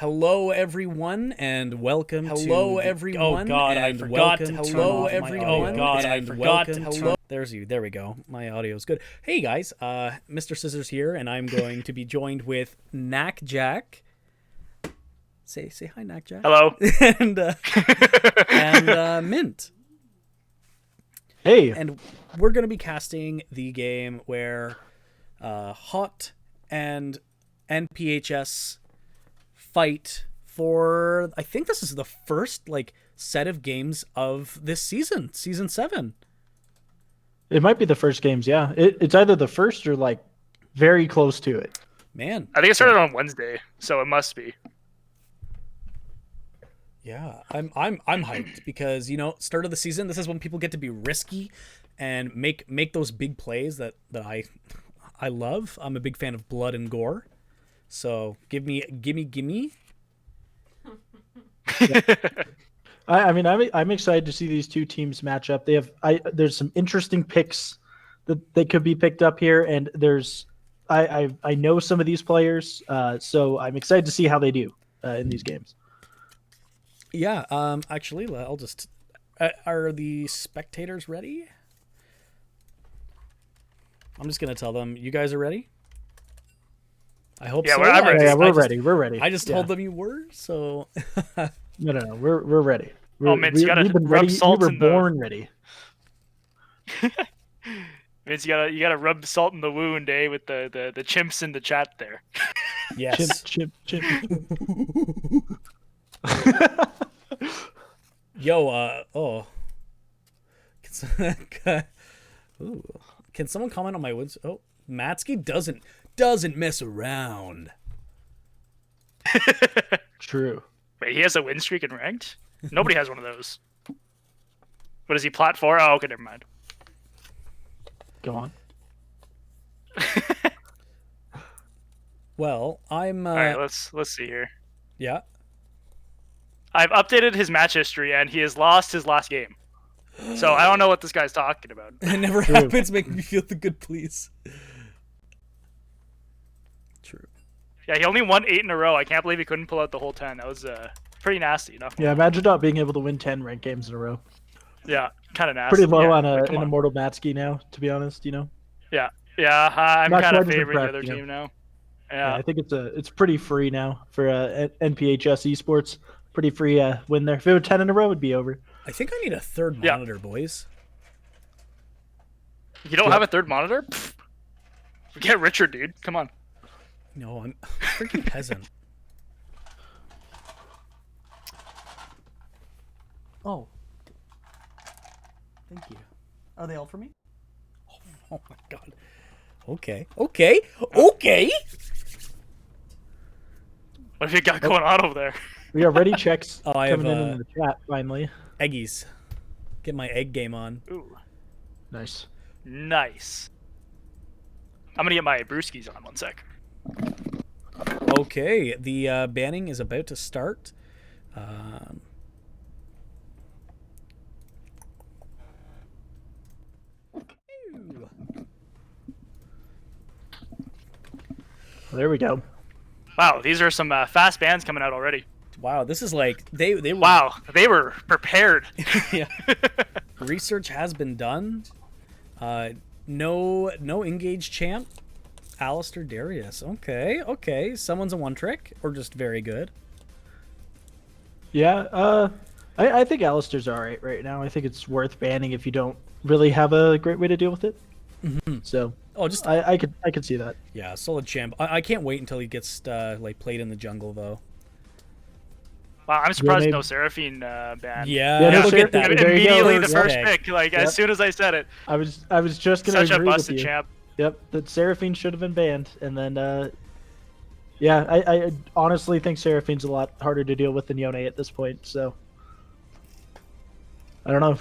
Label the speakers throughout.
Speaker 1: Hello, everyone, and welcome to.
Speaker 2: Hello, everyone.
Speaker 1: Oh God,
Speaker 2: and
Speaker 1: I forgot to turn
Speaker 2: hello,
Speaker 1: off my
Speaker 2: everyone.
Speaker 1: audio.
Speaker 2: Oh God, I
Speaker 1: and
Speaker 2: forgot to
Speaker 1: welcome
Speaker 2: turn.
Speaker 1: There's you. There we go. My audio is good. Hey guys, Mr. Scissors here, and I'm going to be joined with Knack Jack. Say hi, Knack Jack.
Speaker 2: Hello.
Speaker 1: and Mint.
Speaker 3: Hey.
Speaker 1: And we're going to be casting the game where Haute and NPHS fight for, I think this is the first set of games of this season 7.
Speaker 3: It might be the first games, yeah. It's either the first or very close to it.
Speaker 1: Man,
Speaker 2: I think it started on Wednesday, so it must be.
Speaker 1: yeah, I'm hyped because start of the season, this is when people get to be risky and make those big plays that I love. I'm a big fan of blood and gore, so gimme.
Speaker 3: I'm excited to see these two teams match up. There's some interesting picks that they could be picked up here, and I know some of these players, so I'm excited to see how they do in these games.
Speaker 1: Yeah. Actually, I'll just. Are the spectators ready? I'm just gonna tell them you guys are ready. I hope so.
Speaker 2: I'm ready.
Speaker 3: Yeah, we're ready. We're ready.
Speaker 1: I just told them you were, so.
Speaker 3: No. We're ready.
Speaker 2: Mints, you gotta
Speaker 3: we've been
Speaker 2: rub
Speaker 3: ready.
Speaker 2: salt
Speaker 3: We were
Speaker 2: in the.
Speaker 3: born ready.
Speaker 2: Mints, you gotta rub salt in the wound, with the chimps in the chat there.
Speaker 1: Yes.
Speaker 3: Chip.
Speaker 1: Yo. Oh. Can someone comment on my wins? Oh, Matsky doesn't mess around.
Speaker 3: True.
Speaker 2: Wait, he has a win streak in ranked? Nobody has one of those. What is he, plat 4? Oh, okay, never mind.
Speaker 3: Go on.
Speaker 1: Well, I'm.
Speaker 2: All right, let's see here.
Speaker 1: Yeah.
Speaker 2: I've updated his match history, and he has lost his last game. So I don't know what this guy's talking about.
Speaker 1: It never happens. Make me feel the good, please. True.
Speaker 2: Yeah, he only won 8 in a row. I can't believe he couldn't pull out the whole 10. That was pretty nasty.
Speaker 3: Yeah, imagine not being able to win 10 ranked games in a row.
Speaker 2: Yeah, kind of nasty.
Speaker 3: Pretty low on
Speaker 2: an
Speaker 3: Immortal Matsky now, to be honest.
Speaker 2: Yeah, I'm
Speaker 3: Not
Speaker 2: kind of
Speaker 3: quite as
Speaker 2: favoring the
Speaker 3: impressed,
Speaker 2: other team now.
Speaker 3: Yeah, I think it's pretty free now for NPHS Esports. Pretty free win there. If it were 10 in a row, it'd be over.
Speaker 1: I think I need a third monitor, boys.
Speaker 2: You don't have a third monitor? Pfft. Get Richard, dude. Come on.
Speaker 1: No, I'm a freaking peasant. Oh. Thank you. Are they all for me? Oh my god. Okay.
Speaker 2: What have you got going on over there?
Speaker 3: We got ready checks
Speaker 1: I
Speaker 3: coming
Speaker 1: have,
Speaker 3: in the chat finally.
Speaker 1: Eggies. Get my egg game on.
Speaker 2: Ooh,
Speaker 3: Nice.
Speaker 2: nice. I'm gonna get my brewskis on 1 sec.
Speaker 1: Okay, the banning is about to start.
Speaker 3: There we go.
Speaker 2: Wow, these are some fast bans coming out already.
Speaker 1: Wow, this is like they were.
Speaker 2: Wow, they were prepared.
Speaker 1: Yeah. Research has been done. No engaged champ. Alistair Darius. Okay. Someone's a one trick or just very good.
Speaker 3: Yeah, I think Alistair's alright right now. I think it's worth banning if you don't really have a great way to deal with it.
Speaker 1: Mm-hmm.
Speaker 3: So
Speaker 1: just
Speaker 3: I could see that.
Speaker 1: Yeah, solid champ. I can't wait until he gets played in the jungle though.
Speaker 2: Wow, I'm surprised no Seraphine ban.
Speaker 1: Yeah,
Speaker 3: no,
Speaker 1: look at that.
Speaker 2: Immediately the
Speaker 1: First
Speaker 2: first
Speaker 1: pick.
Speaker 2: pick, as soon as I said it.
Speaker 3: I was just gonna
Speaker 2: Such a
Speaker 3: agree with
Speaker 2: busted
Speaker 3: you.
Speaker 2: champ.
Speaker 3: Yep, that Seraphine should have been banned, and then yeah, I honestly think Seraphine's a lot harder to deal with than Yone at this point. So I don't know.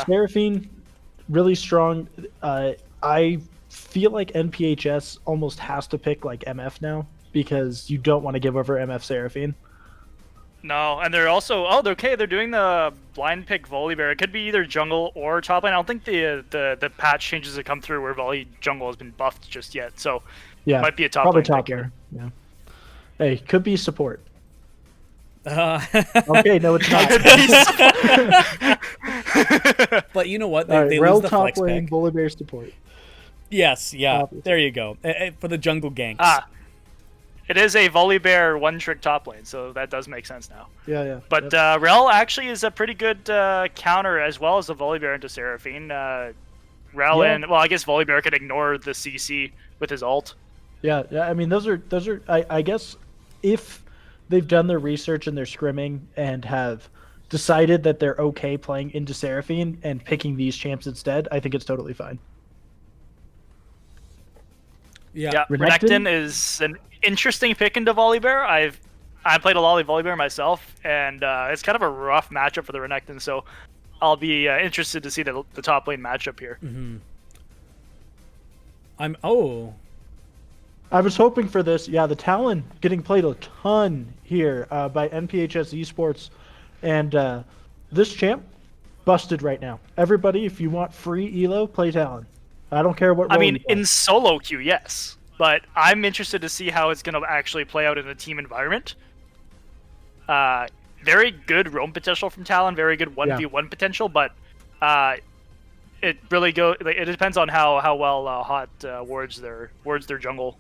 Speaker 3: Seraphine, really strong. I feel like NPHS almost has to pick MF now because you don't want to give over MF Seraphine.
Speaker 2: No, and they're also they're doing the blind pick Volibear. It could be either jungle or top lane. I don't think the patch changes that come through where Volley jungle has been buffed just yet. So
Speaker 3: yeah,
Speaker 2: might be a top
Speaker 3: probably
Speaker 2: lane
Speaker 3: top
Speaker 2: pick
Speaker 3: lane.
Speaker 2: here.
Speaker 3: Yeah. Hey, could be support. Okay, no, it's not.
Speaker 1: But you know what?
Speaker 3: All right,
Speaker 1: They
Speaker 3: Rel
Speaker 1: lose the
Speaker 3: top
Speaker 1: flex
Speaker 3: lane,
Speaker 1: pick.
Speaker 3: Volibear support.
Speaker 1: Yes, yeah.
Speaker 3: Obviously.
Speaker 1: There you go. For the jungle ganks.
Speaker 2: It is a Volibear one-trick top lane, so that does make sense now.
Speaker 3: Yeah.
Speaker 2: But Rel actually is a pretty good counter as well as the Volibear into Seraphine. Rel and I guess Volibear could ignore the CC with his ult.
Speaker 3: Yeah. I mean, those are. I guess if they've done their research and their scrimming and have decided that they're okay playing into Seraphine and picking these champs instead, I think it's totally fine.
Speaker 2: Yeah, Renekton is an interesting pick into Volibear. I played a lot of Volibear myself, and it's kind of a rough matchup for the Renekton, so I'll be interested to see the top lane matchup here.
Speaker 1: Mm-hmm.
Speaker 3: I was hoping for this. Yeah, the Talon getting played a ton here by NPHS Esports, and this champ busted right now. Everybody, if you want free elo, play Talon. I don't care what role
Speaker 2: I mean,
Speaker 3: you play.
Speaker 2: in solo queue, yes, but I'm interested to see how it's going to actually play out in a team environment. Very good roam potential from Talon, very good 1v1 potential, but it really it depends on how well Haute wards their jungle.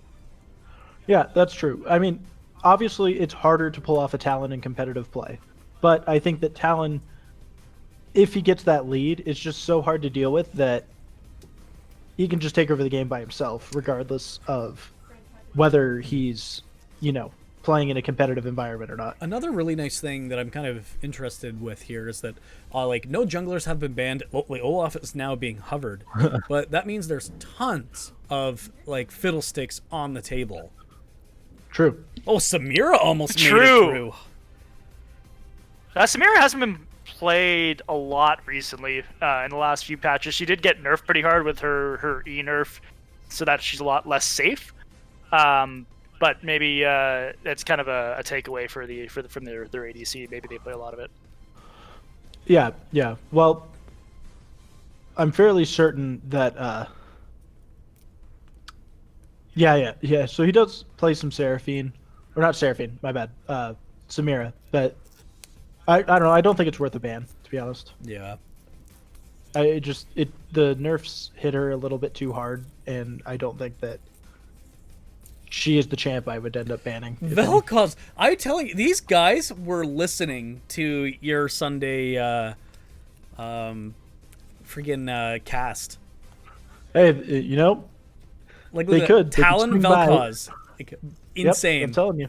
Speaker 3: Yeah, that's true. I mean, obviously it's harder to pull off a Talon in competitive play, but I think that Talon, if he gets that lead, it's just so hard to deal with that he can just take over the game by himself, regardless of whether he's, playing in a competitive environment or not.
Speaker 1: Another really nice thing that I'm kind of interested with here is that, no junglers have been banned. Olaf is now being hovered, but that means there's tons of, fiddlesticks on the table.
Speaker 3: True.
Speaker 1: Oh, Samira almost made it through.
Speaker 2: Samira hasn't been played a lot recently in the last few patches. She did get nerfed pretty hard with her E nerf, so that she's a lot less safe. But maybe that's kind of a takeaway from their ADC. Maybe they play a lot of it.
Speaker 3: Yeah. Well, I'm fairly certain that. Yeah. So he does play some Seraphine, or not Seraphine. My bad. Samira, but I don't know. I don't think it's worth a ban, to be honest.
Speaker 1: Yeah.
Speaker 3: The nerfs hit her a little bit too hard, and I don't think that she is the champ I would end up banning.
Speaker 1: Vel'Koz, I'm telling you, these guys were listening to your Sunday cast.
Speaker 3: Hey,
Speaker 1: they
Speaker 3: could.
Speaker 1: Talon Vel'Koz. Insane.
Speaker 3: Yep, I'm telling you.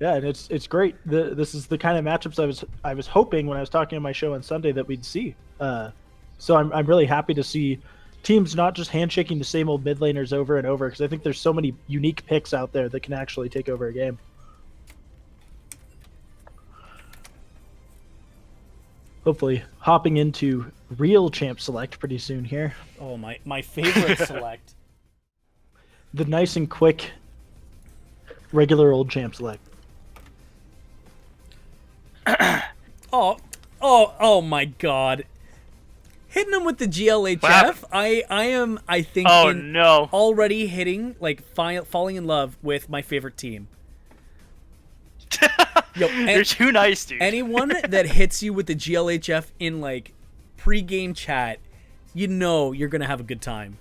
Speaker 3: Yeah, and it's great. This is the kind of matchups I was hoping when I was talking on my show on Sunday that we'd see. So I'm really happy to see teams not just handshaking the same old mid laners over and over, because I think there's so many unique picks out there that can actually take over a game. Hopefully hopping into real champ select pretty soon here.
Speaker 1: Oh, my favorite select.
Speaker 3: The nice and quick regular old champ select.
Speaker 1: Oh my god. Hitting him with the GLHF. I think already hitting, falling in love with my favorite team.
Speaker 2: You're too nice, dude.
Speaker 1: Anyone that hits you with the GLHF in pre-game chat, you're gonna have a good time.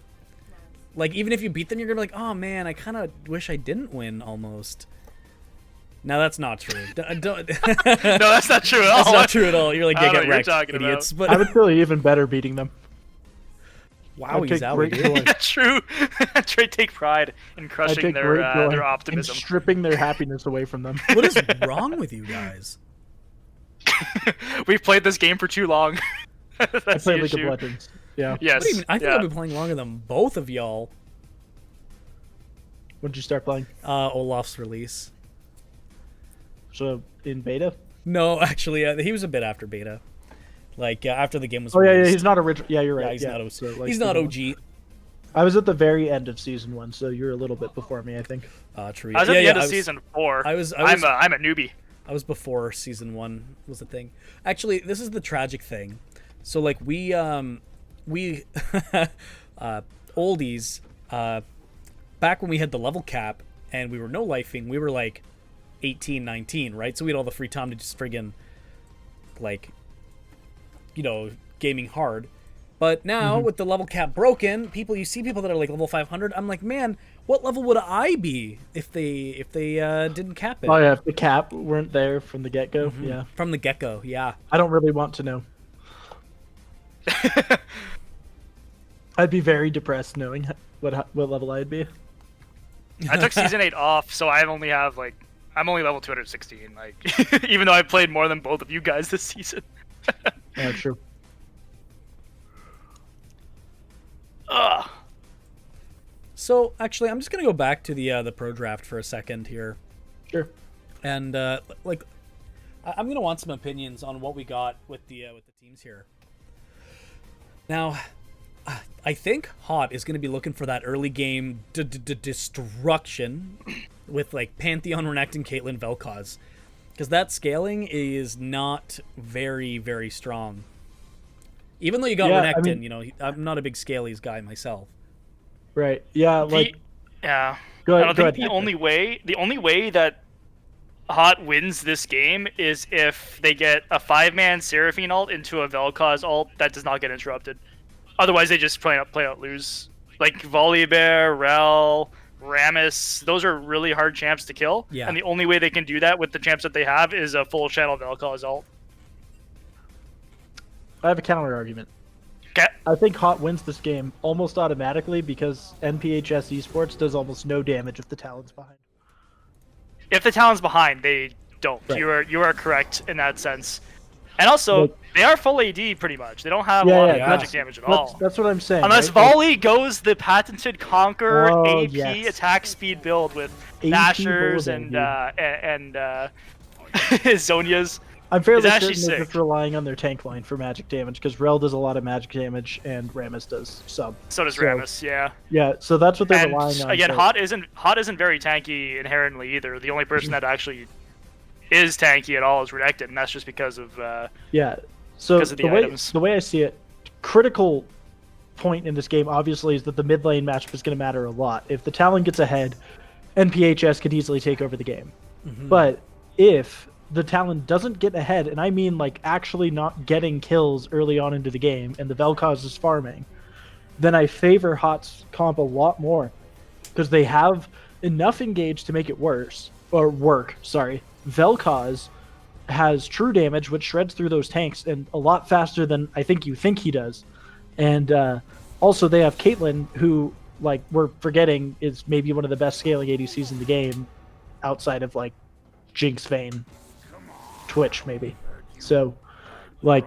Speaker 1: Even if you beat them, you're gonna be like, oh man, I kind of wish I didn't win almost. Now that's not true.
Speaker 2: No, that's not true at all.
Speaker 1: That's not true at all. You're like, get wrecked, idiots.
Speaker 2: About.
Speaker 1: But
Speaker 3: I would feel even better beating them.
Speaker 1: Wow, he's out with you.
Speaker 2: Yeah, true. Trey take pride in crushing their optimism.
Speaker 3: And stripping their happiness away from them.
Speaker 1: What is wrong with you guys?
Speaker 2: We've played this game for too long.
Speaker 3: I play League of Legends. Yeah.
Speaker 2: Yes.
Speaker 1: I think I've been playing longer than both of y'all.
Speaker 3: When did you start playing?
Speaker 1: Olaf's release.
Speaker 3: So in beta?
Speaker 1: No, actually, he was a bit after beta. After the game was.
Speaker 3: Oh yeah, he's not original. Yeah, you're right.
Speaker 1: Yeah, he's not OG.
Speaker 3: I was at the very end of season 1, so you're a little bit before me, I think.
Speaker 1: True.
Speaker 2: I was at the end of season 4. I'm a newbie.
Speaker 1: I was before season 1 was the thing. Actually, this is the tragic thing. So we oldies, back when we had the level cap and we were no lifing, we were 18, 19, right? So we had all the free time to just friggin' like, gaming hard. But now with the level cap broken, you see people that are like level 500. I'm like, man, what level would I be if they didn't cap it?
Speaker 3: Oh yeah, if the cap weren't there from the get-go. Yeah,
Speaker 1: From the get-go, yeah.
Speaker 3: I don't really want to know. I'd be very depressed knowing what level I'd be.
Speaker 2: I took season 8 off, so I'm only level 216. Like, even though I played more than both of you guys this season.
Speaker 3: Yeah, true.
Speaker 2: Ugh.
Speaker 1: So actually, I'm just gonna go back to the pro draft for a second here,
Speaker 3: Sure.
Speaker 1: and I'm gonna want some opinions on what we got with the teams here. Now, I think Haute is gonna be looking for that early game destruction with like Pantheon, Renekton, Caitlyn, Vel'Koz, because that scaling is not very, very strong. Even though you got Renekton, I'm not a big Scalies guy myself.
Speaker 3: Right. Yeah. Like.
Speaker 2: Yeah.
Speaker 3: Go ahead.
Speaker 2: I don't think the only way that Haute wins this game is if they get a 5-man Seraphine ult into a Vel'Koz ult that does not get interrupted. Otherwise, they just play out lose. Like Volibear, Rel, Rammus, those are really hard champs to kill.
Speaker 1: Yeah.
Speaker 2: And the only way they can do that with the champs that they have is a full channel Vel'Koz ult.
Speaker 3: I have a counter argument.
Speaker 2: Okay.
Speaker 3: I think Haute wins this game almost automatically because NPHS Esports does almost no damage if the Talon's behind.
Speaker 2: If the Talon's behind, they don't.
Speaker 3: Right.
Speaker 2: You are correct in that sense. And also,
Speaker 3: Like,
Speaker 2: they are full AD pretty much. They don't have a lot of
Speaker 1: yeah.
Speaker 2: magic damage at all.
Speaker 3: That's what I'm saying.
Speaker 2: Unless
Speaker 3: right?
Speaker 2: Volley goes the patented Conquer
Speaker 3: Oh,
Speaker 2: AP
Speaker 3: yes.
Speaker 2: attack speed build with
Speaker 3: AP
Speaker 2: Nashers
Speaker 3: building,
Speaker 2: and Zonias.
Speaker 3: I'm fairly
Speaker 2: It's actually
Speaker 3: certain they're
Speaker 2: sick.
Speaker 3: just relying on their tank line for magic damage because Rel does a lot of magic damage and Rammus does some.
Speaker 2: So does Rammus, yeah.
Speaker 3: Yeah, so that's what they're
Speaker 2: And
Speaker 3: relying on.
Speaker 2: again,
Speaker 3: so-
Speaker 2: Haute isn't very tanky inherently either. The only person that actually is tanky at all is Renekton, and that's just because of
Speaker 3: Yeah. So
Speaker 2: because of the items.
Speaker 3: the way I see it, critical point in this game obviously is that the mid lane matchup is going to matter a lot. If the Talon gets ahead, NPHS could easily take over the game. But if the Talon doesn't get ahead, and I mean like actually not getting kills early on into the game, and the Vel'Koz is farming, then I favor Haute's comp a lot more because they have enough engage to make it work. Sorry, Vel'Koz has true damage, which shreds through those tanks and a lot faster than I think you think he does. And also they have Caitlyn, who like we're forgetting is maybe one of the best scaling ADCs in the game, outside of like Jinx, Vayne, Twitch maybe. So like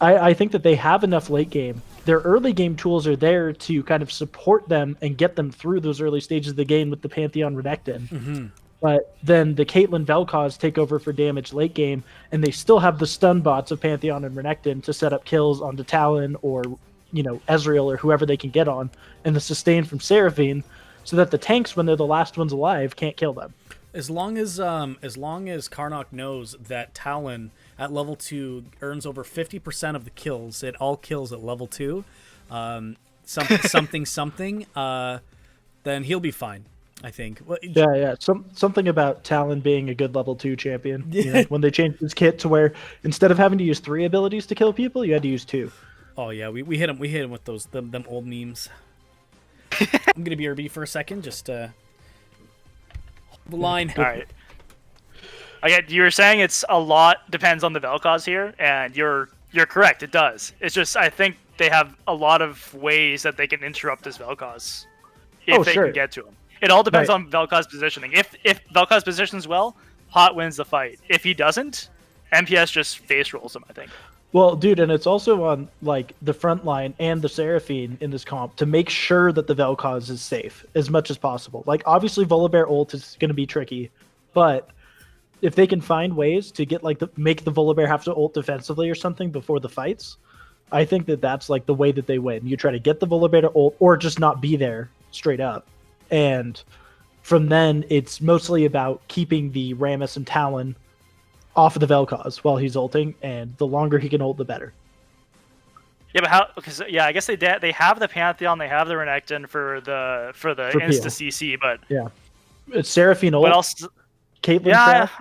Speaker 3: I think that they have enough late game. Their early game tools are there to kind of support them and get them through those early stages of the game with the Pantheon Renekton. But then the Caitlyn Vel'Koz take over for damage late game, and they still have the stun bots of Pantheon and Renekton to set up kills onto Talon or, Ezreal or whoever they can get on, and the sustain from Seraphine, so that the tanks, when they're the last ones alive, can't kill them.
Speaker 1: As long as Karnak knows that Talon at level 2 earns over 50% of the kills, it all kills at level 2, something, then he'll be fine. I think.
Speaker 3: Yeah. Something about Talon being a good level 2 champion. When they changed his kit to where instead of having to use 3 abilities to kill people, you had to use 2.
Speaker 1: Oh yeah, we hit him. We hit him with those them old memes. I'm gonna BRB for a second, just the line.
Speaker 2: All right. Again, you were saying it's a lot depends on the Vel'Koz here, and you're correct. It does. It's just I think they have a lot of ways that they can interrupt this Vel'Koz if they can get to him. It all depends on Vel'Koz's positioning. If Vel'Koz positions well, Haute wins the fight. If he doesn't, MPS just face rolls him, I think.
Speaker 3: Well, dude, and it's also on like the front line and the Seraphine in this comp to make sure that the Vel'Koz is safe as much as possible. Like obviously Volibear ult is going to be tricky, but if they can find ways to get make the Volibear have to ult defensively or something before the fights, I think that that's like the way that they win. You try to get the Volibear to ult or just not be there straight up. And from then, it's mostly about keeping the Rammus and Talon off of the Vel'Koz while he's ulting, and the longer he can ult, the better.
Speaker 2: Yeah, but how? Because I guess they have the Pantheon, they have the Renekton for insta CC, but
Speaker 3: yeah, it's Seraphine ult.
Speaker 2: What else?
Speaker 3: Caitlyn
Speaker 2: Yeah,
Speaker 3: Craft.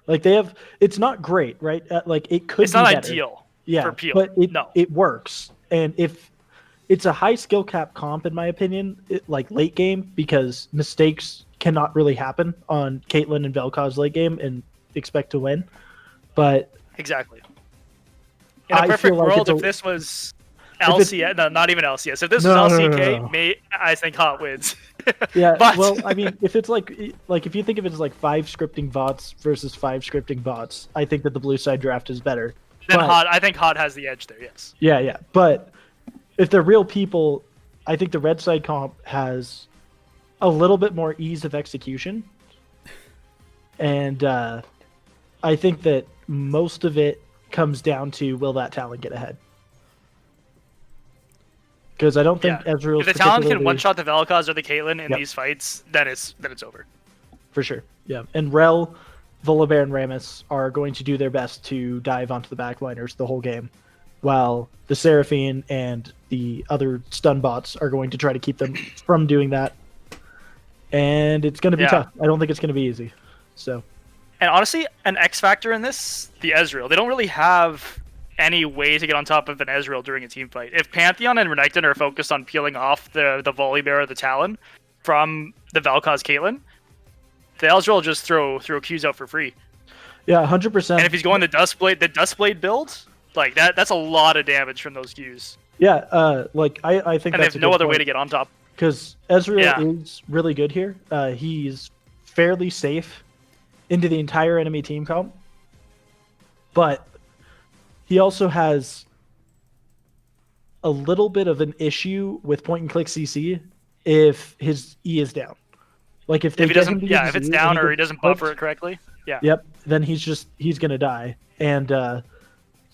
Speaker 3: Like they have, it's not great, right? Like it could
Speaker 2: it's
Speaker 3: be
Speaker 2: not
Speaker 3: better.
Speaker 2: ideal
Speaker 3: Yeah,
Speaker 2: for Peel.
Speaker 3: but
Speaker 2: No.
Speaker 3: it works, and if it's a high skill cap comp, in my opinion, like late game, because mistakes cannot really happen on Caitlyn and Vel'Koz late game and expect to win. But
Speaker 2: Exactly. In a
Speaker 3: I
Speaker 2: perfect
Speaker 3: feel like
Speaker 2: world,
Speaker 3: it's
Speaker 2: if this was
Speaker 3: if it's-
Speaker 2: LCS, no, not even LCS. If this
Speaker 3: No,
Speaker 2: was
Speaker 3: no, no,
Speaker 2: LCK,
Speaker 3: no, no.
Speaker 2: I think Haute wins.
Speaker 3: Yeah,
Speaker 2: but
Speaker 3: well, I mean, if it's like if you think of it as like 5 scripting bots versus 5 scripting bots, I think that the blue side draft is better.
Speaker 2: then
Speaker 3: But-
Speaker 2: Haute, I think Haute has the edge there. Yes.
Speaker 3: Yeah, but if they're real people, I think the red side comp has a little bit more ease of execution, and I think that most of it comes down to will that talent get ahead? Because I don't think Ezreal's
Speaker 2: If the talent can
Speaker 3: particularly-
Speaker 2: one-shot the Vel'Koz or the Caitlyn in
Speaker 3: Yep.
Speaker 2: these fights, then it's over.
Speaker 3: For sure. Yeah. And Rel, Volibear, and Rammus are going to do their best to dive onto the backliners the whole game, while the Seraphine and the other stun bots are going to try to keep them from doing that. And it's going to be tough. I don't think it's going to be easy. So.
Speaker 2: And honestly, an X factor in this, the Ezreal. They don't really have any way to get on top of an Ezreal during a team fight. If Pantheon and Renekton are focused on peeling off the Volibear or the Talon from the Vel'Koz Caitlyn, the Ezreal will just throw Qs out for free.
Speaker 3: Yeah, 100%.
Speaker 2: And if he's going the Dustblade build, like that's a lot of damage from those Qs.
Speaker 3: Yeah, like I think
Speaker 2: and
Speaker 3: that's
Speaker 2: there's no other way to get on top.
Speaker 3: Because Ezreal is really good here. He's fairly safe into the entire enemy team comp, but he also has a little bit of an issue with point and click CC if his E is down. Like if
Speaker 2: he doesn't, if it's down or he doesn't buffer it correctly,
Speaker 3: Yep, then he's gonna die. And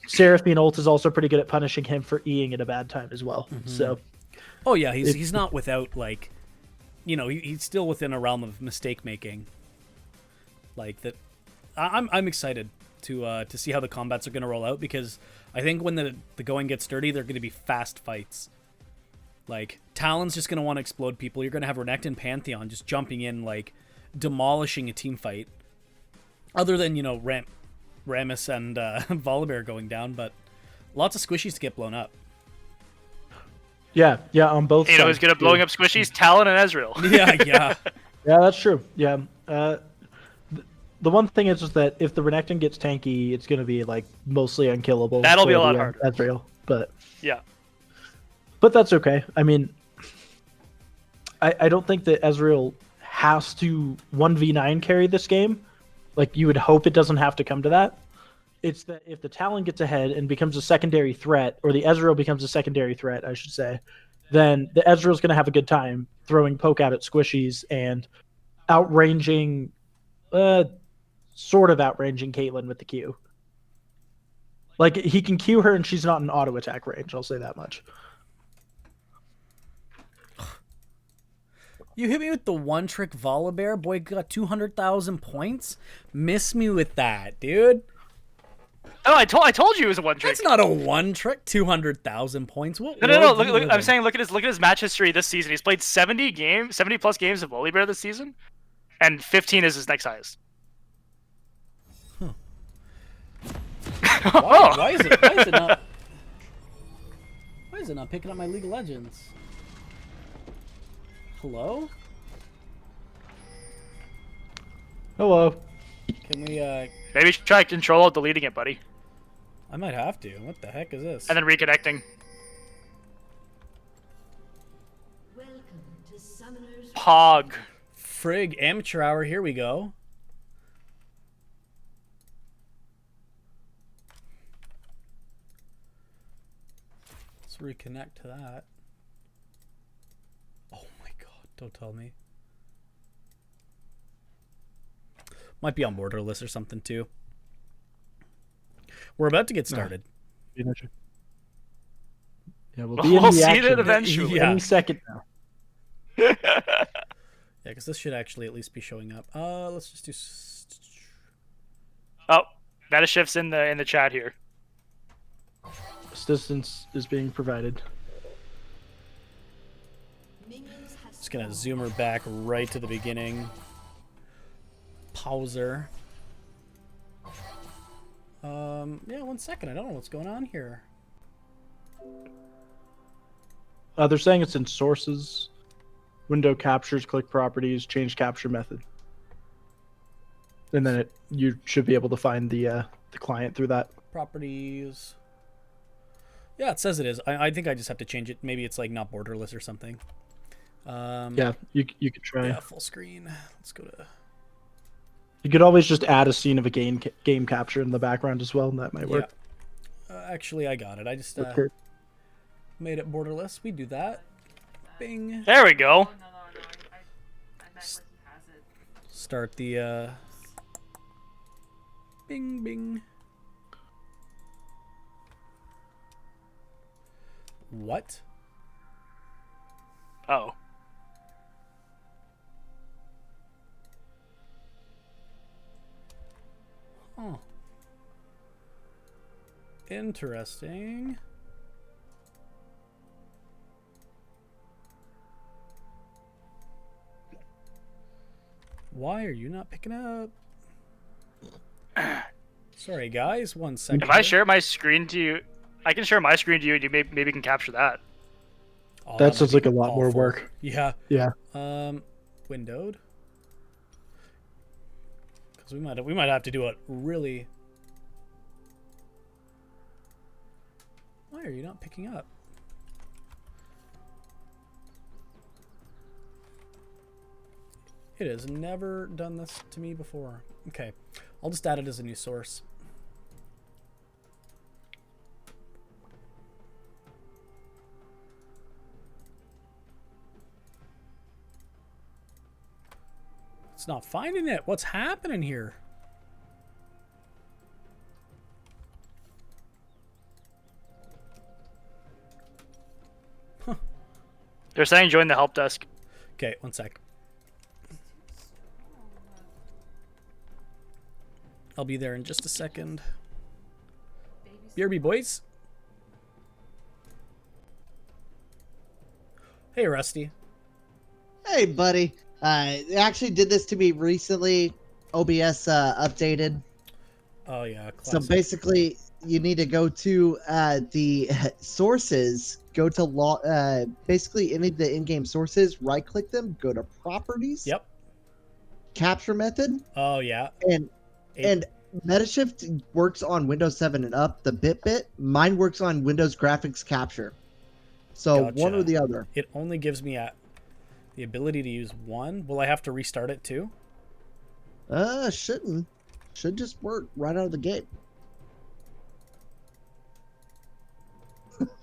Speaker 3: Seraphine ult is also pretty good at punishing him for Eing at a bad time as well.
Speaker 1: Mm-hmm.
Speaker 3: So,
Speaker 1: oh yeah, he's not without like, he's still within a realm of mistake making. Like that, I'm excited to see how the combats are going to roll out, because I think when the going gets dirty, they're going to be fast fights. Like Talon's just going to want to explode people. You're going to have Renekton Pantheon just jumping in, like demolishing a team fight. Other than Rammus and Volibear going down, but lots of squishies to get blown up.
Speaker 3: Yeah, on both sides.
Speaker 2: Who's good at blowing up squishies? Talon and Ezreal.
Speaker 1: Yeah.
Speaker 3: Yeah, that's true. Yeah. The one thing is that if the Renekton gets tanky, it's going to be like mostly unkillable.
Speaker 2: That'll be a lot harder.
Speaker 3: That's real, but
Speaker 2: yeah.
Speaker 3: But that's okay. I mean, I don't think that Ezreal has to 1v9 carry this game. Like, you would hope it doesn't have to come to that. It's that if the Talon gets ahead and becomes a secondary threat, or the Ezreal becomes a secondary threat, I should say, then the Ezreal's going to have a good time throwing poke out at squishies and outranging, sort of outranging Caitlyn with the Q. Like, he can Q her and she's not in auto attack range, I'll say that much.
Speaker 1: You hit me with the one-trick Volibear? Boy got 200,000 points? Miss me with that, dude.
Speaker 2: Oh, I told you it was a one-trick.
Speaker 1: That's not a one-trick. 200,000 points. What?
Speaker 2: No. Look, I'm saying look at his match history this season. He's played 70 plus games of Volibear this season, and 15 is his next highest.
Speaker 1: Why is it not? Why is it not picking up my League of Legends? Hello?
Speaker 3: Hello.
Speaker 1: Can we,
Speaker 2: Maybe you should try control deleting it, buddy.
Speaker 1: I might have to. What the heck is this?
Speaker 2: And then reconnecting. Pog.
Speaker 1: Frig, amateur hour, here we go. Let's reconnect to that. Oh my god, don't tell me. Might be on borderless or something too. We're about to get started.
Speaker 3: Yeah, we'll be in
Speaker 2: We'll
Speaker 3: the
Speaker 2: see
Speaker 3: action
Speaker 2: it eventually.
Speaker 3: any second now.
Speaker 1: Yeah, because this should actually at least be showing up. Let's just do.
Speaker 2: Oh, Metashift's in the chat here.
Speaker 3: Assistance is being provided.
Speaker 1: Just gonna zoom her back right to the beginning. Hauser. Yeah, 1 second. I don't know what's going on here.
Speaker 3: They're saying it's in sources, window captures, click properties, change capture method, and then you should be able to find the client through that.
Speaker 1: Properties. Yeah, it says it is. I think I just have to change it. Maybe it's like not borderless or something.
Speaker 3: Yeah, you could try.
Speaker 1: Yeah, full screen. Let's go to.
Speaker 3: You could always just add a scene of a game capture in the background as well, and that might work.
Speaker 1: Yeah. Actually, I got it. I just made it borderless. We do that. Bing.
Speaker 2: There we go.
Speaker 4: No, I meant where he has it.
Speaker 1: Start the bing bing. What?
Speaker 2: Oh.
Speaker 1: Oh. Interesting. Why are you not picking up? Sorry, guys. 1 second.
Speaker 2: If I share my screen to you, I can share my screen to you, and you maybe can capture that.
Speaker 1: Oh,
Speaker 3: that sounds
Speaker 1: would
Speaker 3: like
Speaker 1: be
Speaker 3: a lot more
Speaker 1: awful.
Speaker 3: work.
Speaker 1: Yeah.
Speaker 3: Yeah.
Speaker 1: Windowed. Because we might have to do it really. Why are you not picking up? It has never done this to me before. Okay, I'll just add it as a new source. It's not finding it. What's happening here?
Speaker 2: They're saying join the help desk.
Speaker 1: Okay, 1 sec. I'll be there in just a second. BRB boys. Hey, Rusty.
Speaker 5: Hey, buddy. They actually did this to me recently. OBS updated.
Speaker 1: Oh, yeah.
Speaker 5: So
Speaker 1: Classic.
Speaker 5: basically, you need to go to the sources, go to basically any of the in-game sources, right-click them, go to properties.
Speaker 1: Yep.
Speaker 5: Capture method.
Speaker 1: Oh, yeah.
Speaker 5: And Metashift works on Windows 7 and up, the bit. Mine works on Windows graphics capture. So
Speaker 1: Gotcha.
Speaker 5: one or the other.
Speaker 1: It only gives me the ability to use one. Will I have to restart it too?
Speaker 5: Shouldn't. Should just work right out of the gate.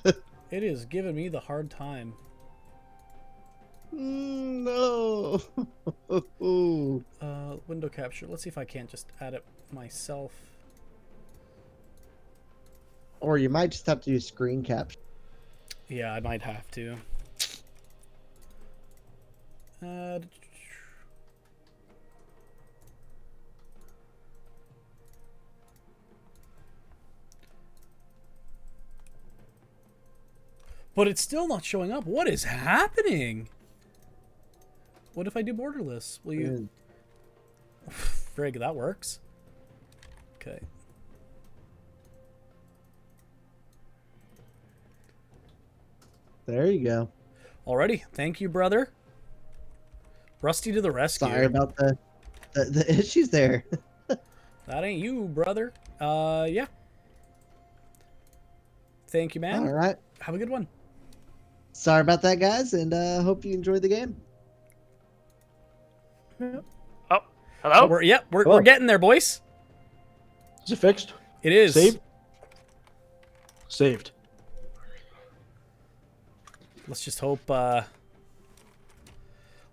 Speaker 1: It is giving me the hard time.
Speaker 5: No.
Speaker 1: Window capture. Let's see if I can't just add it myself.
Speaker 5: Or you might just have to use screen capture.
Speaker 1: Yeah, I might have to. But it's still not showing up. What is happening? What if I do borderless? Will you... Frig, that works. Okay.
Speaker 5: There you go.
Speaker 1: Alrighty. Thank you, brother. Rusty to the rescue.
Speaker 5: Sorry about the issues there.
Speaker 1: That ain't you, brother. Yeah. Thank you, man.
Speaker 5: All right.
Speaker 1: Have a good one.
Speaker 5: Sorry about that, guys, and hope you enjoyed the game.
Speaker 2: Oh, hello?
Speaker 1: We're getting there, boys.
Speaker 3: Is it fixed?
Speaker 1: It is.
Speaker 3: Saved? Saved.
Speaker 1: Let's just hope, well,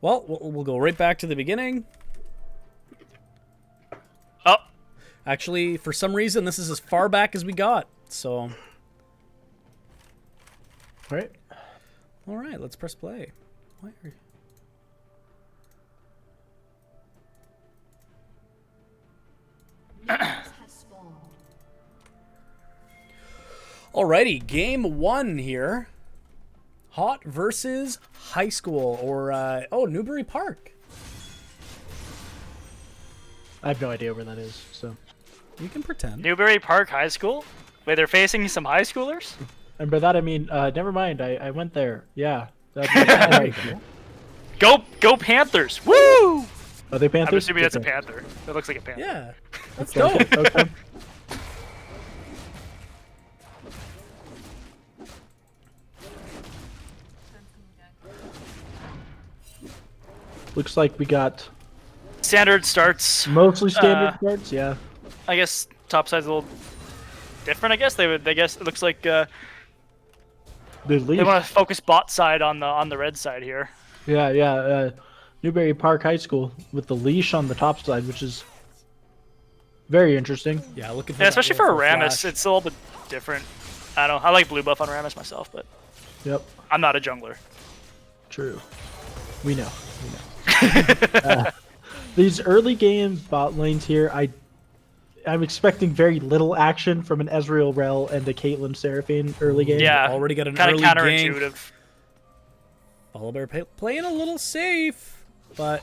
Speaker 1: we'll go right back to the beginning.
Speaker 2: Oh,
Speaker 1: Actually, for some reason, this is as far back as we got. So,
Speaker 3: Right.
Speaker 1: all right, let's press play. Why are you... Alrighty, game one here. Haute versus High School, or Newbury Park.
Speaker 3: I have no idea where that is. So,
Speaker 1: You can pretend.
Speaker 2: Newbury Park High School? Wait, they're facing some high schoolers?
Speaker 3: and by that I mean, never mind. I went there. Yeah.
Speaker 1: There you go.
Speaker 2: Go Panthers! Woo!
Speaker 3: Are they Panthers?
Speaker 2: I'm assuming that's a
Speaker 3: Okay.
Speaker 2: panther. That looks like a panther.
Speaker 1: Yeah, that's
Speaker 3: Okay.
Speaker 1: dope.
Speaker 3: Okay. Looks like we got
Speaker 2: Standard starts.
Speaker 3: mostly standard cards. Yeah.
Speaker 2: I guess top side's a little different. I guess I guess it looks like
Speaker 3: The
Speaker 2: they
Speaker 3: leaf.
Speaker 2: want to focus bot side on the red side here.
Speaker 3: Yeah, yeah. Newbury Park High School with the leash on the top side, which is very interesting.
Speaker 1: Yeah, looking for
Speaker 2: Yeah,
Speaker 1: that
Speaker 2: especially for a
Speaker 1: willful
Speaker 2: Rammus,
Speaker 1: flash.
Speaker 2: it's a little bit different. I don't know. I like blue buff on Rammus myself, but
Speaker 3: Yep.
Speaker 2: I'm not a jungler.
Speaker 3: True. We know. These early game bot lanes here, I'm expecting very little action from an Ezreal Rel and a Caitlyn Seraphine early game.
Speaker 2: Yeah,
Speaker 1: already got an
Speaker 2: kind of
Speaker 1: early gank.
Speaker 2: counterintuitive.
Speaker 1: Volibear playing a little safe, but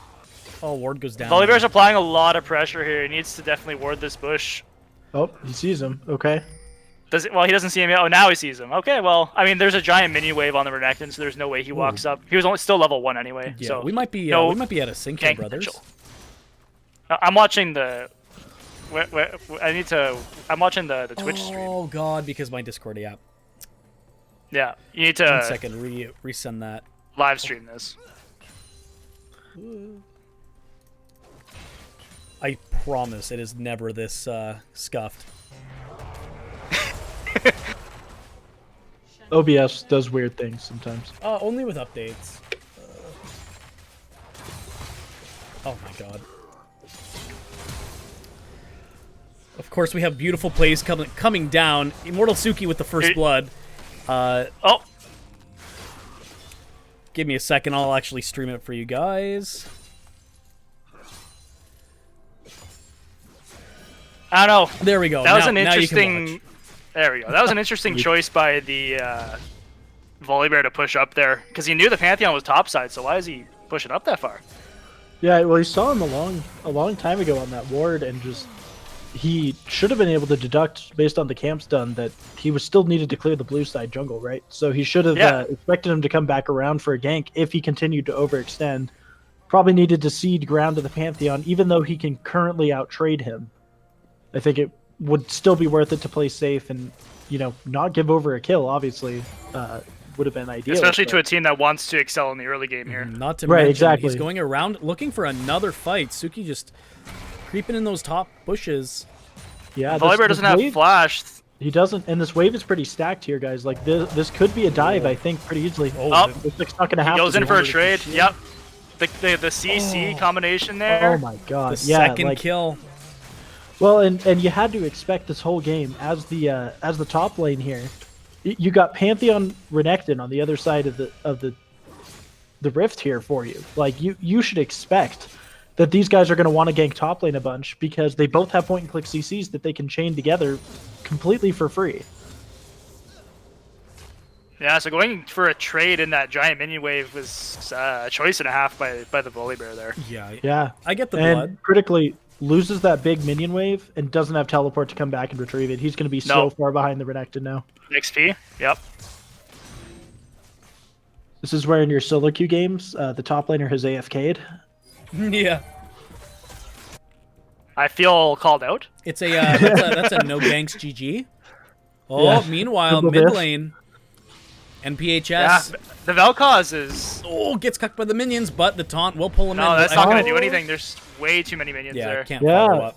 Speaker 1: ward goes down.
Speaker 2: Volibear's applying a lot of pressure here. He needs to definitely ward this bush.
Speaker 3: Oh, he sees him. Okay.
Speaker 2: Well, he doesn't see him yet. Oh, now he sees him. Okay, well, I mean, there's a giant mini wave on the Renekton, so there's no way he walks up. He was still level 1 anyway.
Speaker 1: Yeah,
Speaker 2: so
Speaker 1: we might be
Speaker 2: no
Speaker 1: out of sync here,
Speaker 2: gank
Speaker 1: brothers.
Speaker 2: potential. I'm watching the. I'm watching the Twitch stream.
Speaker 1: Oh god, because my Discord app.
Speaker 2: Yeah, you need
Speaker 1: 1
Speaker 2: to
Speaker 1: second, resend that.
Speaker 2: live stream this.
Speaker 1: I promise it is never this scuffed.
Speaker 3: OBS does weird things sometimes.
Speaker 1: Only with updates. Oh my god. Of course, we have beautiful plays coming down. Immortal Suki with the first blood.
Speaker 2: Oh,
Speaker 1: Give me a second. I'll actually stream it for you guys.
Speaker 2: I don't know.
Speaker 1: There we go.
Speaker 2: That was
Speaker 1: Now-
Speaker 2: an
Speaker 1: now you can
Speaker 2: interesting.
Speaker 1: watch.
Speaker 2: There we go. That was an interesting choice by the Volibear to push up there because he knew the Pantheon was topside. So why is he pushing up that far?
Speaker 3: Yeah, well, he saw him a long time ago on that ward, and just he should have been able to deduct based on the camp stun that he was still needed to clear the blue side jungle, right? So he should have
Speaker 2: Yeah.
Speaker 3: expected him to come back around for a gank if he continued to overextend. Probably needed to cede ground to the Pantheon, even though he can currently outtrade him. I think it would still be worth it to play safe and, not give over a kill. Obviously, would have been ideal.
Speaker 2: Especially
Speaker 3: but-
Speaker 2: to a team that wants to excel in the early game here.
Speaker 1: Not to
Speaker 3: Right,
Speaker 1: mention,
Speaker 3: exactly.
Speaker 1: he's going around looking for another fight. Suki just creeping in those top bushes.
Speaker 3: Yeah,
Speaker 2: Volibear doesn't have
Speaker 3: wave-
Speaker 2: flash.
Speaker 3: He doesn't, and this wave is pretty stacked here, guys. Like this could be a dive, I think, pretty easily.
Speaker 2: Oh,
Speaker 3: Looks like it's not going to happen.
Speaker 2: Goes in for a trade. Yep. The CC combination there.
Speaker 3: Oh my god!
Speaker 1: The
Speaker 3: Yeah,
Speaker 1: second
Speaker 3: like,
Speaker 1: kill.
Speaker 3: well, and you had to expect this whole game as the top lane here. You got Pantheon Renekton on the other side of the rift here for you. Like you should expect that these guys are going to want to gank top lane a bunch because they both have point and click CCs that they can chain together completely for free.
Speaker 2: Yeah, so going for a trade in that giant minion wave was a choice and a half by the Volibear there.
Speaker 1: Yeah,
Speaker 3: Yeah,
Speaker 1: I get the
Speaker 3: and
Speaker 1: blood.
Speaker 3: critically loses that big minion wave and doesn't have teleport to come back and retrieve it. He's going to be so
Speaker 2: No.
Speaker 3: far behind the Renekton now.
Speaker 2: XP. Yep.
Speaker 3: This is where in your solo queue games, the top laner has AFK'd.
Speaker 1: Yeah,
Speaker 2: I feel called out.
Speaker 1: it's a that's a no ganks GG. Oh,
Speaker 3: Yeah.
Speaker 1: meanwhile,
Speaker 3: Triple
Speaker 1: mid
Speaker 3: diff.
Speaker 1: lane, NPHS.
Speaker 2: Yeah. The Vel'Koz is.
Speaker 1: Gets cucked by the minions, but the taunt will pull him in.
Speaker 2: No, that's not going to
Speaker 3: Oh.
Speaker 2: do anything. There's way too many minions
Speaker 1: Yeah,
Speaker 2: there.
Speaker 1: can't
Speaker 3: Yeah.
Speaker 1: follow up.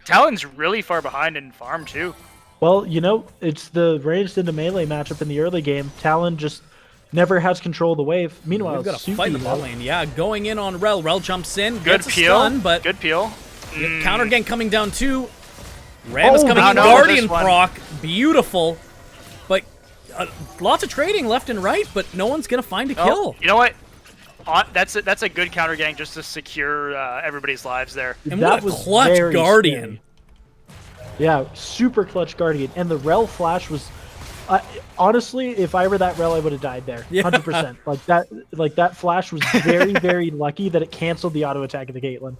Speaker 2: Talon's really far behind in farm too.
Speaker 3: Well, it's the ranged into melee matchup in the early game. Talon just never has control of the wave. Meanwhile,
Speaker 1: We've got a
Speaker 3: Suki,
Speaker 1: fight in the bot lane. Yeah, going in on Rel. Rel jumps in,
Speaker 2: Good
Speaker 1: gets a
Speaker 2: peel.
Speaker 1: stun, but
Speaker 2: Good peel.
Speaker 1: counter gank coming down too. Ram is coming
Speaker 2: no,
Speaker 1: in,
Speaker 2: no,
Speaker 1: Guardian
Speaker 2: this one.
Speaker 1: proc, beautiful. But lots of trading left and right, but no one's gonna find a
Speaker 2: Oh,
Speaker 1: kill.
Speaker 2: you know what? That's a good counter gank just to secure everybody's lives there.
Speaker 1: And
Speaker 3: that
Speaker 1: what a
Speaker 3: was
Speaker 1: clutch
Speaker 3: very
Speaker 1: Guardian.
Speaker 3: scary. Yeah, super clutch Guardian. And the Rel flash was... honestly, if I were that Rel, I would have died there.
Speaker 1: Yeah.
Speaker 3: 100%. Like that flash was very, very lucky that it canceled the auto attack of the Caitlyn.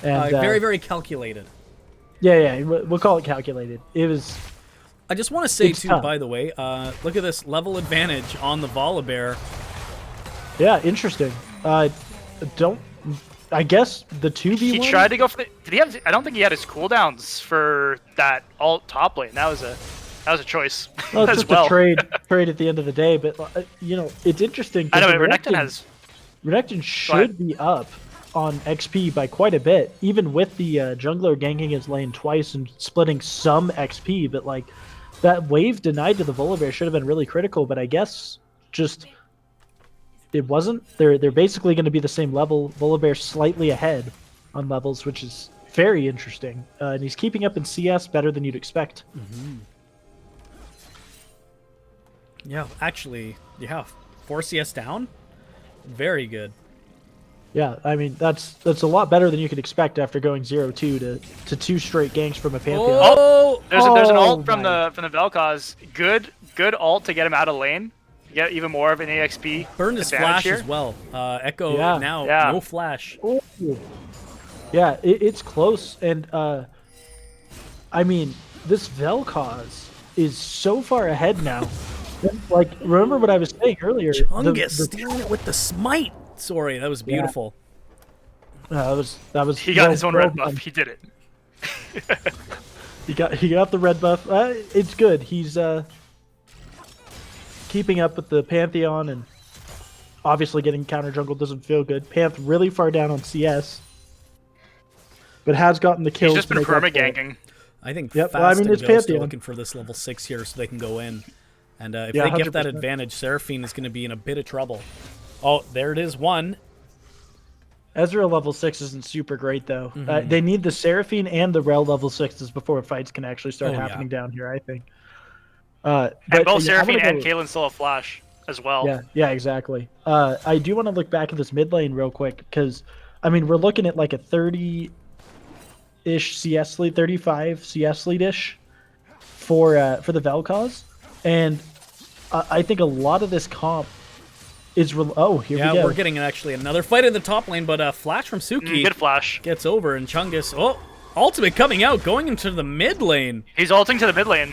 Speaker 3: And
Speaker 1: very, very calculated.
Speaker 3: yeah, we'll call it calculated. It was.
Speaker 1: I just want to say,
Speaker 3: It's
Speaker 1: too,
Speaker 3: tough.
Speaker 1: by the way, look at this level advantage on the Volibear.
Speaker 3: Yeah, interesting. I guess the 2v1.
Speaker 2: He tried to go for the. Did he have? I don't think he had his cooldowns for that alt top lane. That was a choice
Speaker 3: Well, it's
Speaker 2: as
Speaker 3: just
Speaker 2: well.
Speaker 3: a trade at the end of the day, but it's interesting.
Speaker 2: I know,
Speaker 3: because
Speaker 2: but Renekton has.
Speaker 3: Renekton should be up on XP by quite a bit, even with the jungler ganking his lane twice and splitting some XP. But like that wave denied to the Volibear should have been really critical. But I guess just it wasn't. They're basically going to be the same level. Volibear slightly ahead on levels, which is very interesting. And he's keeping up in CS better than you'd expect.
Speaker 1: Yeah, actually, 4 CS down? Very good.
Speaker 3: Yeah, I mean that's a lot better than you could expect after going 0-2 to 2 straight ganks from a Pantheon.
Speaker 1: Oh!
Speaker 2: There's an
Speaker 3: Oh
Speaker 2: alt from
Speaker 3: my.
Speaker 2: the Vel'Koz. Good alt to get him out of lane. Get even more of an EXP.
Speaker 1: Burned his
Speaker 2: advantage
Speaker 1: flash
Speaker 2: here.
Speaker 1: as well. Echo
Speaker 3: Yeah.
Speaker 1: now,
Speaker 2: Yeah.
Speaker 1: no flash.
Speaker 3: Oh. Yeah, it's close, and I mean this Vel'Koz is so far ahead now. Like, remember what I was saying earlier?
Speaker 1: Chungus stealing it with the smite. Sorry, that was beautiful.
Speaker 3: That was.
Speaker 2: He got
Speaker 3: well-
Speaker 2: his own
Speaker 3: well
Speaker 2: red buff.
Speaker 3: done.
Speaker 2: He did it.
Speaker 3: He got the red buff. It's good. He's keeping up with the Pantheon, and obviously getting counter jungle doesn't feel good. Panth really far down on CS, but has gotten the kills.
Speaker 2: He's just
Speaker 3: to
Speaker 2: been
Speaker 3: make up for it.
Speaker 2: perma-ganking.
Speaker 1: I think
Speaker 3: Yep,
Speaker 1: Fast
Speaker 3: well, I mean,
Speaker 1: and
Speaker 3: it's
Speaker 1: Ghost are
Speaker 3: Pantheon.
Speaker 1: looking for this level 6 here so they can go in. And if
Speaker 3: Yeah,
Speaker 1: they get that
Speaker 3: 100%.
Speaker 1: advantage, Seraphine is going to be in a bit of trouble. Oh, there it is, one.
Speaker 3: Ezreal level 6 isn't super great though.
Speaker 1: Mm-hmm.
Speaker 3: They need the Seraphine and the Rel level 6s before fights can actually start
Speaker 1: Oh, yeah.
Speaker 3: happening down here, I think.
Speaker 2: And
Speaker 3: But,
Speaker 2: both
Speaker 3: yeah, I'm
Speaker 2: Seraphine
Speaker 3: gonna
Speaker 2: and
Speaker 3: go-
Speaker 2: Caitlyn still have flash as well.
Speaker 3: Yeah, exactly. I do want to look back at this mid lane real quick because, I mean, we're looking at like a 30-ish CS lead, 35 CS lead-ish for the Vel'Koz, and I think a lot of this comp is here we
Speaker 1: Yeah,
Speaker 3: go.
Speaker 1: we're getting actually another fight in the top lane, but flash from Suki
Speaker 2: Good flash.
Speaker 1: gets over, and Chungus, ultimate coming out, going into the mid lane.
Speaker 2: He's ulting to the mid lane.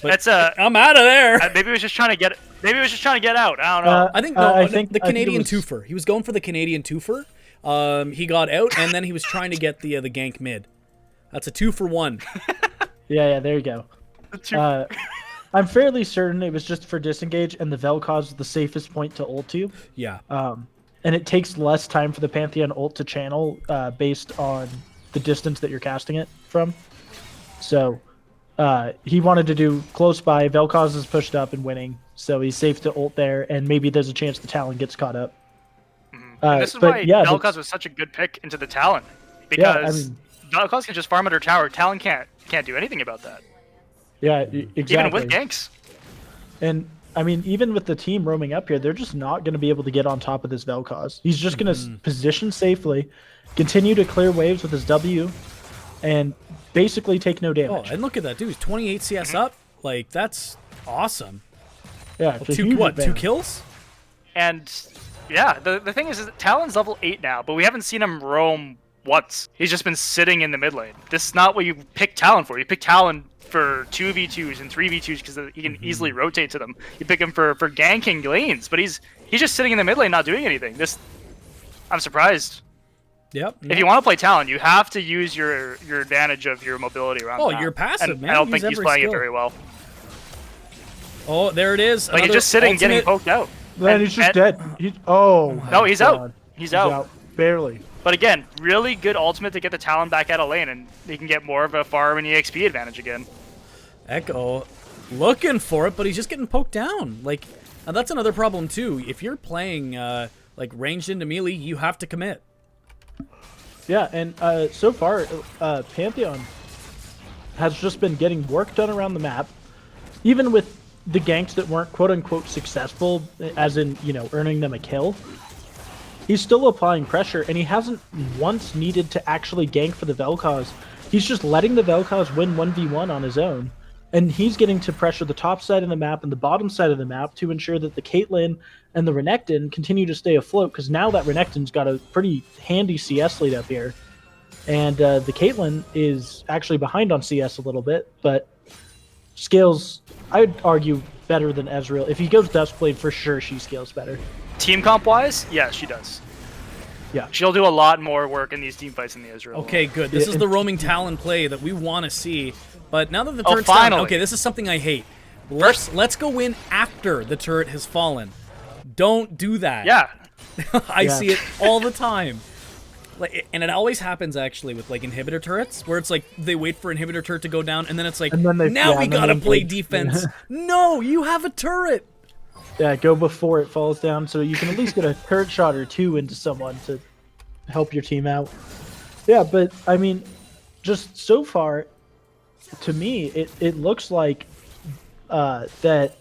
Speaker 1: But
Speaker 2: That's
Speaker 1: I'm out of there.
Speaker 2: maybe he was just trying to get. Maybe he was just trying to get out. I don't know.
Speaker 1: I think
Speaker 3: I
Speaker 1: the
Speaker 3: think it
Speaker 1: Canadian
Speaker 3: was-
Speaker 1: twofer. He was going for the Canadian twofer. He got out, and then he was trying to get the gank mid. That's a 2-for-1.
Speaker 3: Yeah, there you go. I'm fairly certain it was just for disengage, and the Vel'Koz was the safest point to ult to.
Speaker 1: Yeah.
Speaker 3: And it takes less time for the Pantheon ult to channel based on the distance that you're casting it from. So he wanted to do close by. Vel'Koz is pushed up and winning, so he's safe to ult there, and maybe there's a chance the Talon gets caught up.
Speaker 2: And this is
Speaker 3: but
Speaker 2: why
Speaker 3: yeah,
Speaker 2: Vel'Koz was such a good pick into the Talon,
Speaker 3: Yeah, I
Speaker 2: because
Speaker 3: mean-
Speaker 2: Vel'Koz can just farm under tower. Talon can't do anything about that.
Speaker 3: Yeah, exactly.
Speaker 2: Even with ganks.
Speaker 3: And I mean, even with the team roaming up here, they're just not going to be able to get on top of this Vel'Koz. He's just going to position safely, continue to clear waves with his W, and basically take no
Speaker 1: Oh,
Speaker 3: damage.
Speaker 1: and look at that, dude. He's 28 CS up. Like, that's awesome.
Speaker 3: Yeah, it's a
Speaker 1: Two
Speaker 3: huge advantage.
Speaker 1: kills?
Speaker 2: And yeah, the thing is that Talon's level 8 now, but we haven't seen him roam once. He's just been sitting in the mid lane. This is not what you pick Talon for. You pick Talon for 2v2s and 3v2s because he can easily rotate to them. You pick him for ganking lanes, but he's just sitting in the mid lane not doing anything. I'm surprised.
Speaker 1: Yep.
Speaker 2: If you want to play Talon, you have to use your advantage of your mobility around the map.
Speaker 1: you're passive,
Speaker 2: And
Speaker 1: man.
Speaker 2: I don't
Speaker 1: Use
Speaker 2: think he's
Speaker 1: every
Speaker 2: playing
Speaker 1: skill.
Speaker 2: it very well.
Speaker 1: Oh, there it is.
Speaker 2: Like, he's
Speaker 1: Another
Speaker 2: just sitting getting
Speaker 1: ultimate.
Speaker 2: poked out.
Speaker 3: Man,
Speaker 2: And-
Speaker 3: he's just
Speaker 2: and-
Speaker 3: dead. No,
Speaker 2: No, he's out. He's out.
Speaker 3: Barely.
Speaker 2: But again, really good ultimate to get the Talon back out of lane, and he can get more of a farm and EXP advantage again.
Speaker 1: Echo looking for it, but he's just getting poked down. Like, and that's another problem too. If you're playing like ranged into melee, you have to commit.
Speaker 3: Yeah, and so far, Pantheon has just been getting work done around the map, even with the ganks that weren't quote-unquote successful, as in, earning them a kill. He's still applying pressure, and he hasn't once needed to actually gank for the Vel'Koz. He's just letting the Vel'Koz win 1v1 on his own, and he's getting to pressure the top side of the map and the bottom side of the map to ensure that the Caitlyn and the Renekton continue to stay afloat, because now that Renekton's got a pretty handy CS lead up here. And the Caitlyn is actually behind on CS a little bit, but scales, I'd argue, better than Ezreal. If he goes Duskblade, for sure she scales better.
Speaker 2: Team comp wise, yes, she does.
Speaker 3: Yeah.
Speaker 2: She'll do a lot more work in these team fights than the Ezreal.
Speaker 1: Okay, good. This is the roaming Talon play that we want to see. But now that the turret's down,
Speaker 2: finally.
Speaker 1: okay, this is something I hate. Let's go in after the turret has fallen. Don't do that.
Speaker 2: Yeah.
Speaker 1: I see it all the time. Like, and it always happens actually with like inhibitor turrets, where it's like they wait for inhibitor turret to go down, and then it's like, now we gotta play defense. No, you have a turret.
Speaker 3: Yeah, go before it falls down, so you can at least get a turret shot or two into someone to help your team out. Yeah, but I mean, just so far, to me, it looks like that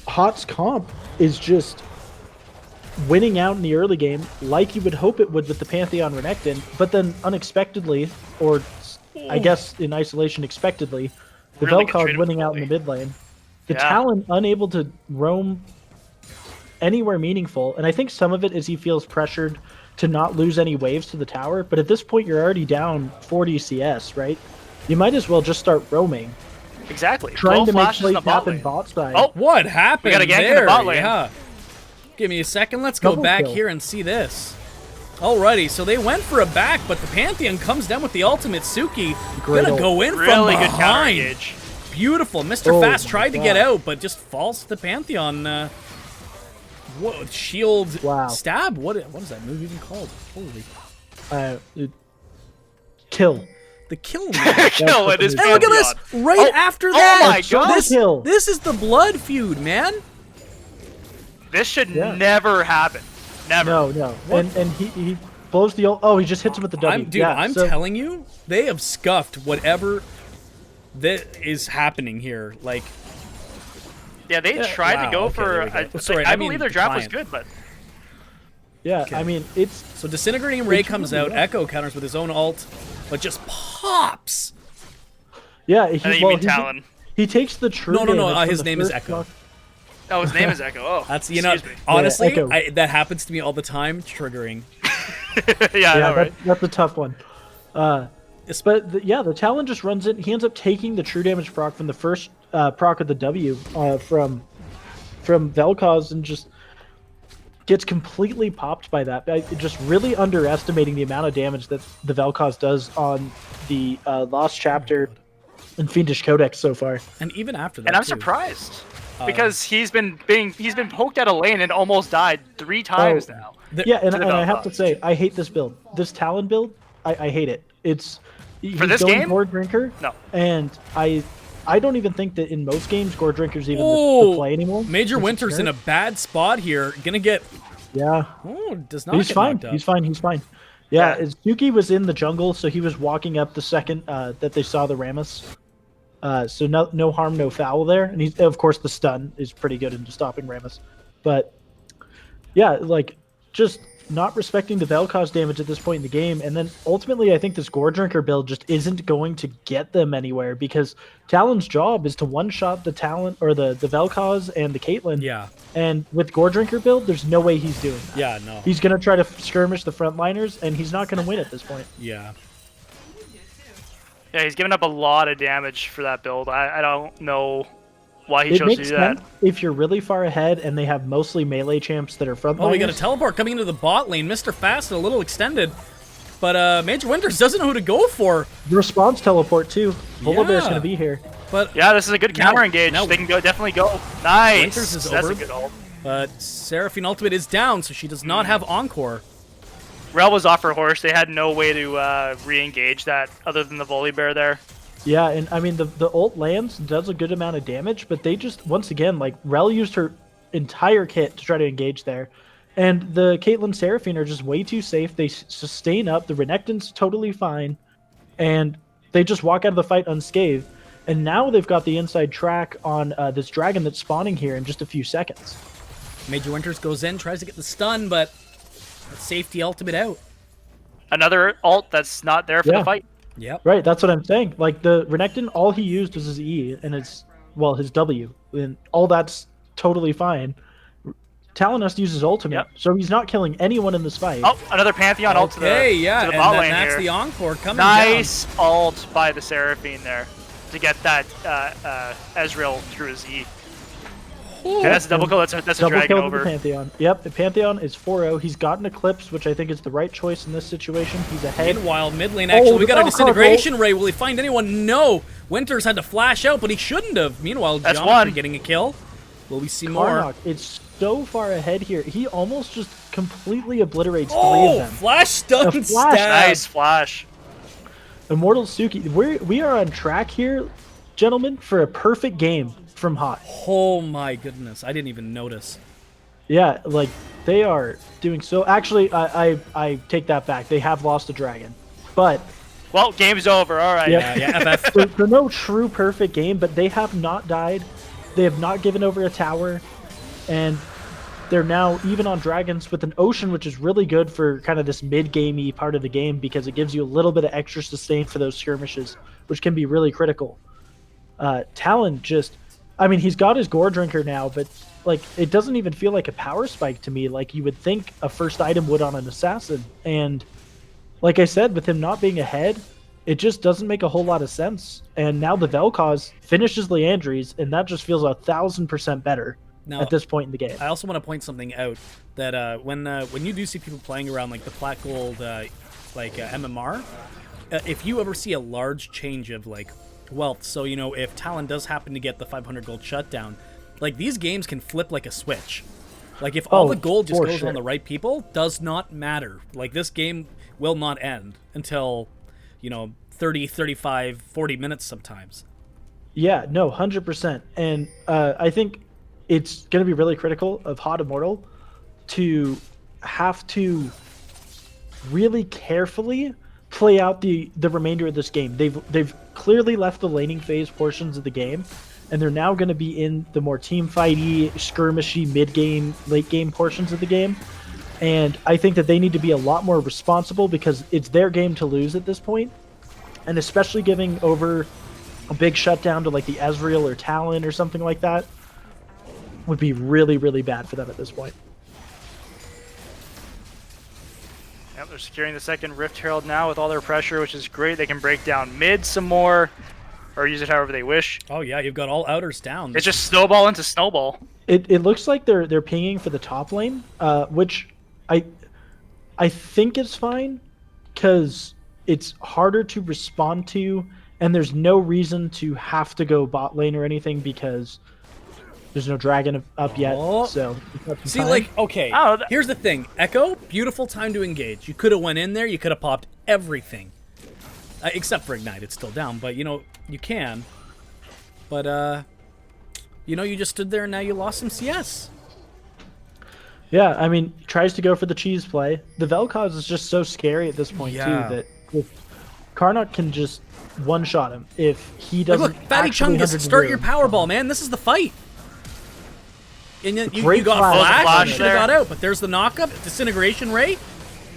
Speaker 3: Haute's comp is just winning out in the early game like you would hope it would with the Pantheon Renekton, but then unexpectedly, or I guess in isolation expectedly, the
Speaker 2: Really
Speaker 3: Vel'Koz winning out in the mid lane. The
Speaker 2: Yeah.
Speaker 3: Talon unable to roam anywhere meaningful, and I think some of it is he feels pressured to not lose any waves to the tower, but at this point you're already down 40 CS, right? You might as well just start roaming.
Speaker 2: Exactly.
Speaker 3: Trying to make
Speaker 2: flashes in
Speaker 3: plays
Speaker 2: the bot
Speaker 3: happen
Speaker 2: lane.
Speaker 3: bot side.
Speaker 2: Oh,
Speaker 1: What happened
Speaker 2: We got a gank in the
Speaker 1: there?
Speaker 2: bot lane.
Speaker 1: Yeah. Give me a second. Let's go
Speaker 3: Double
Speaker 1: back
Speaker 3: kill.
Speaker 1: here and see this. Alrighty, so they went for a back, but the Pantheon comes down with the ultimate. Suki
Speaker 3: Great
Speaker 1: gonna
Speaker 3: ult.
Speaker 1: go in
Speaker 2: really
Speaker 1: from
Speaker 2: good counter
Speaker 1: behind.
Speaker 2: engage.
Speaker 1: Beautiful. Mr.
Speaker 3: Oh
Speaker 1: Fast
Speaker 3: my
Speaker 1: tried to get
Speaker 3: God.
Speaker 1: out, but just falls to the Pantheon. What shield
Speaker 3: Wow.
Speaker 1: stab? What is that move even called? Holy,
Speaker 3: Kill.
Speaker 1: the kill move.
Speaker 2: Kill it is
Speaker 1: And look at this!
Speaker 2: Pantheon.
Speaker 1: Right after
Speaker 2: oh
Speaker 1: that!
Speaker 2: my God.
Speaker 1: This,
Speaker 3: Kill.
Speaker 1: this is the blood feud, man!
Speaker 2: This should
Speaker 3: Yeah.
Speaker 2: never happen. Never.
Speaker 3: No. And he blows the ult. Oh, he just hits him with the W.
Speaker 1: I'm telling you, they have scuffed whatever that is happening here. Like,
Speaker 2: Yeah, they tried
Speaker 1: wow,
Speaker 2: to go
Speaker 1: okay,
Speaker 2: for.
Speaker 1: there we go. Sorry,
Speaker 2: I
Speaker 1: I mean
Speaker 2: believe their draft was
Speaker 1: defiant.
Speaker 2: good, but
Speaker 3: Yeah,
Speaker 1: Okay.
Speaker 3: I mean, it's
Speaker 1: so Disintegrating Ray
Speaker 3: It's
Speaker 1: comes
Speaker 3: really
Speaker 1: out,
Speaker 3: rough.
Speaker 1: Echo counters with his own ult, but just pops.
Speaker 3: yeah.
Speaker 2: I think you mean Talon.
Speaker 3: He takes the true.
Speaker 1: No,
Speaker 3: damage from
Speaker 1: his
Speaker 3: the
Speaker 1: name is
Speaker 3: first
Speaker 1: Echo.
Speaker 3: knock-
Speaker 2: Oh, his name is Echo. Oh,
Speaker 1: That's
Speaker 2: excuse me.
Speaker 1: honestly,
Speaker 3: Echo.
Speaker 1: that happens to me all the time. Triggering.
Speaker 2: yeah, I
Speaker 3: Yeah,
Speaker 2: know, right?
Speaker 3: that's a tough one. But the Talon just runs it. He ends up taking the true damage proc from the first proc of the W from Vel'Koz and just gets completely popped by that. Just really underestimating the amount of damage that the Vel'Koz does on the Lost Chapter and Fiendish Codex so far.
Speaker 1: And even after that,
Speaker 2: And I'm
Speaker 1: too.
Speaker 2: surprised because he's been poked out of lane and almost died 3 times
Speaker 3: Oh.
Speaker 2: now.
Speaker 3: Yeah, and
Speaker 2: to the
Speaker 3: I have to
Speaker 2: Vel'Koz.
Speaker 3: say, I hate this build. This Talon build, I hate it. It's he's
Speaker 2: this
Speaker 3: going
Speaker 2: game?
Speaker 3: Gore Drinker.
Speaker 2: No.
Speaker 3: And I don't even think that in most games Gore Drinker's even
Speaker 1: Oh,
Speaker 3: the play anymore.
Speaker 1: Major
Speaker 3: It's
Speaker 1: Winter's in a
Speaker 3: generic.
Speaker 1: bad spot here. Gonna get.
Speaker 3: Yeah,
Speaker 1: Oh, does not
Speaker 3: he's
Speaker 1: get
Speaker 3: fine.
Speaker 1: knocked up.
Speaker 3: He's fine. Yeah,
Speaker 2: Yeah.
Speaker 3: Suki was in the jungle, so he was walking up the second that they saw the Rammus. So no harm, no foul there. And he's of course the stun is pretty good into stopping Rammus. But yeah, like just not respecting the Vel'Koz damage at this point in the game, and then ultimately I think this Gore Drinker build just isn't going to get them anywhere because Talon's job is to one-shot the Talon or the Vel'Koz and the Caitlyn.
Speaker 1: Yeah.
Speaker 3: And with Gore Drinker build, there's no way he's doing that.
Speaker 1: Yeah. No.
Speaker 3: He's gonna try to skirmish the frontliners, and he's not gonna win at this point.
Speaker 1: Yeah.
Speaker 2: Yeah, he's given up a lot of damage for that build. I don't know why he
Speaker 3: It
Speaker 2: chose to
Speaker 3: makes
Speaker 2: do
Speaker 3: sense
Speaker 2: that.
Speaker 3: if you're really far ahead and they have mostly melee champs that are frontliners.
Speaker 1: Oh, we got a teleport coming into the bot lane. Mr. Fast a little extended, but Major Winters doesn't know who to go for.
Speaker 3: The response teleport too. Volibear's
Speaker 1: Yeah.
Speaker 3: gonna be here.
Speaker 1: But
Speaker 2: Yeah, this is a good
Speaker 1: Now-
Speaker 2: counter engage.
Speaker 1: now-
Speaker 2: They can definitely go. Nice.
Speaker 1: Winters is
Speaker 2: That's
Speaker 1: over.
Speaker 2: a good ult.
Speaker 1: Seraphine ultimate is down, so she does not have Encore.
Speaker 2: Rel was off her horse. They had no way to re-engage that other than the Volibear there.
Speaker 3: Yeah, and I mean the ult lands, does a good amount of damage, but they just once again like Rel used her entire kit to try to engage there, and the Caitlyn Seraphine are just way too safe. They sustain up. The Renekton's totally fine, and they just walk out of the fight unscathed. And now they've got the inside track on this dragon that's spawning here in just a few seconds.
Speaker 1: Major Winters goes in, tries to get the stun, but safety ultimate out.
Speaker 2: Another ult that's not there for
Speaker 3: Yeah.
Speaker 2: the fight.
Speaker 1: Yep.
Speaker 3: Right, that's what I'm saying. Like the Renekton, all he used was his E and his W, and all that's totally fine. Talon has to use his ultimate,
Speaker 2: Yep.
Speaker 3: so he's not killing anyone in this fight.
Speaker 2: Oh, another Pantheon ult to the,
Speaker 1: Okay, yeah,
Speaker 2: to the
Speaker 1: and
Speaker 2: bot
Speaker 1: then
Speaker 2: lane
Speaker 1: that's
Speaker 2: here.
Speaker 1: the encore coming
Speaker 2: Nice ult by the Seraphine there to get that Ezreal through his E. Okay, that's a double kill. That's a
Speaker 3: Double
Speaker 2: dragon
Speaker 3: kill to
Speaker 2: over.
Speaker 3: the Pantheon. Yep, the Pantheon is 4-0. He's got an Eclipse, which I think is the right choice in this situation. He's
Speaker 1: down.
Speaker 3: ahead.
Speaker 1: Meanwhile, mid lane, actually, we got a
Speaker 3: the
Speaker 1: disintegration ray. Will he find anyone? No. Winters had to flash out, but he shouldn't have. Meanwhile,
Speaker 2: That's
Speaker 1: John
Speaker 2: one.
Speaker 1: getting a kill. Will we see more?
Speaker 3: Karnok, it's so far ahead here. He almost just completely obliterates 3
Speaker 1: Oh,
Speaker 3: of them.
Speaker 1: flash stun
Speaker 3: A flash.
Speaker 1: stab.
Speaker 2: Nice flash.
Speaker 3: Immortal Suki, we are on track here, gentlemen, for a perfect game from Haute.
Speaker 1: Oh my goodness, I didn't even notice.
Speaker 3: Yeah, like they are doing so. Actually, I take that back. They have lost a dragon, but
Speaker 2: Well, game's over. All right.
Speaker 3: yeah,
Speaker 1: Yeah, FF.
Speaker 3: they're no true perfect game, but they have not died. They have not given over a tower, and they're now even on dragons with an ocean, which is really good for kind of this mid-gamey part of the game because it gives you a little bit of extra sustain for those skirmishes, which can be really critical. Talon just, I mean, he's got his gore drinker now, but like it doesn't even feel like a power spike to me, like you would think a first item would on an assassin. And like I said, with him not being ahead, it just doesn't make a whole lot of sense. And now the Vel'Koz finishes Leandri's, and that just feels 1,000% better
Speaker 1: Now,
Speaker 3: at this point in the game.
Speaker 1: I also want to point something out that when you do see people playing around like the plat gold MMR, if you ever see a large change of like wealth, so you know if Talon does happen to get the 500 gold shutdown, like these games can flip like a switch. Like if all the gold just
Speaker 3: for
Speaker 1: goes
Speaker 3: sure.
Speaker 1: on the right people, does not matter. Like this game will not end until 30, 35, 40 minutes sometimes.
Speaker 3: Yeah, no, 100%. And I think it's going to be really critical of Haute Immortal to have to really carefully play out the remainder of this game. They've clearly left the laning phase portions of the game, and they're now going to be in the more team fighty, skirmishy, mid-game, late-game portions of the game. And I think that they need to be a lot more responsible because it's their game to lose at this point. And especially giving over a big shutdown to like the Ezreal or Talon or something like that would be really, really bad for them at this point.
Speaker 2: Yep, they're securing the second Rift Herald now with all their pressure, which is great. They can break down mid some more, or use it however they wish.
Speaker 1: Oh yeah, you've got all outers down.
Speaker 2: It's just snowball into snowball.
Speaker 3: It looks like they're pinging for the top lane, which I think is fine because it's harder to respond to, and there's no reason to have to go bot lane or anything because there's no dragon up yet.
Speaker 1: Oh.
Speaker 3: So we've got some
Speaker 1: See,
Speaker 3: time.
Speaker 1: like, okay,
Speaker 2: Oh,
Speaker 1: here's the thing. Echo, beautiful time to engage. You could have went in there, you could have popped everything. Except for Ignite, it's still down, but, you can. But, you just stood there and now you lost some CS.
Speaker 3: Yeah, I mean, he tries to go for the cheese play. The Vel'Koz is just so scary at this point
Speaker 1: Yeah.
Speaker 3: too that if Karnok can just one-shot him if he
Speaker 1: Like,
Speaker 3: doesn't.
Speaker 1: look, Fatty
Speaker 3: actually
Speaker 1: Chungus,
Speaker 3: 100
Speaker 1: start your
Speaker 3: him.
Speaker 1: Powerball, man. This is the fight. And then you
Speaker 3: Great
Speaker 1: got
Speaker 3: flash.
Speaker 1: flash,
Speaker 2: Flash
Speaker 1: you should have
Speaker 2: there.
Speaker 1: got out, but there's the knockup, disintegration ray.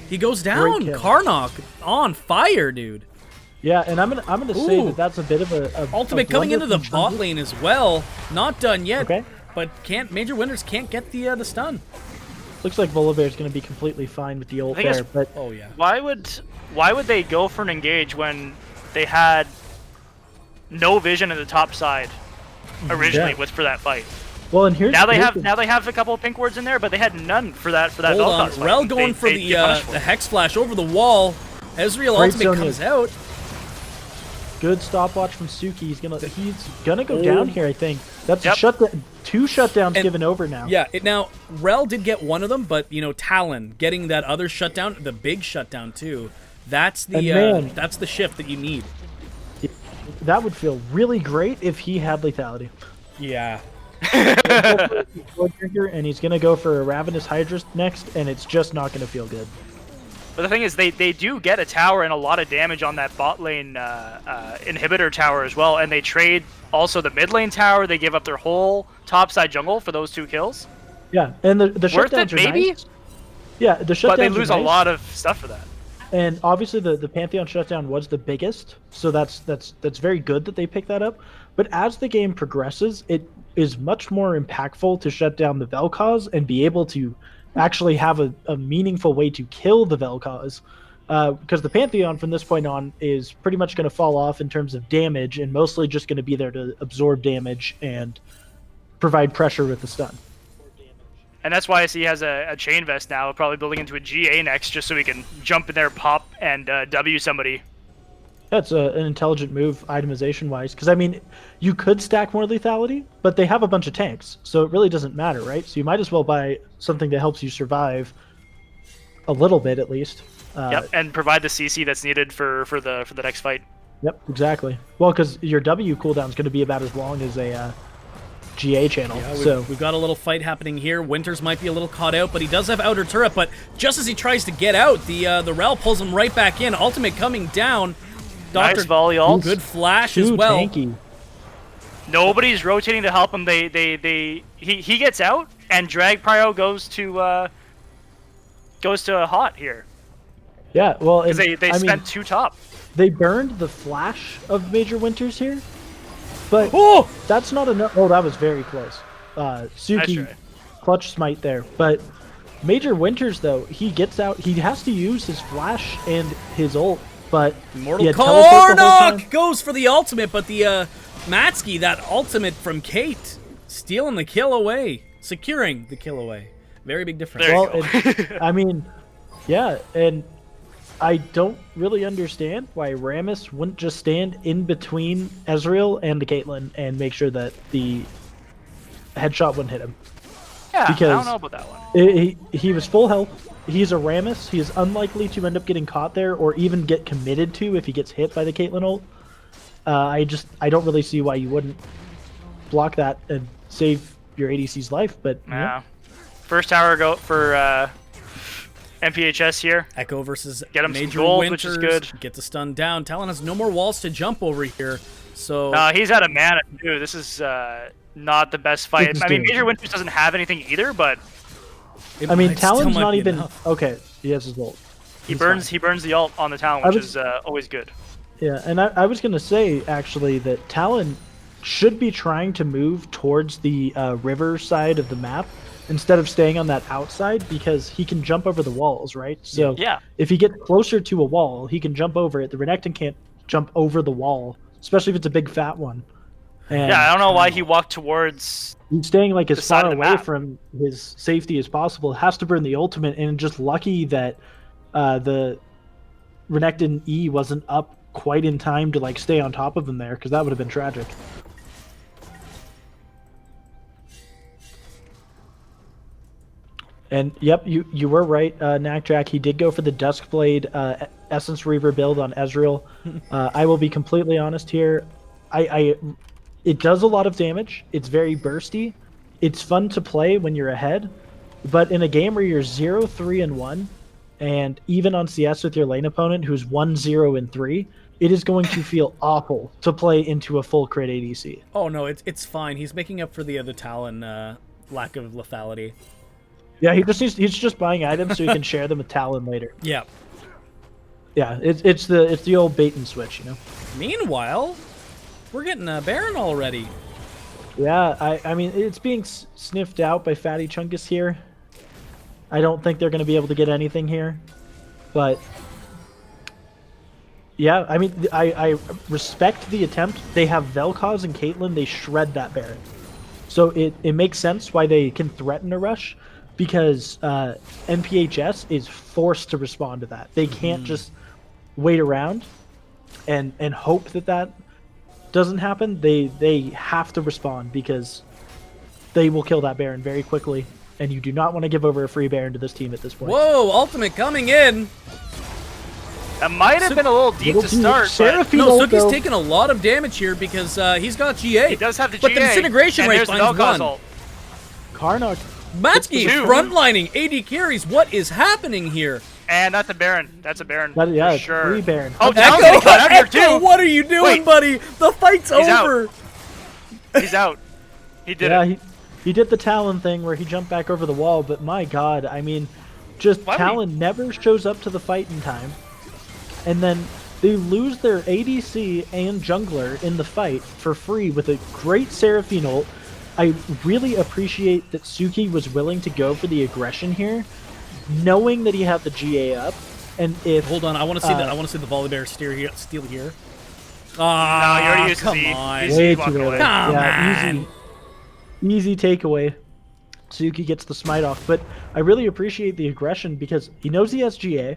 Speaker 1: He goes down.
Speaker 3: kill.
Speaker 1: Karnok on fire, dude.
Speaker 3: Yeah, and I'm gonna say
Speaker 1: Ooh.
Speaker 3: that that's a bit of a
Speaker 1: Ultimate coming
Speaker 3: blunder
Speaker 1: into the
Speaker 3: from
Speaker 1: bot
Speaker 3: Chungus.
Speaker 1: lane as well. Not done yet.
Speaker 3: Okay.
Speaker 1: But Major Winners can't get the stun.
Speaker 3: Looks like Volibear's gonna be completely fine with the ult
Speaker 2: I think
Speaker 3: there, but
Speaker 1: Oh yeah.
Speaker 2: Why would they go for an engage when they had no vision in the top side originally
Speaker 3: Yeah.
Speaker 2: for that fight?
Speaker 3: well, and here's
Speaker 2: Now they
Speaker 3: here's
Speaker 2: have a couple of pink wards in there, but they had none for that
Speaker 1: Hold on.
Speaker 2: Vel'Koz fight.
Speaker 1: Rel going for
Speaker 2: They get punished for
Speaker 1: the
Speaker 2: it.
Speaker 1: Hex Flash over the wall. Ezreal
Speaker 3: Great
Speaker 1: ultimate
Speaker 3: zone
Speaker 1: comes
Speaker 3: hit.
Speaker 1: out.
Speaker 3: good stopwatch from Suki. He's gonna go
Speaker 1: Oh.
Speaker 3: down here. I think that's
Speaker 2: Yep.
Speaker 3: a shutdown. 2 shutdowns
Speaker 1: And-
Speaker 3: given over now.
Speaker 1: Yeah, now Rel did get one of them, but Talon getting that other shutdown, the big shutdown too. That's the
Speaker 3: And man-
Speaker 1: that's the shift that you need.
Speaker 3: That would feel really great if he had lethality.
Speaker 1: Yeah.
Speaker 3: And he's gonna go for a Ravenous Hydra next, and it's just not gonna feel good.
Speaker 2: But the thing is, they do get a tower and a lot of damage on that bot lane inhibitor tower as well, and they trade also the mid lane tower. They give up their whole topside jungle for those 2 kills.
Speaker 3: Yeah, and the
Speaker 2: Worth
Speaker 3: shutdowns
Speaker 2: it,
Speaker 3: are
Speaker 2: maybe?
Speaker 3: nice. Yeah, the shutdowns
Speaker 2: But they
Speaker 3: are
Speaker 2: lose a
Speaker 3: nice.
Speaker 2: lot of stuff for that.
Speaker 3: And obviously the Pantheon shutdown was the biggest, so that's very good that they picked that up. But as the game progresses, it is much more impactful to shut down the Vel'Koz and be able to actually have a meaningful way to kill the Vel'Koz. Because the Pantheon from this point on is pretty much going to fall off in terms of damage and mostly just going to be there to absorb damage and provide pressure with the stun.
Speaker 2: And that's why he has a chain vest now, probably building into a GA next, just so he can jump in there, pop, and W somebody.
Speaker 3: That's an intelligent move, itemization-wise. Because, I mean, you could stack more lethality, but they have a bunch of tanks, so it really doesn't matter, right? So you might as well buy something that helps you survive a little bit, at least.
Speaker 2: Yep, and provide the CC that's needed for the next fight.
Speaker 3: Yep, exactly. Well, because your W cooldown is going to be about as long as a GA channel.
Speaker 1: Yeah, we've got a little fight happening here. Winters might be a little caught out, but he does have outer turret. But just as he tries to get out, the Rel pulls him right back in. Ultimate coming down.
Speaker 2: Nice volley ult.
Speaker 1: Good flash as well.
Speaker 3: Tanky.
Speaker 2: Nobody's rotating to help him. He gets out, and Drag Prio goes to Haute here.
Speaker 3: Yeah, well,
Speaker 2: Because they spent 2 top.
Speaker 3: They burned the flash of Major Winters here, but that's not enough. Oh, that was very close. Suki,
Speaker 2: Nice
Speaker 3: clutch smite there. But Major Winters, though, he gets out. He has to use his flash and his ult, but
Speaker 1: Immortal Karnok goes for the ultimate, but the Matsky, that ultimate from Kate, stealing the kill away, securing the kill away. Very big difference.
Speaker 2: There you
Speaker 3: Well, I mean, yeah, and I don't really understand why Rammus wouldn't just stand in between Ezreal and the Caitlyn and make sure that the headshot wouldn't hit him.
Speaker 2: Yeah,
Speaker 3: Because
Speaker 2: I don't know about that one.
Speaker 3: He was full health. He's a Rammus. He is unlikely to end up getting caught there or even get committed to if he gets hit by the Caitlyn ult. I don't really see why you wouldn't block that and save your ADC's life. But
Speaker 2: Yeah. First tower go for NPHS here.
Speaker 1: Echo versus
Speaker 2: Get him some
Speaker 1: Major
Speaker 2: gold,
Speaker 1: Winters,
Speaker 2: which is good.
Speaker 1: Get the stun down. Talon has no more walls to jump over here, so
Speaker 2: He's out of mana too. This is not the best fight.
Speaker 3: It's
Speaker 2: I mean,
Speaker 3: doing-
Speaker 2: Major Winters doesn't have anything either, but
Speaker 1: it
Speaker 3: I mean,
Speaker 1: might- still
Speaker 3: Talon's
Speaker 1: might
Speaker 3: not
Speaker 1: be
Speaker 3: even
Speaker 1: enough.
Speaker 3: okay. He has his ult.
Speaker 2: he
Speaker 3: He's
Speaker 2: burns
Speaker 3: fine.
Speaker 2: the ult on the Talon,
Speaker 3: I
Speaker 2: which
Speaker 3: was-
Speaker 2: is always good.
Speaker 3: Yeah, and I was gonna say actually that Talon should be trying to move towards the river side of the map instead of staying on that outside because he can jump over the walls, right? So
Speaker 2: Yeah.
Speaker 3: if he gets closer to a wall, he can jump over it. The Renekton can't jump over the wall, especially if it's a big fat one. And
Speaker 2: Yeah, I don't know why he walked towards.
Speaker 3: he's staying like as
Speaker 2: the side
Speaker 3: far
Speaker 2: of the
Speaker 3: away
Speaker 2: map.
Speaker 3: from his safety as possible. Has to burn the ultimate, and just lucky that the Renekton E wasn't up quite in time to like stay on top of him there, because that would have been tragic. And yep, you were right, Knackjack. He did go for the Duskblade Essence Reaver build on Ezreal. I will be completely honest here. It does a lot of damage. It's very bursty. It's fun to play when you're ahead, but in a game where you're 0-3-1, and even on CS with your lane opponent who's 1-0-3, it is going to feel awful to play into a full crit ADC.
Speaker 1: Oh no, it's fine. He's making up for the other Talon lack of lethality.
Speaker 3: Yeah, he's just buying items so he can share them with Talon later.
Speaker 1: Yeah.
Speaker 3: Yeah, it's the old bait and switch, you know.
Speaker 1: Meanwhile, we're getting a Baron already.
Speaker 3: Yeah, I mean it's being sniffed out by Fatty Chunkus here. I don't think they're going to be able to get anything here, but yeah, I mean I respect the attempt. They have Vel'Koz and Caitlyn. They shred that Baron, so it makes sense why they can threaten a rush. Because NPHS is forced to respond to that. They can't just wait around and hope that doesn't happen. They have to respond because they will kill that Baron very quickly. And you do not want to give over a free Baron to this team at this point.
Speaker 1: Whoa, ultimate coming in.
Speaker 2: That might have been a little deep to start, but
Speaker 3: Seraphine
Speaker 1: No,
Speaker 3: ult,
Speaker 1: Suki's
Speaker 3: though.
Speaker 1: taking a lot of damage here because he's got GA.
Speaker 2: he does have the
Speaker 1: But
Speaker 2: GA.
Speaker 1: the disintegration
Speaker 2: and
Speaker 1: rate
Speaker 2: there's the
Speaker 1: finds
Speaker 2: Vel'Koz
Speaker 1: one.
Speaker 2: ult.
Speaker 3: Karnak.
Speaker 1: Matsky
Speaker 2: Two.
Speaker 1: frontlining AD carries. What is happening here?
Speaker 2: And that's a Baron. That's a Baron.
Speaker 3: Yeah,
Speaker 2: for
Speaker 3: it's
Speaker 2: sure.
Speaker 3: free Baron.
Speaker 2: Oh, Talon's
Speaker 1: Echo,
Speaker 2: getting caught out here
Speaker 1: Echo,
Speaker 2: too.
Speaker 1: what are you doing,
Speaker 2: Wait.
Speaker 1: buddy? The fight's
Speaker 2: He's out.
Speaker 1: over.
Speaker 2: He's out. He did
Speaker 3: Yeah,
Speaker 2: it.
Speaker 3: he did the Talon thing where he jumped back over the wall, but my god, I mean, just
Speaker 2: Why would he-
Speaker 3: Talon never shows up to the fight in time. and then they lose their ADC and jungler in the fight for free with a great Seraphine ult. I really appreciate that Suki was willing to go for the aggression here, knowing that he had the GA up, and if
Speaker 1: Hold on, I want to see I want to see the Volibear steal here.
Speaker 2: No,
Speaker 1: Ah,
Speaker 2: you already used
Speaker 1: come
Speaker 2: Z.
Speaker 1: on.
Speaker 2: He's
Speaker 3: way
Speaker 2: walking
Speaker 3: too
Speaker 2: away.
Speaker 3: early.
Speaker 1: Come
Speaker 3: Yeah,
Speaker 1: on.
Speaker 3: easy takeaway. Suki gets the smite off, but I really appreciate the aggression because he knows he has GA.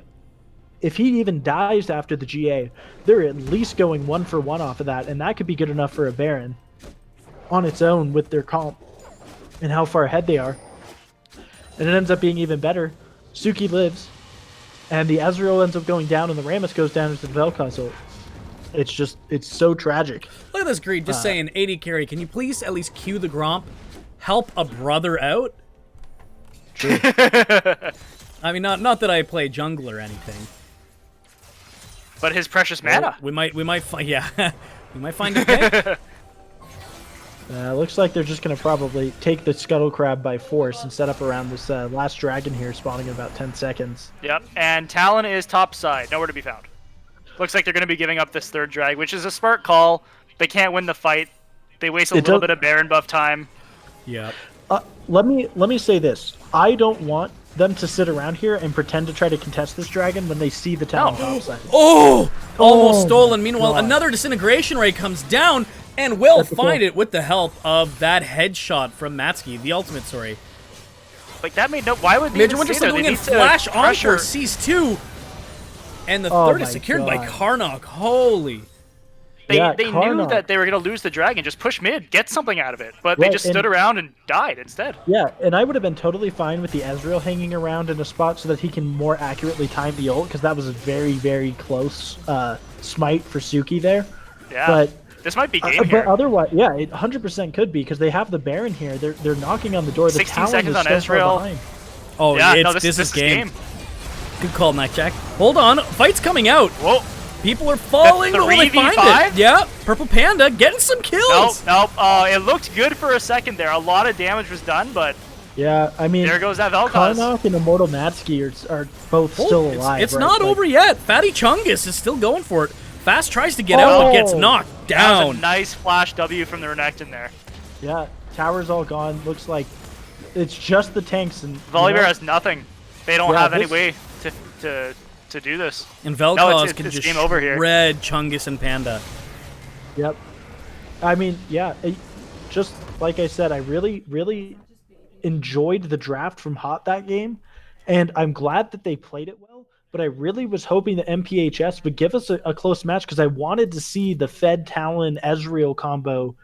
Speaker 3: If he even dies after the GA, they're at least going 1-for-1 off of that, and that could be good enough for a Baron on its own with their comp and how far ahead they are. And it ends up being even better. Suki lives, and the Ezreal ends up going down, and the Rammus goes down into the Vel'Koz ult. It's so tragic.
Speaker 1: Look at this Greed just saying, 80 carry, can you please at least cue the Gromp? Help a brother out?
Speaker 3: True.
Speaker 1: I mean, not that I play jungle or anything.
Speaker 2: But his precious mana.
Speaker 1: We might find, yeah, we might find a pick.
Speaker 3: Looks like they're just going to probably take the Scuttle Crab by force and set up around this last dragon here, spawning in about 10 seconds.
Speaker 2: Yep, and Talon is top side, nowhere to be found. Looks like they're going to be giving up this third drag, which is a smart call. They can't win the fight. They waste a little bit of Baron buff time.
Speaker 1: Yeah.
Speaker 3: Let me say this. I don't want them to sit around here and pretend to try to contest this dragon when they see the Talon top side.
Speaker 1: Oh! Almost
Speaker 3: Oh
Speaker 1: stolen.
Speaker 3: my
Speaker 1: Meanwhile,
Speaker 3: God.
Speaker 1: another disintegration ray comes down and will
Speaker 3: That's the
Speaker 1: find
Speaker 3: kill.
Speaker 1: it with the help of that headshot from Matsky, the ultimate, sorry.
Speaker 2: Like, that made no... Why would they
Speaker 1: Major
Speaker 2: even
Speaker 1: Winter
Speaker 2: stay there?
Speaker 1: going
Speaker 2: They
Speaker 1: in
Speaker 2: need to
Speaker 1: flash on
Speaker 2: pressure-
Speaker 1: for Cease 2. And the
Speaker 3: Oh
Speaker 1: third is
Speaker 3: my
Speaker 1: secured by
Speaker 3: God.
Speaker 1: Karnak. Holy.
Speaker 2: They
Speaker 3: Yeah,
Speaker 2: knew
Speaker 3: Karnak.
Speaker 2: that they were going to lose the dragon. Just push mid, get something out of it. But they
Speaker 3: Right,
Speaker 2: just
Speaker 3: and-
Speaker 2: stood around and died instead.
Speaker 3: Yeah, and I would have been totally fine with the Ezreal hanging around in a spot so that he can more accurately time the ult, because that was a very, very close smite for Suki there.
Speaker 2: Yeah.
Speaker 3: But
Speaker 2: This might be game
Speaker 3: but
Speaker 2: here.
Speaker 3: otherwise, yeah, it 100% could be, because they have the Baron here. They're knocking on the door. The
Speaker 2: 16
Speaker 3: Talon
Speaker 2: seconds
Speaker 3: is
Speaker 2: on
Speaker 3: so far
Speaker 2: Ezreal.
Speaker 3: behind.
Speaker 1: Oh,
Speaker 2: Yeah,
Speaker 1: it's,
Speaker 2: no,
Speaker 1: this is
Speaker 2: game.
Speaker 1: game. Good call, Nightjack. Hold on. Fight's coming out.
Speaker 2: Whoa.
Speaker 1: People are falling,
Speaker 2: The
Speaker 1: but will they find
Speaker 2: 3v5?
Speaker 1: it? Yeah, Purple Panda getting some
Speaker 2: Nope,
Speaker 1: kills.
Speaker 2: nope. It looked good for a second there. A lot of damage was done, but
Speaker 3: Yeah, I mean,
Speaker 2: there goes that Vel'Koz.
Speaker 3: Karnak and Immortal Matsky are both still alive.
Speaker 1: It's
Speaker 3: right?
Speaker 1: not
Speaker 3: Like,
Speaker 1: over yet. Fatty Chungus is still going for it. Fast tries to get out, but gets
Speaker 3: Oh.
Speaker 1: knocked
Speaker 2: That was
Speaker 1: down.
Speaker 2: a nice flash W from the Renekton there.
Speaker 3: Yeah, tower's all gone. Looks like it's just the tanks and
Speaker 2: Volibear has nothing. They don't
Speaker 3: Yeah,
Speaker 2: have any
Speaker 3: this-
Speaker 2: way to do this.
Speaker 1: And
Speaker 2: No,
Speaker 1: Vel'Koz
Speaker 2: it's-
Speaker 1: can
Speaker 2: it's
Speaker 1: just
Speaker 2: game over here.
Speaker 1: shred Chungus and Panda.
Speaker 3: Yep. I mean, yeah, just like I said, I really, really enjoyed the draft from Haute that game, and I'm glad that they played it well. But I really was hoping that NPHS would give us a close match, because I wanted to see the Fed Talon Ezreal combo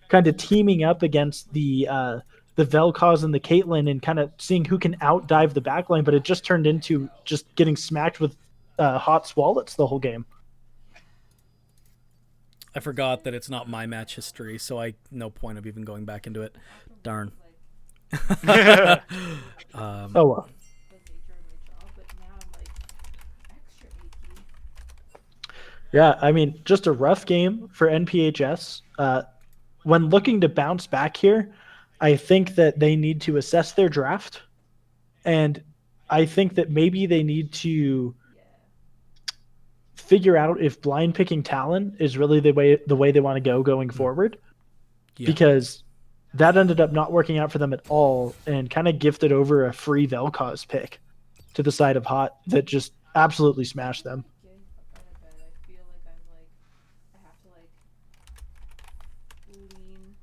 Speaker 3: kind of teaming up against the Vel'Koz and the Caitlyn, and kind of seeing who can outdive the backline. But it just turned into just getting smacked with hot swallets the whole game.
Speaker 1: I forgot that it's not my match history, so no point of even going back into it. Darn.
Speaker 3: Oh well.
Speaker 4: was nature of my job, but now I'm like extra achy.
Speaker 3: Yeah, I mean, just a rough game for NPHS. When looking to bounce back here, I think that they need to assess their draft, and I think that maybe they need to figure out if blind picking Talon is really the way they want to go going forward,
Speaker 1: Yeah.
Speaker 3: because that ended up not working out for them at all, and kind of gifted over a free Vel'Koz pick to the side of Hot that just absolutely smashed them.
Speaker 4: Getting up out of bed, I feel like I have to lean,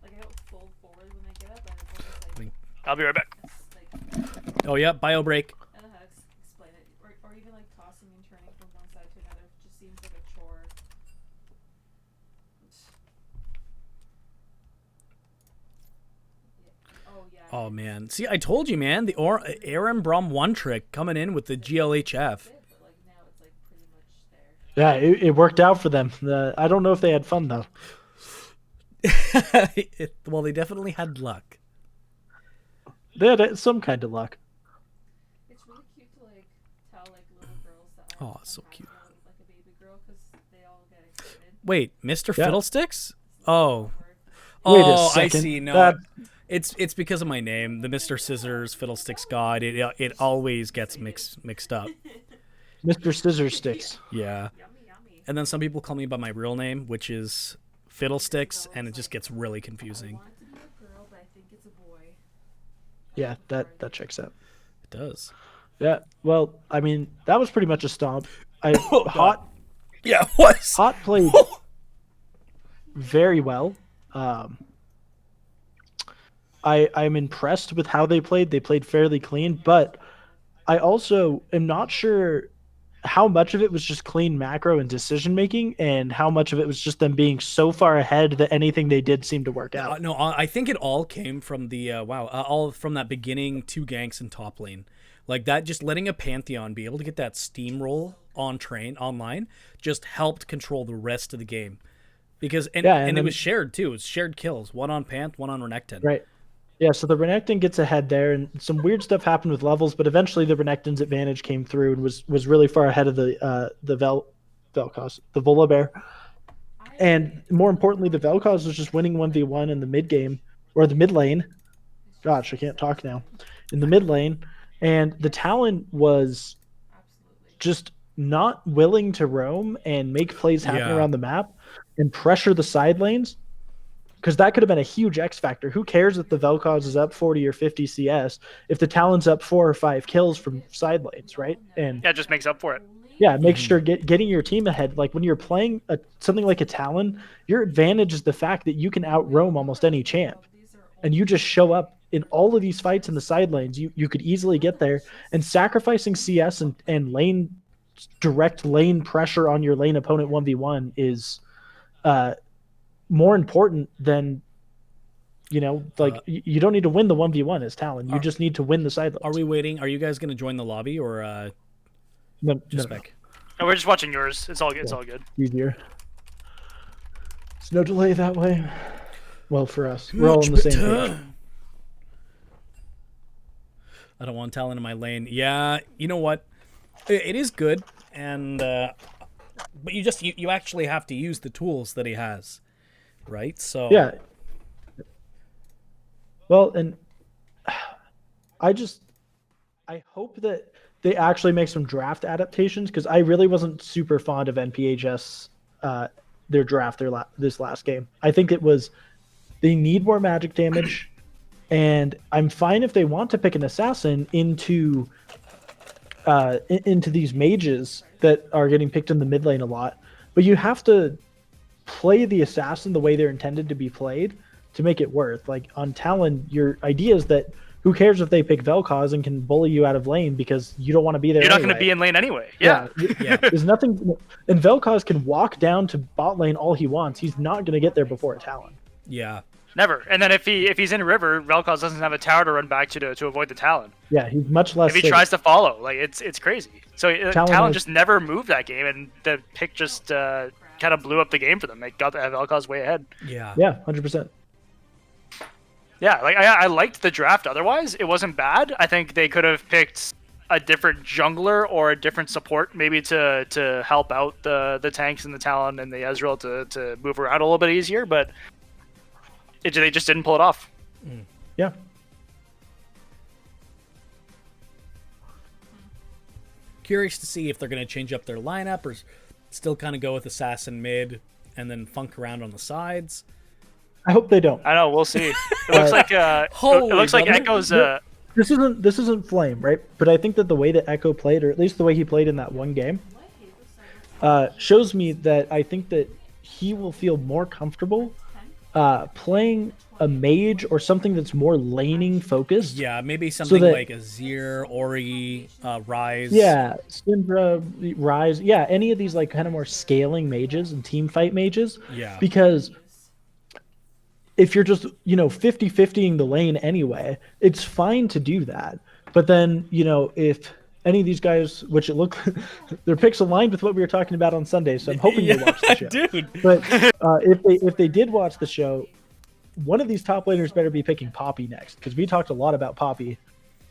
Speaker 4: like I don't fold forward when I get up, and it's almost like,
Speaker 2: I'll be right back.
Speaker 1: Oh, yeah, bio break.
Speaker 4: I don't know how to explain it, or even like tossing and turning from one side to another just seems like a chore. Oh yeah.
Speaker 1: Oh, man. See, I told you, man. The Aaron Brom one trick coming in with the GLHF.
Speaker 4: But like now it's like pretty much there.
Speaker 3: Yeah, it worked out for them. I don't know if they had fun though.
Speaker 1: Well, they definitely had luck.
Speaker 3: They had some kind of luck.
Speaker 4: It's really cute to like tell like little girls that
Speaker 1: Oh,
Speaker 4: aren't
Speaker 1: it's so cute.
Speaker 4: like a baby girl because they all get excited.
Speaker 1: Wait, Mr.
Speaker 3: Yeah.
Speaker 1: Fiddlesticks? Oh.
Speaker 3: Wait a
Speaker 1: Oh, I
Speaker 3: second.
Speaker 1: see. No,
Speaker 3: That-
Speaker 1: it's because of my name, the Mr. Scissors Fiddlesticks God. It always gets mixed up.
Speaker 3: Mr. Scissor Sticks.
Speaker 1: Yeah. And then some people call me by my real name, which is Fiddlesticks, and it just gets really confusing.
Speaker 4: want it to be a girl, but I think it's a boy.
Speaker 3: Yeah, that checks out.
Speaker 1: It does.
Speaker 3: Yeah. Well, I mean, that was pretty much a stomp. Hot
Speaker 1: Yeah, what?
Speaker 3: Hot played very well. I'm impressed with how they played. They played fairly clean, but I also am not sure how much of it was just clean macro and decision making, and how much of it was just them being so far ahead that anything they did seemed to work out.
Speaker 1: No, I think it all came from the all from that beginning 2 ganks in top lane. Like that, just letting a Pantheon be able to get that steamroll online just helped control the rest of the game. Because and it was shared too. It was shared kills, 1 on Panth, 1 on Renekton.
Speaker 3: Right. Yeah, so the Renekton gets ahead there, and some weird stuff happened with levels, but eventually the Renekton's advantage came through and was really far ahead of the Vel'Koz, the Volibear. And more importantly, the Vel'Koz was just winning 1v1 in the mid game, or the mid lane. Gosh, I can't talk now. In the mid lane, and the Talon was just not willing to roam and make plays happen around the map and pressure the side lanes. Because that could have been a huge X factor. Who cares if the Vel'Koz is up 40 or 50 CS if the Talon's up 4 or 5 kills from side lanes, right? And
Speaker 2: Yeah, it just makes up for it.
Speaker 3: yeah, make sure getting your team ahead. Like when you're playing something like a Talon, your advantage is the fact that you can out roam almost any champ, and you just show up in all of these fights in the side lanes. You could easily get there, and sacrificing CS and lane direct lane pressure on your lane opponent 1v1 is more important than, you don't need to win the 1v1 as Talon. You just need to win the side lanes.
Speaker 1: Are we waiting? Are you guys going to join the lobby or
Speaker 3: No.
Speaker 1: spec?
Speaker 2: No, we're just watching yours. It's all good. It's all good.
Speaker 3: Easier. There's no delay that way. Well, for us, we're all on the same page.
Speaker 1: I don't want Talon in my lane. Yeah, you know what? It is good, and but you actually have to use the tools that he has, right? So
Speaker 3: yeah. Well, and I hope that they actually make some draft adaptations, because I really wasn't super fond of NPHS, their draft this last game. I think they need more magic damage, and I'm fine if they want to pick an assassin into these mages that are getting picked in the mid lane a lot, but you have to play the assassin the way they're intended to be played to make it worth. Like on Talon, your idea is that who cares if they pick Vel'Koz and can bully you out of lane because you don't want to be there.
Speaker 2: You're not
Speaker 3: anyway.
Speaker 2: going to be in lane anyway. Yeah.
Speaker 3: There's nothing, and Vel'Koz can walk down to bot lane all he wants. He's not going to get there before a Talon.
Speaker 1: Yeah.
Speaker 2: Never. And then if he's in river, Vel'Koz doesn't have a tower to run back to avoid the Talon.
Speaker 3: Yeah, he's much less.
Speaker 2: If he tries to follow, like it's crazy. So Talon just never moved that game, and the pick just kind of blew up the game for them. They got Vel'Koz way ahead.
Speaker 1: Yeah.
Speaker 3: Yeah, 100%.
Speaker 2: Yeah, like I liked the draft. Otherwise, it wasn't bad. I think they could have picked a different jungler or a different support, maybe to help out the tanks and the Talon and the Ezreal to move around a little bit easier. But they just didn't pull it off.
Speaker 3: Yeah.
Speaker 1: Curious to see if they're going to change up their lineup or still kind of go with assassin mid and then funk around on the sides.
Speaker 3: I hope they don't.
Speaker 2: I know. We'll see. It looks like Echo's.
Speaker 3: This isn't Flame, right? But I think that the way that Echo played, or at least the way he played in that one game, shows me that I think that he will feel more comfortable playing a mage or something that's more laning focused.
Speaker 1: Yeah, maybe something like Azir, Ori, Ryze.
Speaker 3: Yeah, Syndra, Ryze. Yeah, any of these like kind of more scaling mages and team fight mages.
Speaker 1: Yeah.
Speaker 3: Because if you're just, 50-50ing the lane anyway, it's fine to do that. But then, if any of these guys, which it looked, their picks aligned with what we were talking about on Sunday, so I'm hoping they watched the show.
Speaker 1: Dude.
Speaker 3: But if they did watch the show, one of these top laners better be picking Poppy next, because we talked a lot about Poppy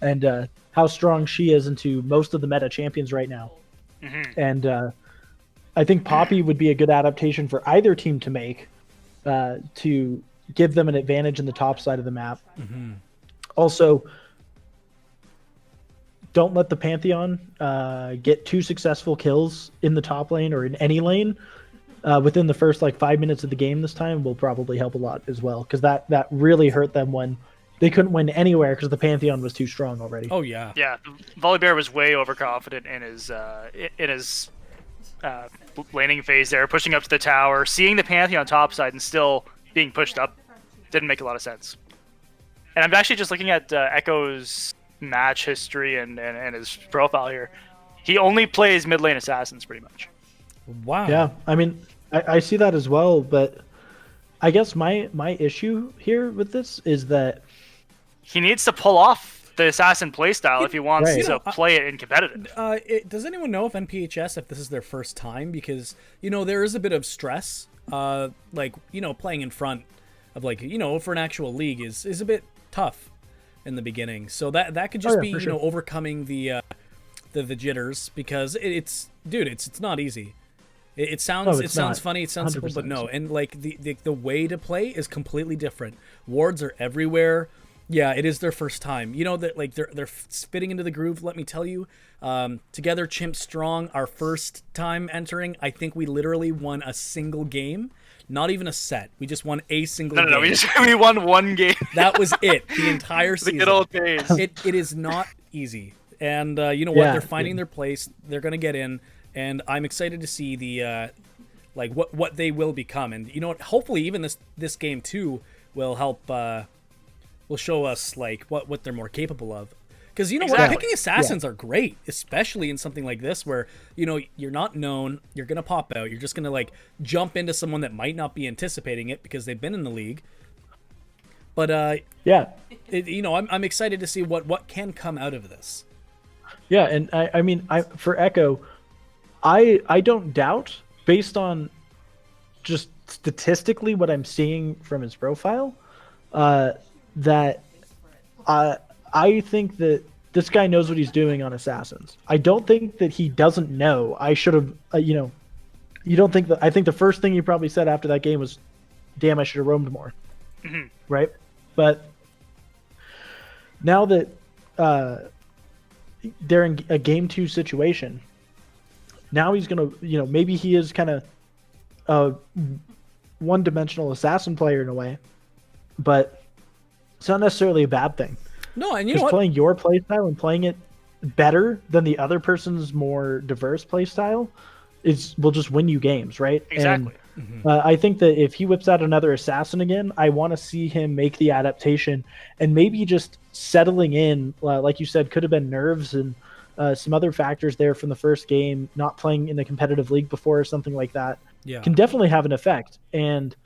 Speaker 3: and how strong she is into most of the meta champions right now.
Speaker 2: Mm-hmm.
Speaker 3: And I think Poppy would be a good adaptation for either team to make to give them an advantage in the top side of the map.
Speaker 1: Mm-hmm.
Speaker 3: Also, don't let the Pantheon get 2 successful kills in the top lane or in any lane within the first like 5 minutes of the game this time will probably help a lot as well, because that really hurt them when they couldn't win anywhere because the Pantheon was too strong already.
Speaker 1: Oh yeah.
Speaker 2: Yeah, Volibear was way overconfident in his laning phase there, pushing up to the tower, seeing the Pantheon topside and still being pushed up. Didn't make a lot of sense. And I'm actually just looking at Echo's match history and his profile here. He only plays mid lane assassins pretty much.
Speaker 1: Wow.
Speaker 3: Yeah, I mean, I see that as well, but I guess my issue here with this is that
Speaker 2: he needs to pull off the assassin playstyle if he wants
Speaker 3: Right.
Speaker 2: to play it in competitive.
Speaker 1: Does anyone know if NPHS, if this is their first time? Because, there is a bit of stress. Playing in front of, for an actual league is a bit tough in the beginning. So that could just be,
Speaker 3: for sure.
Speaker 1: overcoming the jitters, because it's not easy. It sounds
Speaker 3: not.
Speaker 1: funny, it sounds simple, but
Speaker 3: 100%
Speaker 1: no. And the way to play is completely different. Wards are everywhere. Yeah, it is their first time. That they're fitting into the groove. Let me tell you, together, Chimp Strong, our first time entering, I think we literally won a single game. Not even a set. We just won a single game.
Speaker 2: No, we won one game.
Speaker 1: That was it. The entire season.
Speaker 2: The good old days.
Speaker 1: It is not easy. And you know
Speaker 3: Yeah,
Speaker 1: what? They're finding their place. They're going to get in. And I'm excited to see the what they will become. And you know what? Hopefully even this game too will help will show us what they're more capable of. Because you know
Speaker 2: Exactly.
Speaker 1: what? Picking assassins are great, especially in something like this where, you're not known, you're going to pop out, you're just going to jump into someone that might not be anticipating it because they've been in the league. But
Speaker 3: yeah,
Speaker 1: I'm excited to see what can come out of this.
Speaker 3: Yeah, and I mean, for Echo, I don't doubt, based on just statistically what I'm seeing from his profile, that I think that this guy knows what he's doing on assassins. I don't think that he doesn't know. I should have, you don't think that. I think the first thing he probably said after that game was, "Damn, I should have roamed more."
Speaker 2: Mhm.
Speaker 3: Right, but now that they're in a game 2 situation, now he's gonna, maybe he is kind of a one-dimensional assassin player in a way, but it's not necessarily a bad thing.
Speaker 1: No, and you know
Speaker 3: Just
Speaker 1: what?
Speaker 3: playing your playstyle and playing it better than the other person's more diverse playstyle will just win you games, right?
Speaker 2: Exactly.
Speaker 3: And, I think that if he whips out another assassin again, I want to see him make the adaptation and maybe just settling in, like you said, could have been nerves and some other factors there from the first game, not playing in a competitive league before or something like that.
Speaker 1: Yeah.
Speaker 3: Can definitely have an effect. And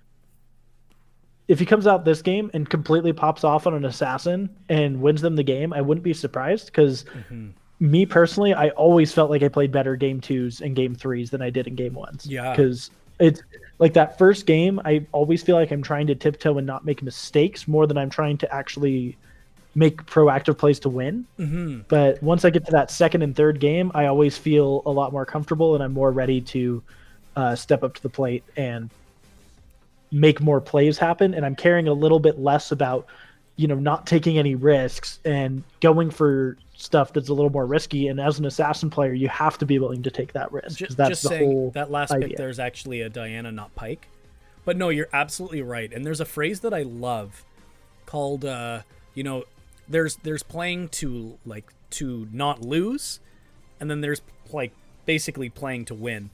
Speaker 3: if he comes out this game and completely pops off on an assassin and wins them the game, I wouldn't be surprised, because me personally, I always felt like I played better game 2s and game 3s than I did in game 1s.
Speaker 1: Yeah.
Speaker 3: Because it's like that first game, I always feel like I'm trying to tiptoe and not make mistakes more than I'm trying to actually make proactive plays to win.
Speaker 1: Mm-hmm.
Speaker 3: But once I get to that second and third game, I always feel a lot more comfortable and I'm more ready to step up to the plate and make more plays happen. And I'm caring a little bit less about, not taking any risks and going for stuff that's a little more risky. And as an assassin player, you have to be willing to take that risk, because that's
Speaker 1: Just
Speaker 3: the
Speaker 1: saying,
Speaker 3: whole
Speaker 1: that last
Speaker 3: idea.
Speaker 1: pick, there's actually a Diana, not Pike. But no, you're absolutely right. And there's a phrase that I love called, there's playing to not lose, and then there's basically playing to win.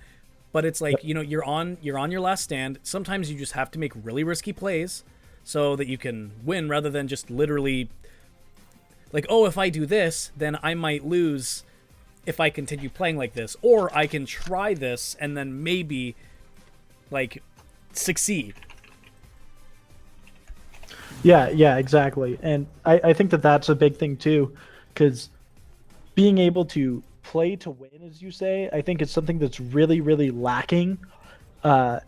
Speaker 1: But it's you're on your last stand. Sometimes you just have to make really risky plays so that you can win, rather than just literally if I do this, then I might lose if I continue playing like this, or I can try this and then maybe succeed.
Speaker 3: Yeah, exactly. And I think that that's a big thing too, because being able to play to win, as you say, I think it's something that's really, really lacking from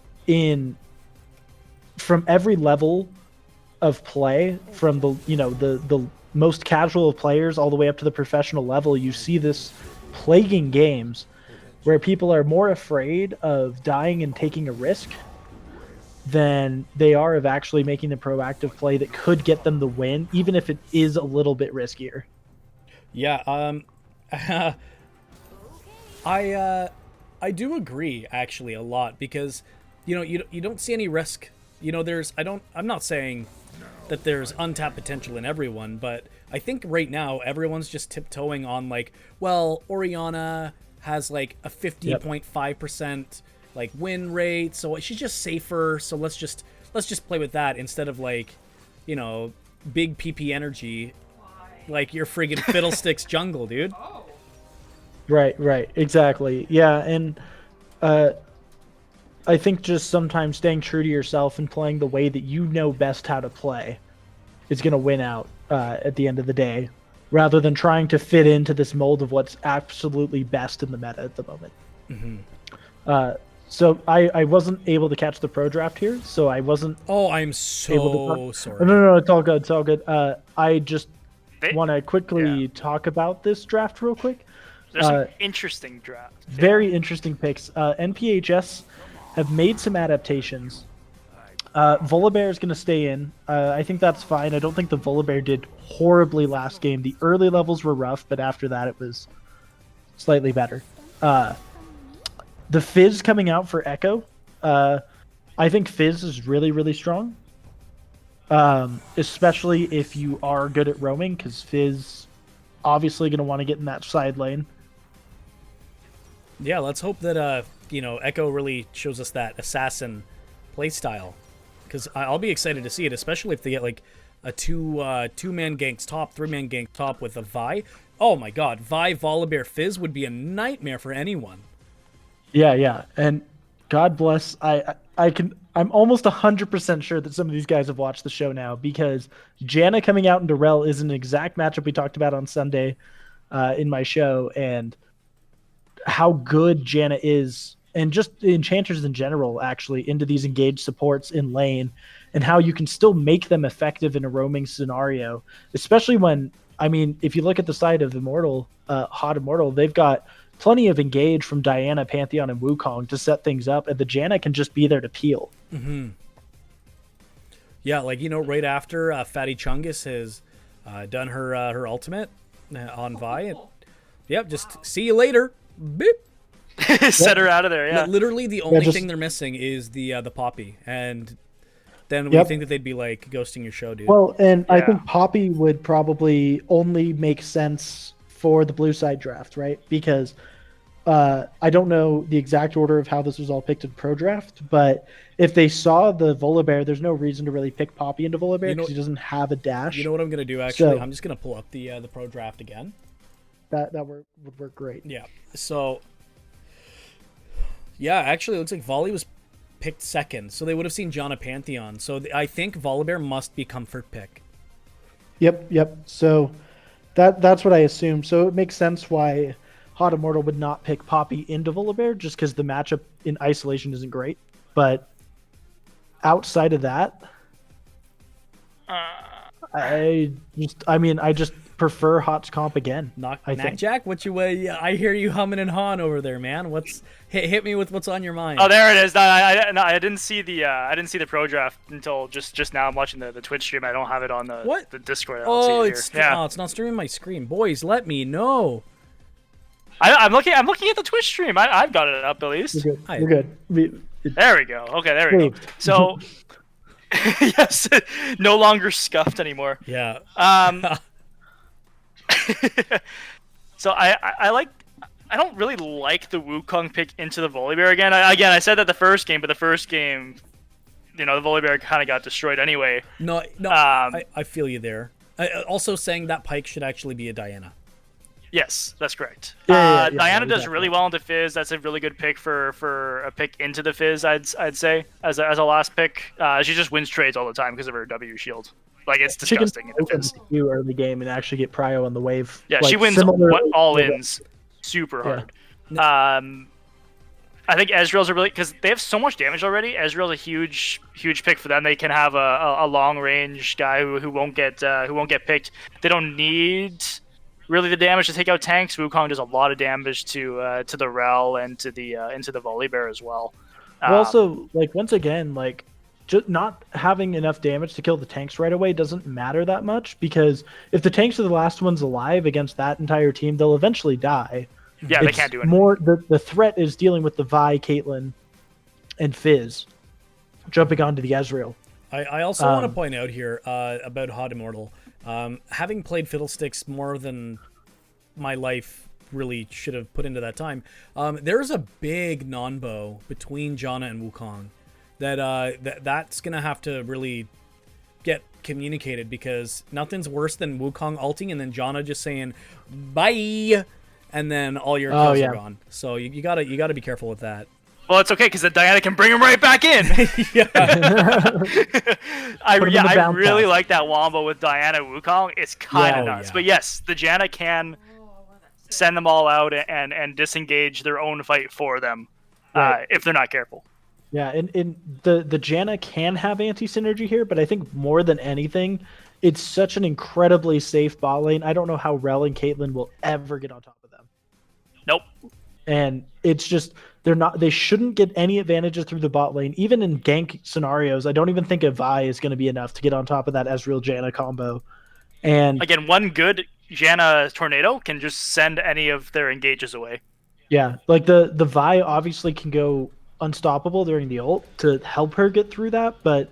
Speaker 3: every level of play, from the most casual of players all the way up to the professional level. You see this plaguing games where people are more afraid of dying and taking a risk than they are of actually making the proactive play that could get them the win, even if it is a little bit riskier.
Speaker 1: Yeah, I do agree actually a lot because you don't see any risk. I'm not saying that there's untapped potential in everyone, but I think right now everyone's just tiptoeing on like, well, Orianna has like a 50.5% like win rate, so she's just safer, so let's just play with that instead of like, big PP energy like your friggin' fiddlesticks jungle, dude.
Speaker 3: Right, exactly. Yeah, and I think just sometimes staying true to yourself and playing the way that you know best how to play is going to win out at the end of the day, rather than trying to fit into this mold of what's absolutely best in the meta at the moment.
Speaker 1: Mm-hmm.
Speaker 3: So I wasn't able to catch the pro draft here, so I wasn't.
Speaker 1: Oh, I'm so
Speaker 3: able to
Speaker 1: sorry.
Speaker 3: No, it's all good. It's all good. I just want to quickly talk about this draft real quick.
Speaker 2: There's some interesting drafts.
Speaker 3: Very interesting picks. NPHS have made some adaptations. Volibear is going to stay in. I think that's fine. I don't think the Volibear did horribly last game. The early levels were rough, but after that it was slightly better. The Fizz coming out for Echo. I think Fizz is really, really strong. Especially if you are good at roaming, because Fizz obviously going to want to get in that side lane.
Speaker 1: Yeah, let's hope that Echo really shows us that assassin playstyle, because I'll be excited to see it, especially if they get like a two-man ganks top, three-man gank top with a Vi. Oh my god, Vi Volibear Fizz would be a nightmare for anyone.
Speaker 3: Yeah, and God bless. I'm almost 100% sure that some of these guys have watched the show now, because Janna coming out into Rel is an exact matchup we talked about on Sunday in my show, and how good Janna is, and just enchanters in general, actually, into these engaged supports in lane, and how you can still make them effective in a roaming scenario, especially when, if you look at the side of Immortal, Haute Immortal, they've got plenty of engage from Diana, Pantheon, and Wukong to set things up, and the Janna can just be there to peel.
Speaker 1: Mm-hmm. Yeah, like, right after Fatty Chungus has done her ultimate on Vi. Yep, just see you later. Beep.
Speaker 2: Set her out of there, yeah.
Speaker 1: Literally the only thing they're missing is the Poppy, and then we think that they'd be like ghosting your show, dude.
Speaker 3: Well, and I think Poppy would probably only make sense for the blue side draft, right? Because I don't know the exact order of how this was all picked in pro draft, but if they saw the Volibear, there's no reason to really pick Poppy into Volibear because he doesn't have a dash.
Speaker 1: You know what I'm gonna do actually? I'm just gonna pull up the pro draft again.
Speaker 3: That would work great.
Speaker 1: Yeah. So yeah, actually, it looks like Volley was picked second, so they would have seen Janna Pantheon. So I think Volibear must be comfort pick.
Speaker 3: Yep. So that's what I assumed. So it makes sense why Haute Immortal would not pick Poppy into Volibear, just because the matchup in isolation isn't great. But outside of that, I just prefer Hot's comp again.
Speaker 1: Jack, what you I hear you humming and hawing over there, man. Hit me with what's on your mind.
Speaker 2: Oh, there it is. I didn't see the pro draft until just now. I'm watching the Twitch stream. I don't have it on the Discord.
Speaker 1: It's not streaming my screen. Boys, let me know.
Speaker 2: I'm looking at the Twitch stream. I've got it up at least.
Speaker 3: We're good.
Speaker 2: There we go. Okay, there we go. So yes, no longer scuffed anymore.
Speaker 1: Yeah.
Speaker 2: So I don't really like the Wukong pick into the Volibear again. I said that the first game, but the first game, the Volibear kind of got destroyed anyway.
Speaker 1: No, I feel you there. Also saying that Pike should actually be a Diana.
Speaker 2: Yes, that's correct.
Speaker 3: Yeah,
Speaker 2: Diana does really well into Fizz. That's a really good pick for a pick into the Fizz, I'd say, as a last pick. She just wins trades all the time because of her W shield. Like, it's disgusting in the Fizz.
Speaker 3: You early game and actually get prio on the wave.
Speaker 2: Yeah, she wins all-ins super hard. I think Ezreal's a really, because they have so much damage already. Ezreal's a huge pick for them. They can have a long range guy who won't get picked. They don't need really the damage to take out tanks. Wukong does a lot of damage to the Rel and into the Volibear as well.
Speaker 3: Also, once again, not having enough damage to kill the tanks right away doesn't matter that much, because if the tanks are the last ones alive against that entire team, they'll eventually die.
Speaker 2: Yeah, they can't do anything.
Speaker 3: More the threat is dealing with the Vi, Caitlyn, and Fizz jumping onto the Ezreal.
Speaker 1: I also want to point out here about Haute Immortal. Having played Fiddlesticks more than my life really should have put into that time, there's a big non-bow between Janna and Wukong that's going to have to really get communicated, because nothing's worse than Wukong ulting and then Janna just saying, bye, and then all your kills are gone. So you gotta be careful with that.
Speaker 2: Well, it's okay because then Diana can bring him right back in. I really like that wombo with Diana Wukong. It's kind of nuts. But yes, the Janna can send them all out and disengage their own fight for them if they're not careful.
Speaker 3: Yeah, and the Janna can have anti-synergy here, but I think more than anything, it's such an incredibly safe bot lane. I don't know how Rell and Caitlyn will ever get on top of them.
Speaker 2: Nope.
Speaker 3: And it's just they shouldn't get any advantages through the bot lane. Even in gank scenarios, I don't even think a Vi is going to be enough to get on top of that Ezreal Janna combo. And
Speaker 2: again, one good Janna tornado can just send any of their engages away.
Speaker 3: Yeah, like the Vi obviously can go unstoppable during the ult to help her get through that, but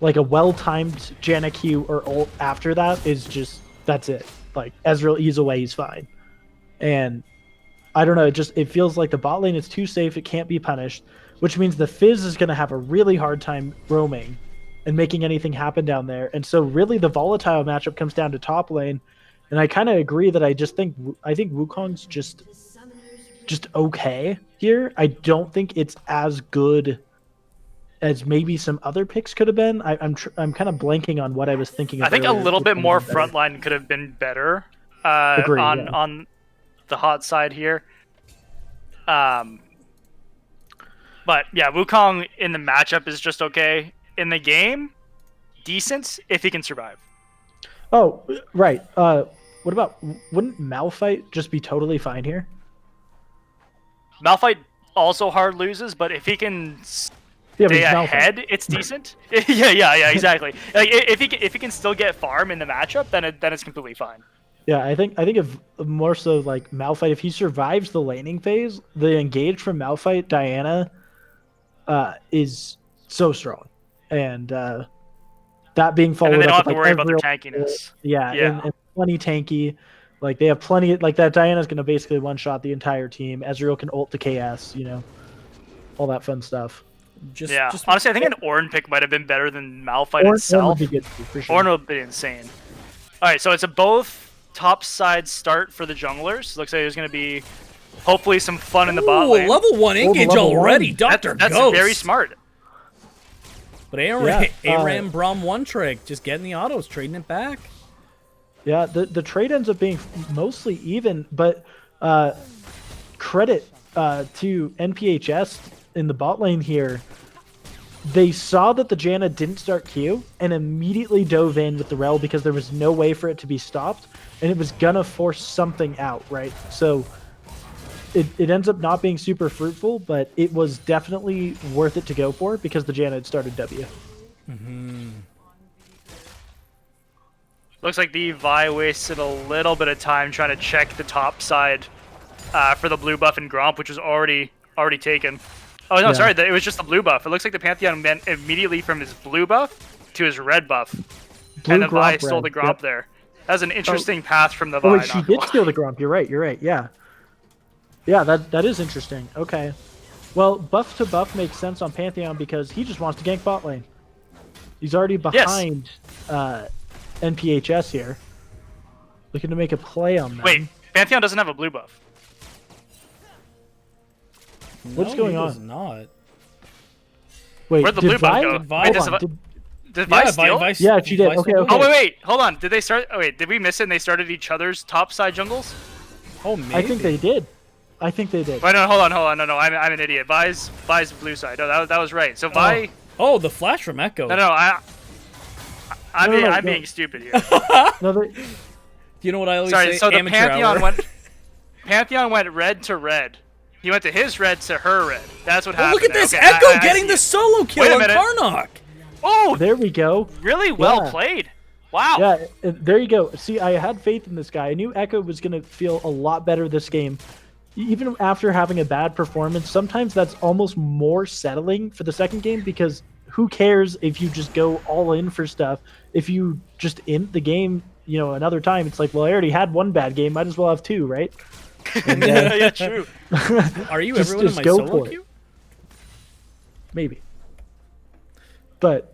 Speaker 3: like a well-timed Janna Q or ult after that is just, that's it. Like Ezreal ease away, he's fine. And I don't know, it feels like the bot lane is too safe, it can't be punished, which means the Fizz is going to have a really hard time roaming and making anything happen down there. And so really the volatile matchup comes down to top lane, and I kind of agree that I think Wukong's just okay here. I don't think it's as good as maybe some other picks could have been. I'm kind of blanking on what I was thinking of.
Speaker 2: I think a little bit more frontline could have been better on the hot side here. But yeah, Wukong in the matchup is just okay. In the game, decent if he can survive.
Speaker 3: Oh, right. Wouldn't Malphite just be totally fine here?
Speaker 2: Malphite also hard loses, but if he can stay ahead, it's decent. yeah, exactly. Like if he can still get farm in the matchup, then it's completely fine.
Speaker 3: Yeah, I think if more so like Malphite, if he survives the laning phase, the engage from Malphite Diana is so strong, and that being followed
Speaker 2: and they don't
Speaker 3: up
Speaker 2: have to worry about their tankiness.
Speaker 3: And plenty tanky. Like they have plenty, like that Diana's going to basically one shot the entire team. Ezreal can ult to KS, all that fun stuff.
Speaker 2: Honestly, I think an Ornn pick might have been better than Malphite itself.
Speaker 3: Ornn would be good for sure.
Speaker 2: Ornn would be insane. All right, so it's a both top side start for the junglers. Looks like there's going to be hopefully some fun in the bot lane.
Speaker 1: Level 1 engage already, Dr.
Speaker 2: That's
Speaker 1: Ghost.
Speaker 2: very smart.
Speaker 1: But ARAM Braum one trick, just getting the autos, trading it back.
Speaker 3: Yeah, the trade ends up being mostly even, but credit to NPHS in the bot lane here. They saw that the Janna didn't start Q and immediately dove in with the Rell because there was no way for it to be stopped, and it was gonna force something out, right? So it ends up not being super fruitful, but it was definitely worth it to go for because the Janna had started W.
Speaker 1: Mm-hmm.
Speaker 2: Looks like the Vi wasted a little bit of time trying to check the top side for the blue buff and Gromp, which was already taken. Oh, no, sorry, it was just the blue buff. It looks like the Pantheon went immediately from his blue buff to his red buff. And the Vi stole the Gromp there. That was an interesting path from the Vi.
Speaker 3: Oh, wait, she did steal the Gromp. You're right, yeah. Yeah, that is interesting. Okay. Well, buff to buff makes sense on Pantheon because he just wants to gank bot lane. He's already behind NPHS here. Looking to make a play on them.
Speaker 2: Wait, Pantheon doesn't have a blue buff.
Speaker 3: What's going on?
Speaker 1: Does not.
Speaker 3: Wait,
Speaker 2: where'd the blue buff go? Did Vi steal?
Speaker 3: Yeah, she did. Okay.
Speaker 2: Oh, wait, hold on. Did they start? Oh, wait, did we miss it and they started each other's top side jungles?
Speaker 1: Oh, maybe.
Speaker 3: I think they did.
Speaker 2: Wait, no, hold on. No, I'm an idiot. Vi's blue side. No, that was right. So Vi.
Speaker 1: Oh, the flash from Echo.
Speaker 2: No, I'm being stupid here.
Speaker 1: You know what I always
Speaker 2: say?
Speaker 1: Sorry,
Speaker 2: so the Pantheon went red to red. He went to his red to her red. That's what happened.
Speaker 1: Look at this Echo getting the solo kill on Karnok.
Speaker 2: Oh,
Speaker 3: There we go.
Speaker 2: really well
Speaker 3: Yeah.
Speaker 2: played. Wow.
Speaker 3: Yeah, there you go. See, I had faith in this guy. I knew Echo was going to feel a lot better this game. Even after having a bad performance, sometimes that's almost more settling for the second game because who cares if you just go all in for stuff? If you just end the game, another time, it's like, well, I already had one bad game. Might as well have two, right? And,
Speaker 2: Yeah, true.
Speaker 1: Are you
Speaker 3: Just-
Speaker 1: everyone in
Speaker 3: just
Speaker 1: my
Speaker 3: go
Speaker 1: solo
Speaker 3: for it.
Speaker 1: queue?
Speaker 3: Maybe. But,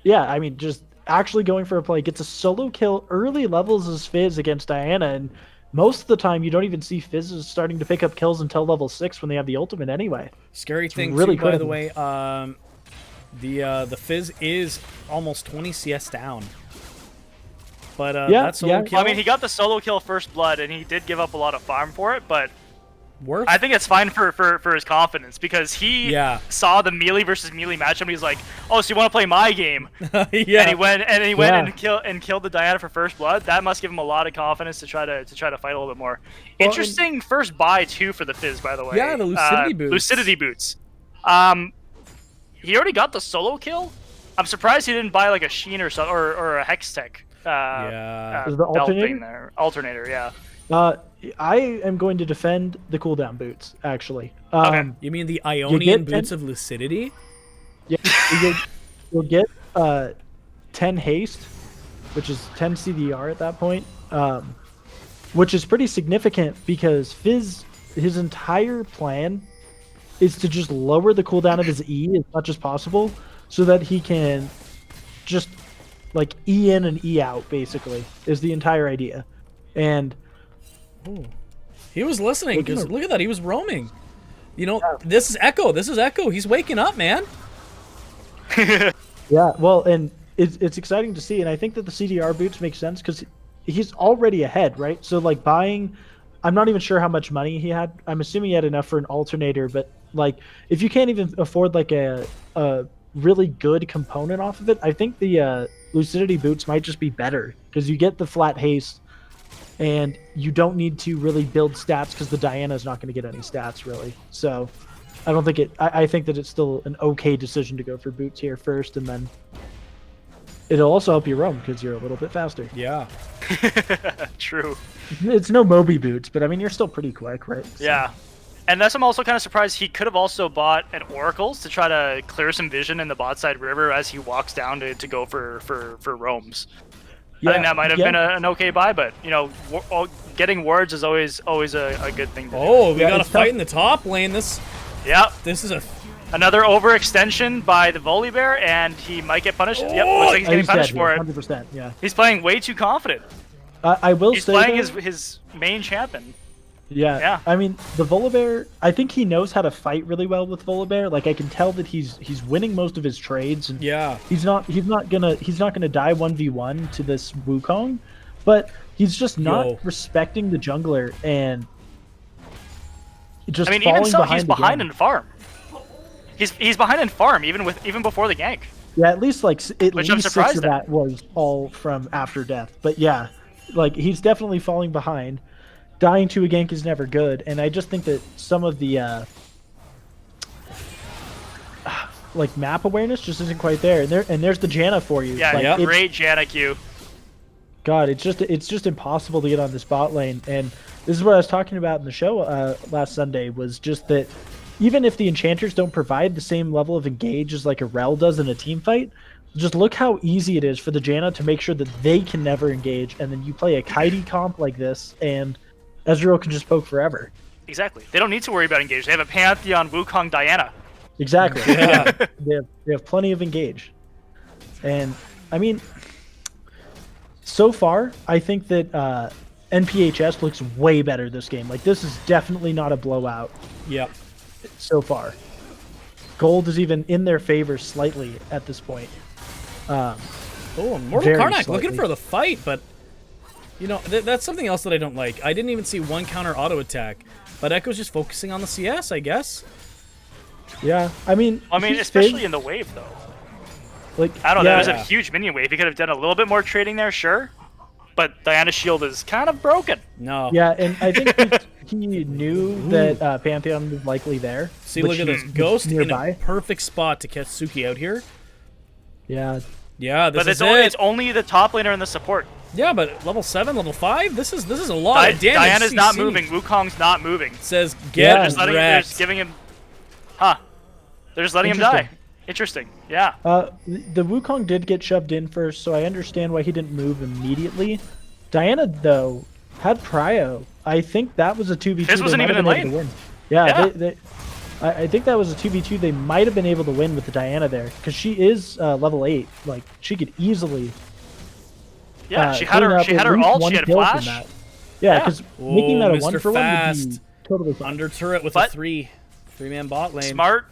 Speaker 3: yeah, I mean, just actually going for a play, gets a solo kill early levels as Fizz against Diana, and most of the time you don't even see Fizz starting to pick up kills until level 6 when they have the ultimate anyway.
Speaker 1: Scary thing
Speaker 3: really
Speaker 1: too, by the
Speaker 3: critical.
Speaker 1: way. The Fizz is almost 20 CS down. But
Speaker 3: Yeah,
Speaker 1: that solo
Speaker 3: yeah.
Speaker 1: kill,
Speaker 2: Well, I mean, he got the solo kill first blood, and he did give up a lot of farm for it, but
Speaker 1: worth.
Speaker 2: I think it's fine for his confidence because he
Speaker 1: Yeah.
Speaker 2: saw the melee versus melee matchup and he's like, "Oh, so you want to play my game?"
Speaker 1: yeah.
Speaker 2: And he went
Speaker 3: Yeah.
Speaker 2: and killed the Diana for first blood. That must give him a lot of confidence to try to fight a little bit more. Interesting first buy too for the Fizz, by the way.
Speaker 1: Yeah, the Lucidity boots.
Speaker 2: Lucidity boots. He already got the solo kill. I'm surprised he didn't buy like a Sheen or a Hex Tech.
Speaker 1: Yeah.
Speaker 3: Is the
Speaker 2: belt
Speaker 3: alternator?
Speaker 2: thing there. Alternator, yeah.
Speaker 3: I am going to defend the cooldown boots, actually.
Speaker 2: Okay.
Speaker 1: You mean the Ionian
Speaker 3: get
Speaker 1: boots of Lucidity?
Speaker 3: Yeah, you'll get 10 haste, which is 10 CDR at that point, which is pretty significant because Fizz, his entire plan is to just lower the cooldown of his E as much as possible so that he can just like E in and E out, basically, is the entire idea. And
Speaker 1: Ooh. He was listening
Speaker 3: Look at
Speaker 1: because
Speaker 3: him.
Speaker 1: look at that, he was roaming. This is Echo. This is Echo. He's waking up, man.
Speaker 3: yeah, well, and it's exciting to see, and I think that the CDR boots make sense because he's already ahead, right? So like buying, I'm not even sure how much money he had. I'm assuming he had enough for an alternator, but like if you can't even afford like a really good component off of it, I think the Lucidity boots might just be better because you get the flat haste, and you don't need to really build stats because the Diana's not going to get any stats really. So I don't think I think that it's still an okay decision to go for boots here first, and then it'll also help you roam because you're a little bit faster.
Speaker 1: Yeah.
Speaker 2: True.
Speaker 3: It's no Moby boots, but I mean you're still pretty quick, right? So-
Speaker 2: Yeah. And that's I'm also kind of surprised he could have also bought an Oracles to try to clear some vision in the bot side river as he walks down to go for roams. I think that might have been an okay buy, but getting wards is always a good thing to do.
Speaker 1: Oh, we
Speaker 3: Yeah,
Speaker 1: got a
Speaker 3: it's
Speaker 1: fight
Speaker 3: tough.
Speaker 1: in the top lane. This is a
Speaker 2: Another overextension by the Volley Bear, and he might get punished. Yep, looks like he's
Speaker 3: Oh,
Speaker 2: getting punished
Speaker 3: dead,
Speaker 2: for it.
Speaker 3: 100%. Yeah,
Speaker 2: He's playing way too confident.
Speaker 3: I will
Speaker 2: He's
Speaker 3: say
Speaker 2: playing
Speaker 3: though,
Speaker 2: his main champion.
Speaker 3: Yeah. I mean, the Volibear, I think he knows how to fight really well with Volibear. Like I can tell that he's winning most of his trades, and
Speaker 1: yeah.
Speaker 3: he's not gonna die 1v1 to this Wukong, but he's just not
Speaker 1: Yo.
Speaker 3: respecting the jungler and just
Speaker 2: I mean,
Speaker 3: falling
Speaker 2: even so,
Speaker 3: behind
Speaker 2: he's behind
Speaker 3: again.
Speaker 2: in farm. He's behind in farm even before the gank.
Speaker 3: Yeah, at least like at
Speaker 2: Which I'm
Speaker 3: least 6
Speaker 2: surprised
Speaker 3: of
Speaker 2: at.
Speaker 3: that was all from after death. But yeah, like he's definitely falling behind. Dying to a gank is never good, and I just think that some of the like map awareness just isn't quite there. And there's the Janna for you.
Speaker 2: Yeah,
Speaker 3: like,
Speaker 1: Yep.
Speaker 3: it's-
Speaker 2: great Janna Q.
Speaker 3: God, it's just impossible to get on this bot lane. And this is what I was talking about in the show last Sunday, was just that even if the enchanters don't provide the same level of engage as like a Rel does in a team fight, just look how easy it is for the Janna to make sure that they can never engage, and then you play a kitey comp like this, and Ezreal can just poke forever.
Speaker 2: Exactly. They don't need to worry about engage. They have a Pantheon Wukong Diana.
Speaker 3: Exactly. Yeah. They have plenty of engage. And I mean, so far, I think that NPHS looks way better this game. Like this is definitely not a blowout
Speaker 1: Yep.
Speaker 3: so far. Gold is even in their favor slightly at this point.
Speaker 1: Oh, Mortal
Speaker 3: Very
Speaker 1: Karnak
Speaker 3: slightly.
Speaker 1: looking for the fight, but that's something else that I don't like. I didn't even see one counter auto attack, but Echo's just focusing on the CS, I guess.
Speaker 3: Yeah, I mean, he's
Speaker 2: especially
Speaker 3: big,
Speaker 2: in the wave though.
Speaker 3: like
Speaker 2: I don't know.
Speaker 3: yeah,
Speaker 2: There's a huge minion wave. He could have done a little bit more trading there, sure. But Diana's shield is kind of broken.
Speaker 1: No.
Speaker 3: Yeah, and I think he knew that Pantheon was likely there.
Speaker 1: See,
Speaker 3: which
Speaker 1: look at this
Speaker 3: he was
Speaker 1: Ghost in
Speaker 3: nearby.
Speaker 1: a perfect spot to catch Suki out here.
Speaker 3: Yeah.
Speaker 1: Yeah, this
Speaker 2: But
Speaker 1: is
Speaker 2: it's only the top laner and the support.
Speaker 1: Yeah, but level 7, level 5, this is a lot of damage.
Speaker 2: Diana's not
Speaker 1: CC.
Speaker 2: moving. Wukong's not moving.
Speaker 1: Says
Speaker 3: Yeah.
Speaker 1: get
Speaker 2: They're
Speaker 1: wrecked.
Speaker 2: just giving him. Huh. They're just letting him die. Interesting. Yeah.
Speaker 3: The Wukong did get shoved in first, so I understand why he didn't move immediately. Diana, though, had prio. I think that was a 2v2.
Speaker 2: This wasn't even in lane.
Speaker 3: Yeah,
Speaker 2: Yeah.
Speaker 3: I think that was a 2v2 they might have been able to win with the Diana there, because she is level 8. Like, she could easily...
Speaker 2: Yeah, she had
Speaker 3: clean
Speaker 2: her
Speaker 3: up at least
Speaker 2: ult,
Speaker 3: one
Speaker 2: she had
Speaker 3: kill from
Speaker 2: flash.
Speaker 3: that.
Speaker 2: Yeah.
Speaker 3: Yeah, because making that a
Speaker 1: Mr.
Speaker 3: 1 for 1 would
Speaker 1: Fast.
Speaker 3: be totally fine.
Speaker 1: Under turret with
Speaker 2: But-
Speaker 1: a three-man bot lane.
Speaker 2: Smart.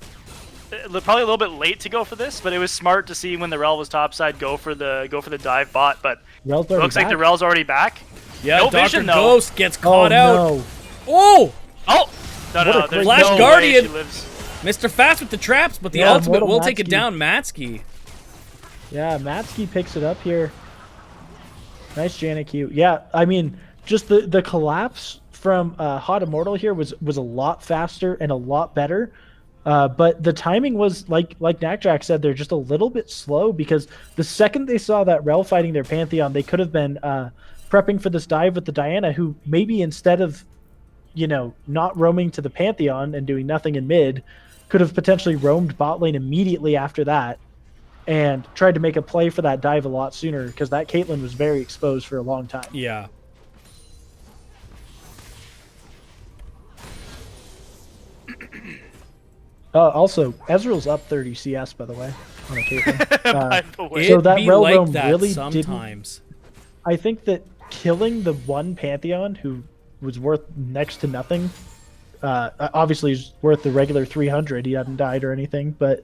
Speaker 2: Probably a little bit late to go for this, but it was smart to see when the Rel was topside go for the dive bot. But
Speaker 3: Rel's
Speaker 2: it
Speaker 3: already
Speaker 2: looks like the
Speaker 3: back.
Speaker 2: Rel's already back.
Speaker 1: Yeah,
Speaker 2: No
Speaker 1: Dr.
Speaker 2: vision, though.
Speaker 1: Ghost gets
Speaker 3: Oh,
Speaker 1: caught out.
Speaker 3: no.
Speaker 1: Oh!
Speaker 2: Oh! No,
Speaker 3: What a
Speaker 2: no, there's
Speaker 1: Flash
Speaker 2: no
Speaker 1: Guardian.
Speaker 2: way she lives.
Speaker 1: Mr. Fast with the traps, but the
Speaker 3: Yeah,
Speaker 1: ultimate
Speaker 3: Immortal
Speaker 1: will take it
Speaker 3: Matsky.
Speaker 1: down. Matsky.
Speaker 3: Yeah, Matsky picks it up here. Nice Janet Q. Yeah, I mean, just the collapse from Haute Immortal here was a lot faster and a lot better. But the timing was, like Knackjack said, they're just a little bit slow, because the second they saw that Rel fighting their Pantheon, they could have been prepping for this dive with the Diana, who maybe instead of, not roaming to the Pantheon and doing nothing in mid, could have potentially roamed bot lane immediately after that and tried to make a play for that dive a lot sooner, because that Caitlyn was very exposed for a long time.
Speaker 1: Yeah.
Speaker 3: Also, Ezreal's up 30 CS, by the way, on a Caitlyn.
Speaker 2: By the way.
Speaker 3: So
Speaker 1: It'd
Speaker 3: that
Speaker 1: be
Speaker 3: Rel
Speaker 1: like
Speaker 3: roam
Speaker 1: that
Speaker 3: really didn't-
Speaker 1: sometimes.
Speaker 3: I think that killing the one Pantheon who was worth next to nothing, obviously is worth the regular 300. He hadn't died or anything, but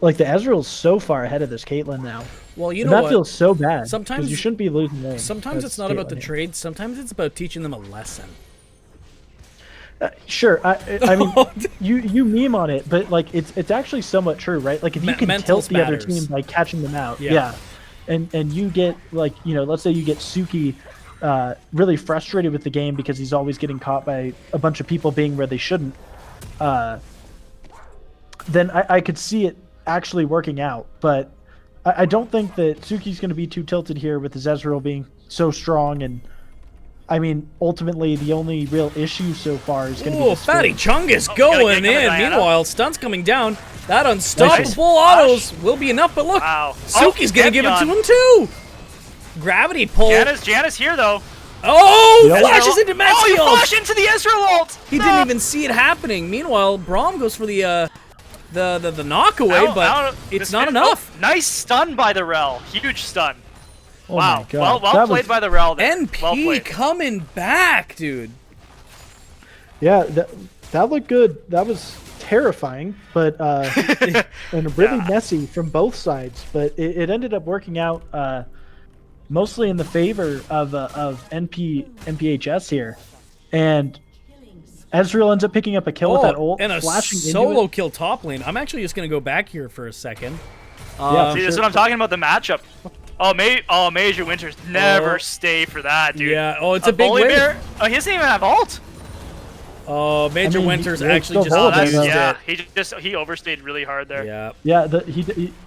Speaker 3: like the Ezreal's so far ahead of this Caitlyn now.
Speaker 1: Well, you
Speaker 3: And
Speaker 1: know
Speaker 3: that
Speaker 1: what?
Speaker 3: feels so bad. 'cause
Speaker 1: Sometimes-
Speaker 3: you shouldn't be losing lane.
Speaker 1: Sometimes
Speaker 3: That's
Speaker 1: it's not about the
Speaker 3: Caitlyn here.
Speaker 1: trade. Sometimes it's about teaching them a lesson.
Speaker 3: Sure, I mean, you meme on it, but like it's actually somewhat true, right? Like if you can
Speaker 1: Mentals
Speaker 3: tilt the other
Speaker 1: matters.
Speaker 3: team by catching them out,
Speaker 1: Yeah.
Speaker 3: yeah, and you get like let's say you get Suki really frustrated with the game because he's always getting caught by a bunch of people being where they shouldn't. Then I could see it actually working out, but I don't think that Suki's going to be too tilted here with his Ezreal being so strong. And I mean, ultimately, the only real issue so far is going to be
Speaker 1: Oh,
Speaker 3: the
Speaker 1: Fatty
Speaker 3: screen.
Speaker 1: Chungus
Speaker 2: Oh,
Speaker 1: going
Speaker 2: gotta get
Speaker 1: in.
Speaker 2: Diana.
Speaker 1: Meanwhile, stun's coming down. That unstoppable
Speaker 3: Nice.
Speaker 1: autos will be enough, but look,
Speaker 2: Wow.
Speaker 1: Suki's gonna give it to
Speaker 2: Pantheon.
Speaker 1: him too. Gravity pull.
Speaker 2: Jana's here though.
Speaker 1: Oh,
Speaker 3: Yep.
Speaker 1: flashes into
Speaker 2: Oh, you
Speaker 1: Matsky ult.
Speaker 2: flash into the Ezreal ult.
Speaker 1: He didn't even see it happening. Meanwhile, Braum goes for the knockaway, but it's not enough.
Speaker 2: Oh, nice stun by the Rel. Huge stun.
Speaker 3: Oh
Speaker 2: Wow.
Speaker 3: my God.
Speaker 2: Well
Speaker 3: That
Speaker 2: played
Speaker 3: was-
Speaker 2: by the Rel there.
Speaker 1: NP
Speaker 2: Well played.
Speaker 1: coming back, dude.
Speaker 3: Yeah, that looked good. That was terrifying, but and really messy from both sides. But it ended up working out mostly in the favor of NPHS here, and Ezreal ends up picking up a kill with that ult,
Speaker 1: and a
Speaker 3: flashing
Speaker 1: solo
Speaker 3: into it.
Speaker 1: kill top lane. I'm actually just gonna go back here for a second.
Speaker 3: Yeah,
Speaker 2: See,
Speaker 3: for
Speaker 2: this is
Speaker 3: sure.
Speaker 2: what I'm talking about, the matchup. Oh, Major Winters never
Speaker 1: Oh.
Speaker 2: stay for that, dude.
Speaker 1: Yeah. Oh, it's a big
Speaker 2: Bully
Speaker 1: wave.
Speaker 2: Bear. Oh, he doesn't even have ult.
Speaker 1: Oh, Major
Speaker 3: I mean,
Speaker 1: Winters
Speaker 3: he
Speaker 1: actually
Speaker 3: still
Speaker 1: just
Speaker 3: holds it,
Speaker 1: used
Speaker 3: though.
Speaker 2: Yeah,
Speaker 1: it.
Speaker 2: he overstayed really hard there.
Speaker 1: Yeah.
Speaker 3: Yeah,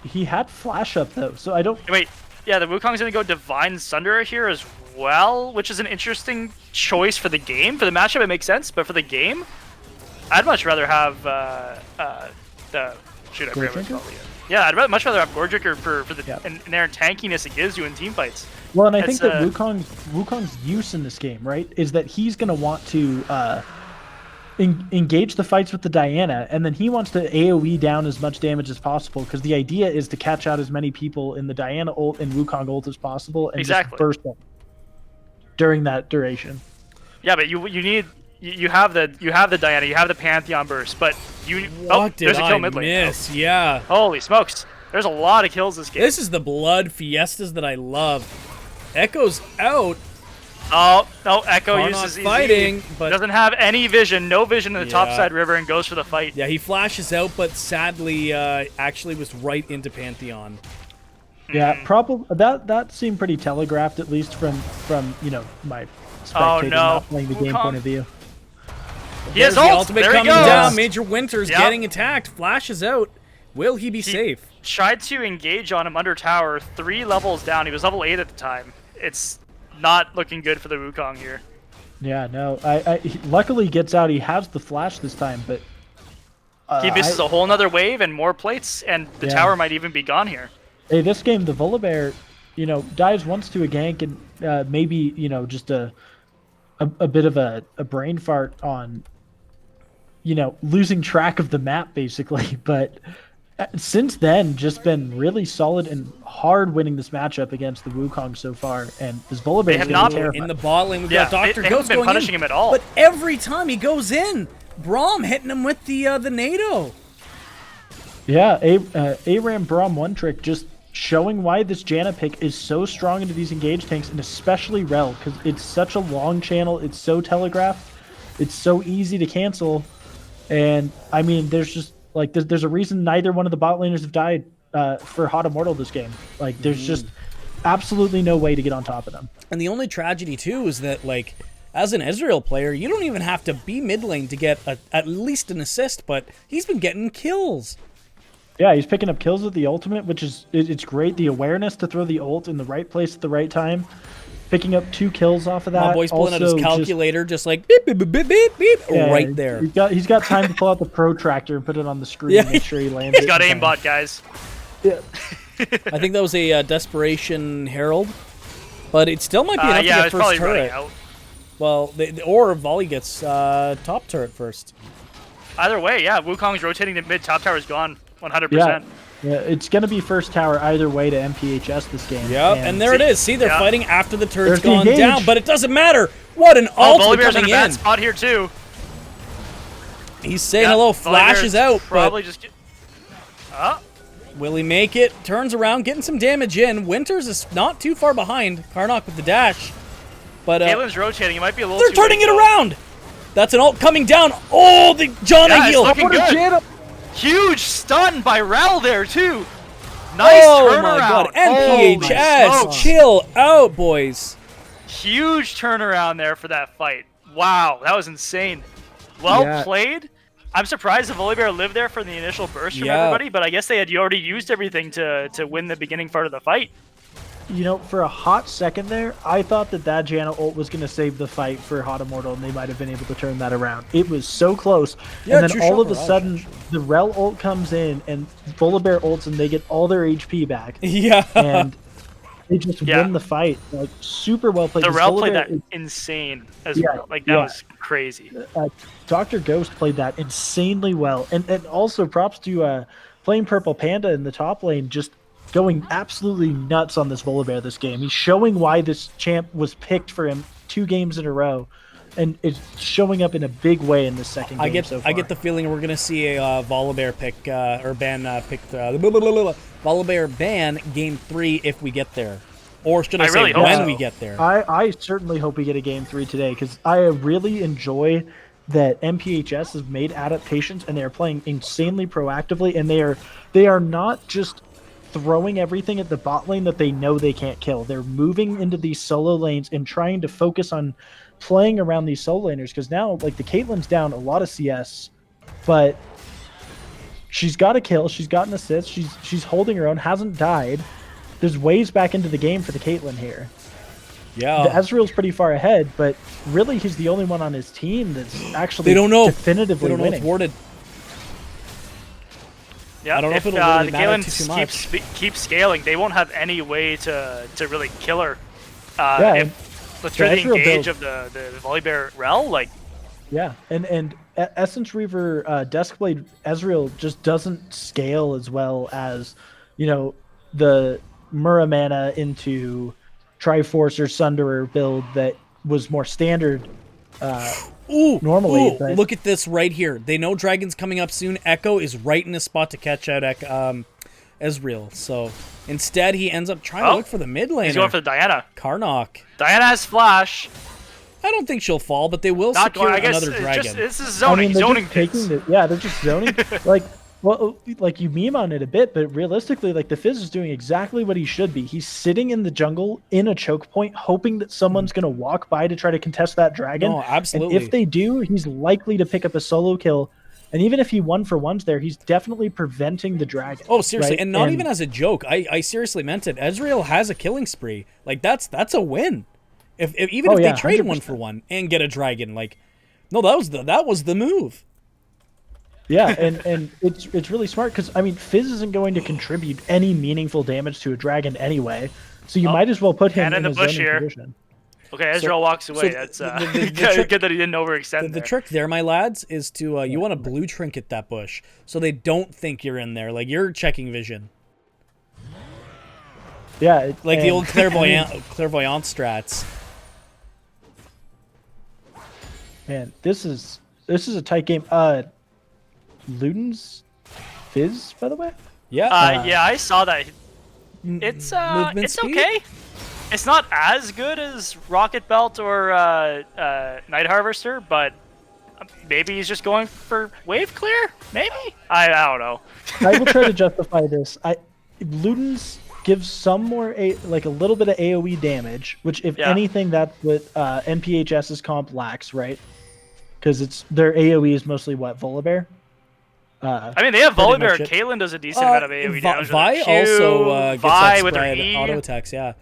Speaker 3: he had flash up though, so I don't.
Speaker 2: Wait, yeah, the Wukong's gonna go Divine Sunderer here as well, which is an interesting choice for the game. For the matchup, it makes sense, but for the game, I'd much rather have the shoot. I forget what it's
Speaker 3: Goredrinker?
Speaker 2: called again. Yeah, I'd much rather have Goredrinker for the
Speaker 3: Yeah.
Speaker 2: inherent tankiness it gives you in team fights.
Speaker 3: Well, and I think
Speaker 2: That's,
Speaker 3: that Wukong's use in this game, right, is that he's going to want to engage the fights with the Diana, and then he wants to AoE down as much damage as possible, because the idea is to catch out as many people in the Diana ult and Wukong ult as possible, and
Speaker 2: Exactly.
Speaker 3: just burst them during that duration.
Speaker 2: Yeah, but you have the Diana, you have the Pantheon burst, but
Speaker 1: What did
Speaker 2: there's a kill
Speaker 1: I
Speaker 2: mid lane.
Speaker 1: miss? Yeah.
Speaker 2: Holy smokes! There's a lot of kills this game.
Speaker 1: This is the blood fiestas that I love. Echo's out.
Speaker 2: Oh no, Echo
Speaker 1: Karnot
Speaker 2: uses EZ.
Speaker 1: fighting, but-
Speaker 2: doesn't have any vision, no vision in the
Speaker 1: Yeah.
Speaker 2: topside river, and goes for the fight.
Speaker 1: Yeah, he flashes out, but sadly, actually was right into Pantheon.
Speaker 3: Yeah, probably that seemed pretty telegraphed, at least from my spectator
Speaker 2: no.
Speaker 3: not playing the game
Speaker 2: Wukong.
Speaker 3: point of view.
Speaker 2: He has
Speaker 1: There's the
Speaker 2: ult.
Speaker 1: ultimate
Speaker 2: There he
Speaker 1: coming
Speaker 2: goes.
Speaker 1: down. Major Winters
Speaker 2: Yep.
Speaker 1: getting attacked. Flashes out. Will he be safe?
Speaker 2: Tried to engage on him under tower, 3 levels down. He was level 8 at the time. It's not looking good for the Wukong here.
Speaker 3: Yeah, no. He luckily gets out. He has the flash this time, but
Speaker 2: he misses a whole nother wave and more plates, and the tower might even be gone here.
Speaker 3: Hey, this game, the Volibear, dives once to a gank and maybe, just a bit of a brain fart on, losing track of the map, basically. But since then, just been really solid and hard winning this matchup against the Wukong so far. And this Volibear is going to be terrifying.
Speaker 1: In the bot lane, we've got Dr.
Speaker 2: They
Speaker 1: Ghost
Speaker 2: haven't been
Speaker 1: going
Speaker 2: punishing
Speaker 1: in,
Speaker 2: him at all.
Speaker 1: But every time he goes in, Braum hitting him with the NATO.
Speaker 3: Yeah, ARAM Braum one trick just showing why this Janna pick is so strong into these engaged tanks, and especially Rel, because it's such a long channel, it's so telegraphed, it's so easy to cancel, and I mean, there's just like there's a reason neither one of the bot laners have died for Haute Immortal this game. Like, there's just absolutely no way to get on top of them.
Speaker 1: And the only tragedy too is that, like, as an Ezreal player, you don't even have to be mid lane to get at least an assist, but he's been getting kills.
Speaker 3: Yeah, he's picking up kills with the ultimate, which is it's great. The awareness to throw the ult in the right place at the right time, picking up 2 kills off of that.
Speaker 1: My boy's pulling out his
Speaker 3: Also,
Speaker 1: calculator, just like beep beep beep beep beep beep,
Speaker 3: yeah,
Speaker 1: right there.
Speaker 3: He's got time to pull out the protractor and put it on the screen and make sure he lands.
Speaker 2: He's got aimbot, guys.
Speaker 3: Yeah.
Speaker 1: I think that was a desperation herald, but it still might be enough to
Speaker 2: yeah,
Speaker 1: get
Speaker 2: it's
Speaker 1: first
Speaker 2: probably
Speaker 1: turret.
Speaker 2: running out.
Speaker 1: Well, or Volley gets top turret first.
Speaker 2: Either way, yeah, Wukong's rotating the mid. Top tower's gone, 100%.
Speaker 3: Yeah, it's going to be first tower either way to NPHS this game.
Speaker 1: Yep, and there it is. See, they're fighting after the turret's
Speaker 3: There's the
Speaker 1: gone down, but it doesn't matter. What an ult
Speaker 2: Volibear's
Speaker 1: coming
Speaker 2: in a bad
Speaker 1: in.
Speaker 2: spot here too.
Speaker 1: He's saying hello, flashes out,
Speaker 2: Probably
Speaker 1: but
Speaker 2: just get...
Speaker 1: will he make it? Turns around, getting some damage in. Winters is not too far behind. Karnok with the dash. But
Speaker 2: Caitlin's rotating. It might be a little
Speaker 1: they're
Speaker 2: too
Speaker 1: turning
Speaker 2: late,
Speaker 1: it
Speaker 2: though.
Speaker 1: around. That's an ult coming down. Oh, the Janna
Speaker 2: Yeah, it's
Speaker 1: heal.
Speaker 2: looking good.
Speaker 3: Janna.
Speaker 2: Huge stun by Rel there too. Nice
Speaker 1: Oh
Speaker 2: turnaround.
Speaker 1: my god,
Speaker 2: Holy
Speaker 1: NPHS,
Speaker 2: smokes.
Speaker 1: chill out, boys.
Speaker 2: Huge turnaround there for that fight. Wow, that was insane. Well played. I'm surprised the Volibear lived there for the initial burst from everybody, but I guess they had already used everything to win the beginning part of the fight.
Speaker 3: For a hot second there, I thought that Janna ult was going to save the fight for Haute Immortal, and they might have been able to turn that around. It was so close.
Speaker 1: Yeah,
Speaker 3: and then all of a sudden, the Rel ult comes in, and Volibear ults, and they get all their HP back.
Speaker 1: Yeah.
Speaker 3: And they just win the fight. Like, super well played.
Speaker 2: The
Speaker 3: This
Speaker 2: Rel played
Speaker 3: Volibear
Speaker 2: that insane as well. Like, that was crazy.
Speaker 3: Dr. Ghost played that insanely well. And also props to Flame Purple Panda in the top lane, just going absolutely nuts on this Volibear this game. He's showing why this champ was picked for him 2 games in a row, and it's showing up in a big way in this second game so far.
Speaker 1: I get the feeling we're going to see a Volibear pick, or ban pick, Volibear ban game 3 if we get there. Or should I say
Speaker 2: really hope
Speaker 1: when
Speaker 2: so.
Speaker 1: we get there.
Speaker 3: I certainly hope we get a game 3 today, because I really enjoy that NPHS has made adaptations, and they are playing insanely proactively, and they are not just throwing everything at the bot lane that they know they can't kill. They're moving into these solo lanes and trying to focus on playing around these solo laners, because now, like, the Caitlyn's down a lot of CS, but she's got a kill, she's got an assist, she's holding her own, hasn't died. There's ways back into the game for the Caitlyn here.
Speaker 1: Yeah.
Speaker 3: The Ezreal's pretty far ahead, but really he's the only one on his team that's actually
Speaker 1: They don't know.
Speaker 3: definitively
Speaker 1: They don't know
Speaker 3: winning.
Speaker 1: it's warded.
Speaker 2: Yeah,
Speaker 1: I don't know
Speaker 2: if
Speaker 1: if it'll really
Speaker 2: the
Speaker 1: matter
Speaker 2: Caitlyn
Speaker 1: too much.
Speaker 2: keeps scaling, they won't have any way to really kill her. Through the
Speaker 3: Ezreal
Speaker 2: engage
Speaker 3: build-
Speaker 2: of the Volibear Rel, like,
Speaker 3: Yeah, and Essence Reaver Duskblade Ezreal just doesn't scale as well as, the Muramana into Triforce or Sunderer build that was more standard normally.
Speaker 1: Ooh, look at this right here. They know Dragon's coming up soon. Echo is right in the spot to catch out Ezreal. So instead, he ends up trying to look for the mid laner.
Speaker 2: he's going for the Diana.
Speaker 1: Karnok.
Speaker 2: Diana has flash.
Speaker 1: I don't think she'll fall, but they will
Speaker 2: Not
Speaker 1: secure
Speaker 2: going. I guess
Speaker 1: another dragon.
Speaker 2: this is zoning.
Speaker 3: they're
Speaker 2: Zoning
Speaker 3: just
Speaker 2: picks.
Speaker 3: they're just zoning. Like you meme on it a bit, but realistically, like, the Fizz is doing exactly what he should be. He's sitting in the jungle in a choke point, hoping that someone's going to walk by to try to contest that dragon.
Speaker 1: No, absolutely.
Speaker 3: And if they do, he's likely to pick up a solo kill And even if he 1-for-1s there, he's definitely preventing the dragon.
Speaker 1: Oh, seriously,
Speaker 3: right?
Speaker 1: and not even as a joke. I seriously meant it. Ezreal has a killing spree. Like that's a win. If even if they trade
Speaker 3: 100%.
Speaker 1: 1-for-1 and get a dragon, like, no, that was the move.
Speaker 3: Yeah, and it's really smart because I mean Fizz isn't going to contribute any meaningful damage to a dragon anyway, so you might as well put him
Speaker 2: and in the
Speaker 3: a
Speaker 2: bush
Speaker 3: zoning
Speaker 2: here.
Speaker 3: position.
Speaker 2: Okay, Ezreal walks away. That's good that he didn't overextend.
Speaker 1: The trick there, my lads, is to you want to blue trinket that bush so they don't think you're in there. Like you're checking vision.
Speaker 3: Yeah,
Speaker 1: Like the old clairvoyant strats.
Speaker 3: Man, this is a tight game. Luden's Fizz, by the way.
Speaker 1: Yeah.
Speaker 2: Yeah, I saw that. It's
Speaker 1: movement
Speaker 2: it's
Speaker 1: speed?
Speaker 2: okay. It's not as good as Rocket Belt or Night Harvester, but maybe he's just going for wave clear. Maybe I don't know.
Speaker 3: I will try to justify this. Luden's gives some more like a little bit of AOE damage, which if anything, that's what NPHS's comp lacks, right? Because their AOE is mostly what Volibear.
Speaker 2: I mean, they have
Speaker 1: pretty
Speaker 2: Volibear.
Speaker 1: much it.
Speaker 2: Caitlyn does a decent amount of AOE damage.
Speaker 1: Vi
Speaker 2: with her
Speaker 1: also
Speaker 2: Q,
Speaker 1: gets
Speaker 2: Vi
Speaker 1: that
Speaker 2: with her
Speaker 1: spread
Speaker 2: E.
Speaker 1: auto attacks. Yeah.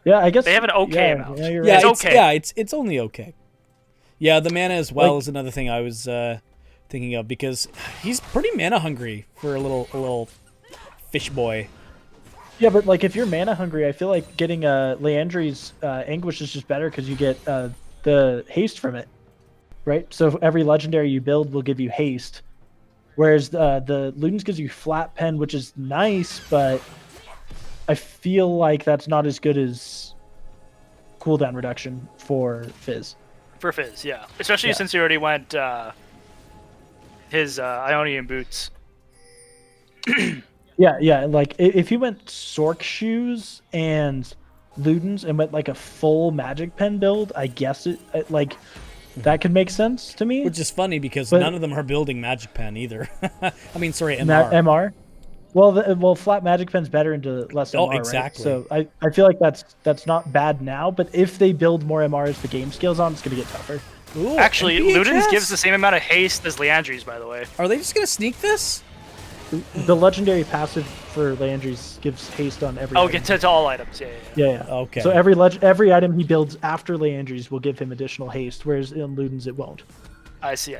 Speaker 3: Yeah, I guess
Speaker 2: They have an okay
Speaker 3: yeah,
Speaker 2: amount.
Speaker 3: Yeah, you're
Speaker 1: Yeah,
Speaker 3: right.
Speaker 2: It's okay.
Speaker 1: Yeah, it's only okay. Yeah, the mana as well
Speaker 3: Like-
Speaker 1: is another thing I was thinking of because he's pretty mana hungry for a little fish boy.
Speaker 3: Yeah, but like if you're mana hungry, I feel like getting Leandri's Anguish is just better because you get the haste from it, right? So every legendary you build will give you haste, whereas the Luden's gives you flat pen, which is nice, but I feel like that's not as good as cooldown reduction for Fizz.
Speaker 2: For Fizz, yeah. Especially since he already went his Ionian boots.
Speaker 3: Yeah, like if you went Sork shoes and Luden's and went like a full magic pen build, I guess it like that could make sense to me.
Speaker 1: Which is funny because
Speaker 3: But-
Speaker 1: none of them are building magic pen either. I mean, sorry,
Speaker 3: MR.
Speaker 1: MR.
Speaker 3: Well, flat magic pen's better into less MR,
Speaker 1: exactly.
Speaker 3: right? So I feel like that's not bad now, but if they build more MR as the game scales on, it's gonna get tougher.
Speaker 1: Ooh,
Speaker 2: Actually,
Speaker 1: NPHS?
Speaker 2: Luden's gives the same amount of haste as Leandri's, by the way.
Speaker 1: Are they just gonna sneak this?
Speaker 3: The legendary passive for Landry's gives haste on every.
Speaker 2: Oh,
Speaker 3: item.
Speaker 2: get to all items. Yeah.
Speaker 3: Yeah. So every item he builds after Landry's will give him additional haste, whereas in Luden's it won't.
Speaker 2: I see.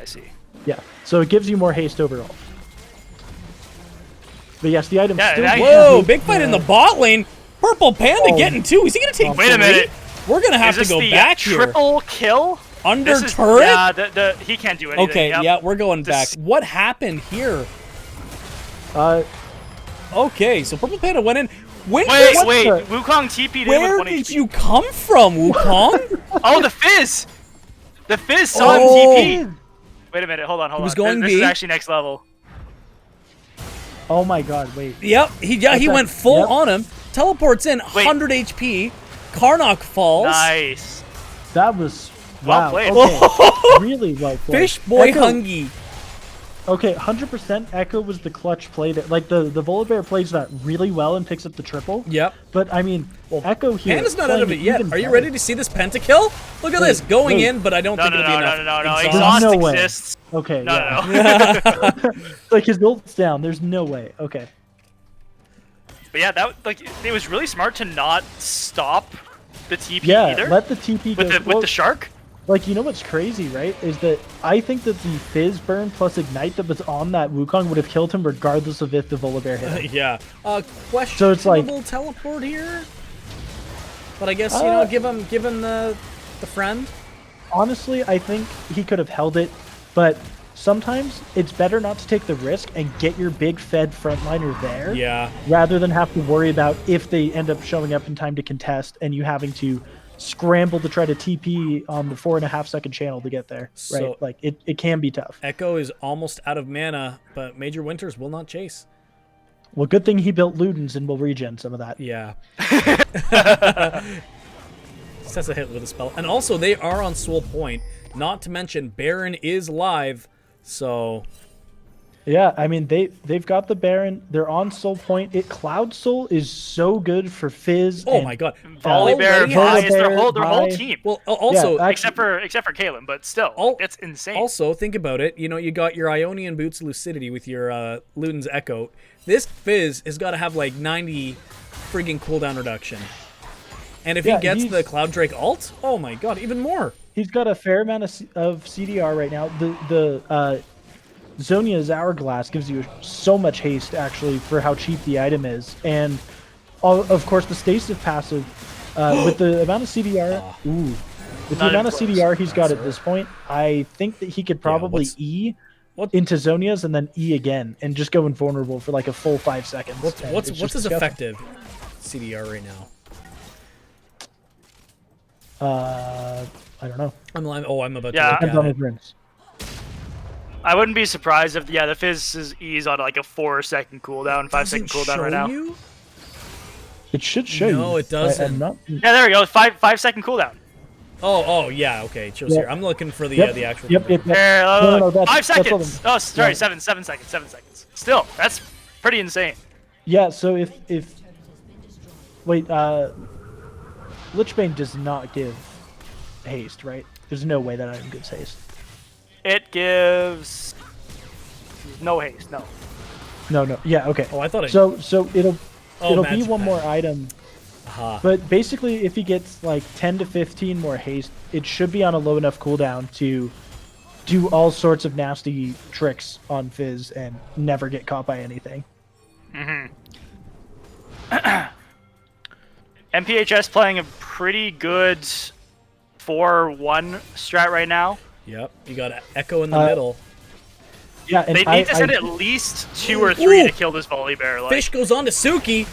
Speaker 3: Yeah. So it gives you more haste overall. But yes, the item
Speaker 2: Yeah,
Speaker 3: still.
Speaker 2: now you-
Speaker 1: Whoa, big fight in the bot lane. Purple Panda
Speaker 3: Oh.
Speaker 1: getting two. Is he gonna take
Speaker 2: Wait a
Speaker 1: three?
Speaker 2: minute.
Speaker 1: We're gonna have
Speaker 2: Is this
Speaker 1: to go
Speaker 2: the
Speaker 1: back here.
Speaker 2: triple kill?
Speaker 1: Under
Speaker 2: This is-
Speaker 1: turret?
Speaker 2: Yeah, he can't do anything.
Speaker 1: Okay,
Speaker 2: Yep.
Speaker 1: yeah, we're going
Speaker 2: This-
Speaker 1: back. What happened here? Okay, so Purple Panda went in.
Speaker 2: Wait,
Speaker 3: What the-
Speaker 2: Wukong TP'd in
Speaker 1: Where
Speaker 2: with 1
Speaker 1: did
Speaker 2: HP.
Speaker 1: you come from, Wukong?
Speaker 2: Oh, the Fizz! The Fizz saw him
Speaker 1: Oh.
Speaker 2: TP! Wait a minute, hold on.
Speaker 1: was going
Speaker 2: this
Speaker 1: B.
Speaker 2: is actually next level.
Speaker 3: Oh my God! Wait.
Speaker 1: Yep, he went full
Speaker 3: Yep.
Speaker 1: on him. Teleports in,
Speaker 2: Wait.
Speaker 1: 100 HP. Karnak falls.
Speaker 2: Nice.
Speaker 3: That was
Speaker 2: Well
Speaker 3: wow.
Speaker 2: played.
Speaker 3: Okay. Really well played.
Speaker 1: Fish boy
Speaker 3: Echo-
Speaker 1: Hungy.
Speaker 3: Okay, 100% Echo was the clutch play that, like, the Volibear plays that really well and picks up the triple.
Speaker 1: Yep.
Speaker 3: But, I mean, Echo here...
Speaker 1: Panda's not out of it
Speaker 3: playing
Speaker 1: yet.
Speaker 3: even
Speaker 1: Are you
Speaker 3: better.
Speaker 1: ready to see this pentakill? Look at this, going
Speaker 3: wait.
Speaker 1: in, but I don't
Speaker 2: No,
Speaker 1: think
Speaker 2: no,
Speaker 1: it'll be
Speaker 2: no,
Speaker 1: enough.
Speaker 2: no, no, no.
Speaker 1: Exhaust.
Speaker 2: Exhaust
Speaker 3: No way.
Speaker 2: exists.
Speaker 3: Okay,
Speaker 2: No,
Speaker 3: yeah.
Speaker 2: no.
Speaker 3: Like, his ult's down. There's no way. Okay.
Speaker 2: But yeah, it was really smart to not stop the TP
Speaker 3: Yeah,
Speaker 2: either.
Speaker 3: let the TP go.
Speaker 2: with the shark.
Speaker 3: Like, you know what's crazy, right? Is that I think that the Fizz burn plus Ignite that was on that Wukong would have killed him regardless of if the Volibear hit him.
Speaker 1: Yeah. Questionable
Speaker 3: So it's like-
Speaker 1: teleport here. But I guess you know, give him the friend.
Speaker 3: Honestly, I think he could have held it, but sometimes it's better not to take the risk and get your big fed frontliner there.
Speaker 1: Yeah.
Speaker 3: Rather than have to worry about if they end up showing up in time to contest and you having to scramble to try to TP on the 4.5-second channel to get there. Right?
Speaker 1: So-
Speaker 3: Like it can be tough.
Speaker 1: Echo is almost out of mana, but Major Winters will not chase.
Speaker 3: Well, good thing he built Luden's and will regen some of that.
Speaker 1: Yeah. Just has a hit with a spell. And also, they are on Soul Point. Not to mention, Baron is live, so...
Speaker 3: Yeah, I mean they've got the Baron. They're on Soul Point. Cloud Soul is so good for Fizz.
Speaker 1: Oh
Speaker 3: and,
Speaker 1: my god.
Speaker 2: Volibear,
Speaker 1: Already
Speaker 2: Vi
Speaker 1: has-
Speaker 2: is their whole
Speaker 3: Vi.
Speaker 2: team.
Speaker 1: Well, also,
Speaker 3: Yeah,
Speaker 2: except for Kalen, but still, it's insane.
Speaker 1: Also, think about it. You know, you got your Ionian Boots Lucidity with your Luden's Echo. This Fizz has got to have like 90 friggin' cooldown reduction. And if he gets the Cloud Drake ult, oh my god, even more.
Speaker 3: He's got a fair amount of CDR right now. The Zhonya's Hourglass gives you so much haste, actually, for how cheap the item is. And, of course, the Stasis passive, with the amount of CDR... With the amount of CDR he's got at this point, I think that he could probably E into Zhonya's and then E again, and just go invulnerable for like a full 5 seconds.
Speaker 1: What's his effective CDR right now?
Speaker 3: I don't know.
Speaker 1: I'm about
Speaker 2: Yeah.
Speaker 1: to look
Speaker 3: Depends on
Speaker 1: at
Speaker 3: his
Speaker 1: it.
Speaker 3: rims.
Speaker 2: I wouldn't be surprised if the Fizz is E's on like a 4-second cooldown, 5-second cooldown right now.
Speaker 1: You?
Speaker 3: It should show you.
Speaker 1: No, it doesn't.
Speaker 3: I'm not...
Speaker 2: Yeah, there we go. 5-second cooldown.
Speaker 1: Oh, yeah, okay, it shows here. I'm looking for the the actual.
Speaker 3: Yep.
Speaker 2: Here,
Speaker 3: No, that's
Speaker 2: 5 seconds.
Speaker 3: all
Speaker 2: Oh, sorry,
Speaker 3: Yeah.
Speaker 2: 7 seconds. 7 seconds. Still, that's pretty insane.
Speaker 3: Yeah, so if wait, Lichbane does not give haste, right? There's no way that item gives haste.
Speaker 2: It gives no haste. No.
Speaker 3: No. Yeah, okay.
Speaker 1: Oh, I thought it.
Speaker 3: So it'll be
Speaker 1: magic
Speaker 3: one more
Speaker 1: magic.
Speaker 3: item.
Speaker 1: Aha.
Speaker 3: But basically, if he gets like 10 to 15 more haste, it should be on a low enough cooldown to do all sorts of nasty tricks on Fizz and never get caught by anything.
Speaker 2: NPHS playing a pretty good 4-1 strat right now.
Speaker 1: Yep, you got Echo in the middle.
Speaker 3: Yeah, and
Speaker 2: They need to send at least 2 or 3 to kill this Volibear. Like,
Speaker 1: Fish goes on to Suki,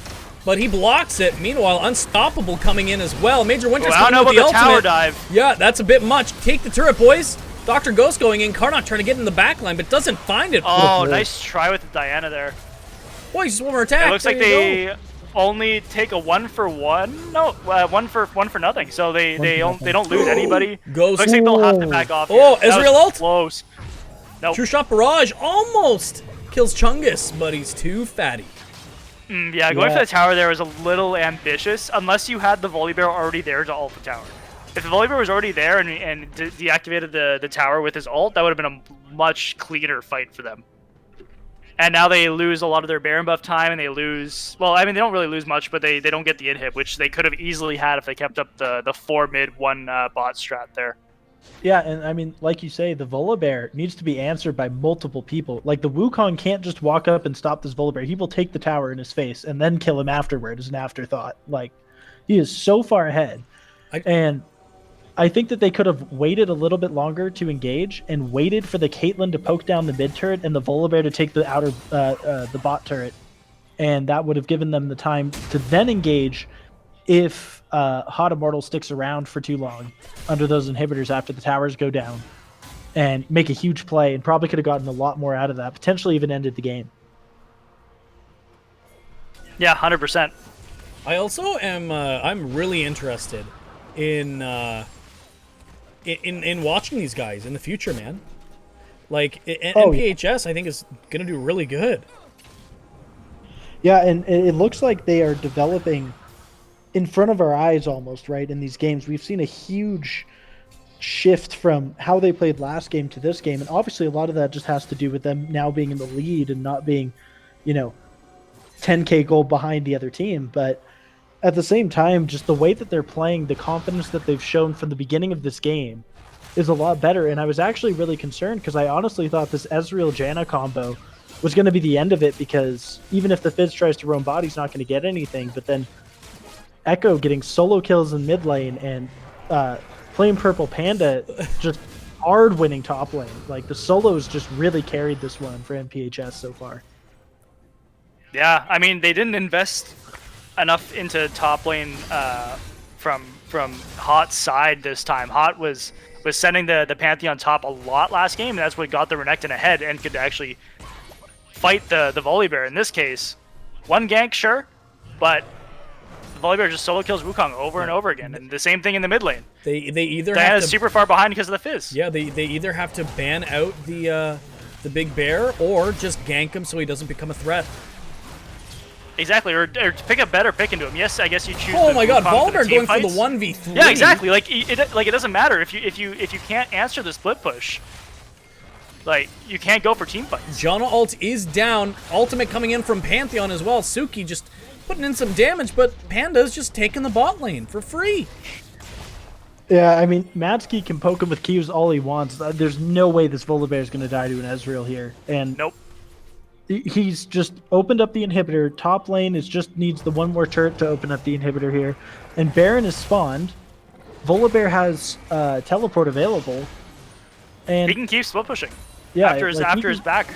Speaker 1: but he blocks it. Meanwhile, Unstoppable coming in as well. Major Winter's
Speaker 2: I don't
Speaker 1: coming
Speaker 2: know
Speaker 1: with
Speaker 2: about
Speaker 1: the
Speaker 2: the tower
Speaker 1: ultimate.
Speaker 2: dive.
Speaker 1: Yeah, that's a bit much. Take the turret, boys. Dr. Ghost going in. Karnak trying to get in the back line, but doesn't find it.
Speaker 2: Oh, nice try with the Diana there.
Speaker 1: Boy, just one more attack.
Speaker 2: It looks like
Speaker 1: There you
Speaker 2: they only take a 1-for-1. No, 1 for nothing. So they don't lose anybody.
Speaker 1: Ghost.
Speaker 2: Looks like they'll have to back off.
Speaker 1: Oh,
Speaker 2: here. That
Speaker 1: Ezreal
Speaker 2: was
Speaker 1: ult?
Speaker 2: Close. Nope.
Speaker 1: True Shot Barrage almost kills Chungus, but he's too fatty.
Speaker 2: Yeah, going for the tower there was a little ambitious, unless you had the Volibear already there to ult the tower. If the Volibear was already there and deactivated the tower with his ult, that would have been a much cleaner fight for them. And now they lose a lot of their Baron buff time, and they lose... Well, I mean, they don't really lose much, but they don't get the inhib, which they could have easily had if they kept up the 4 mid 1 bot strat there.
Speaker 3: Yeah, and I mean, like you say, the Volibear needs to be answered by multiple people. Like, the Wukong can't just walk up and stop this Volibear. He will take the tower in his face and then kill him afterward as an afterthought. Like, he is so far ahead. And I think that they could have waited a little bit longer to engage and waited for the Caitlyn to poke down the mid turret and the Volibear to take the outer, the bot turret. And that would have given them the time to then engage if Haute Immortal sticks around for too long under those inhibitors after the towers go down and make a huge play, and probably could have gotten a lot more out of that, potentially even ended the game.
Speaker 2: Yeah, 100%.
Speaker 1: I also am I'm really interested in watching these guys in the future, man. Like NPHS I think is going to do really good.
Speaker 3: Yeah, and it looks like they are developing in front of our eyes almost, right, in these games. We've seen a huge shift from how they played last game to this game, and obviously a lot of that just has to do with them now being in the lead and not being, 10k goal behind the other team. But at the same time, just the way that they're playing, the confidence that they've shown from the beginning of this game is a lot better. And I was actually really concerned because I honestly thought this Ezreal-Janna combo was going to be the end of it, because even if the Fizz tries to roam bot, he's not going to get anything. But then Echo getting solo kills in mid lane and Flame Purple Panda just hard winning top lane. Like, the solos just really carried this one for NPHS so far.
Speaker 2: Yeah, I mean, they didn't invest enough into top lane from Haute's side this time. Haute was sending the Pantheon top a lot last game, and that's what got the Renekton ahead and could actually fight the Volibear. In this case, one gank, sure, but the Volibear just solo kills Wukong over and over again, and the same thing in the mid lane.
Speaker 1: They either
Speaker 2: Diana's
Speaker 1: have to,
Speaker 2: super far behind because of the Fizz.
Speaker 1: Yeah, they either have to ban out the the big bear, or just gank him so he doesn't become a threat.
Speaker 2: Exactly, or pick a better pick into him. Yes, I guess you choose.
Speaker 1: Oh
Speaker 2: the
Speaker 1: my God,
Speaker 2: Wukong
Speaker 1: Volibear going for the
Speaker 2: fights.
Speaker 1: 1v3.
Speaker 2: Yeah, exactly. Like it doesn't matter if you can't answer the split push. Like you can't go for team fights.
Speaker 1: Janna ult is down. Ultimate coming in from Pantheon as well. Suki just putting in some damage, but Panda's just taking the bot lane for free.
Speaker 3: Yeah, I mean, Matsky can poke him with Qs all he wants. There's no way this Volibear is going to die to an Ezreal here. And
Speaker 2: Nope.
Speaker 3: He's just opened up the inhibitor. Top lane just needs the one more turret to open up the inhibitor here. And Baron is spawned. Volibear has teleport available. And
Speaker 2: He can keep split pushing.
Speaker 3: yeah,
Speaker 2: After his back.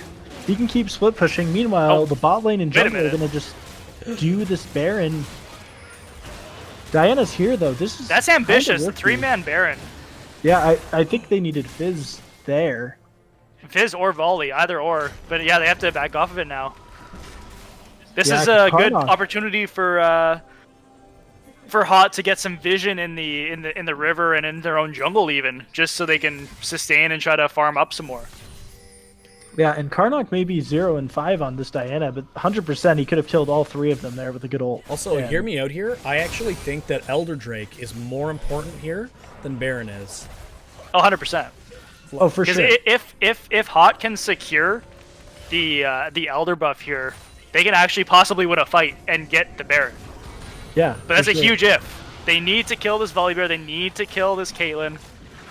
Speaker 3: he can keep split pushing. Meanwhile, the bot lane and
Speaker 2: wait a
Speaker 3: jungle are
Speaker 2: minute.
Speaker 3: going to just do this Baron. Diana's here, though. This is
Speaker 2: That's
Speaker 3: kinda
Speaker 2: ambitious. The
Speaker 3: risky.
Speaker 2: 3-man Baron.
Speaker 3: Yeah, I think they needed Fizz there.
Speaker 2: Fizz or Volley, either or. But yeah, they have to back off of it now. This
Speaker 3: Yeah,
Speaker 2: is a good
Speaker 3: Karnok.
Speaker 2: opportunity for Haute to get some vision in the river and in their own jungle even, just so they can sustain and try to farm up some more.
Speaker 3: Yeah, and Karnok may be 0 and 5 on this Diana, but 100% he could have killed all 3 of them there with a good ult.
Speaker 1: Also,
Speaker 3: And-
Speaker 1: hear me out here. I actually think that Elder Drake is more important here than Baron is.
Speaker 2: Oh, 100%.
Speaker 3: Oh, for
Speaker 2: Because
Speaker 3: sure.
Speaker 2: if Haute can secure the Elder buff here, they can actually possibly win a fight and get the Baron.
Speaker 3: Yeah,
Speaker 2: But that's
Speaker 3: for
Speaker 2: a
Speaker 3: sure.
Speaker 2: huge if. They need to kill this Volibear, they need to kill this Caitlyn,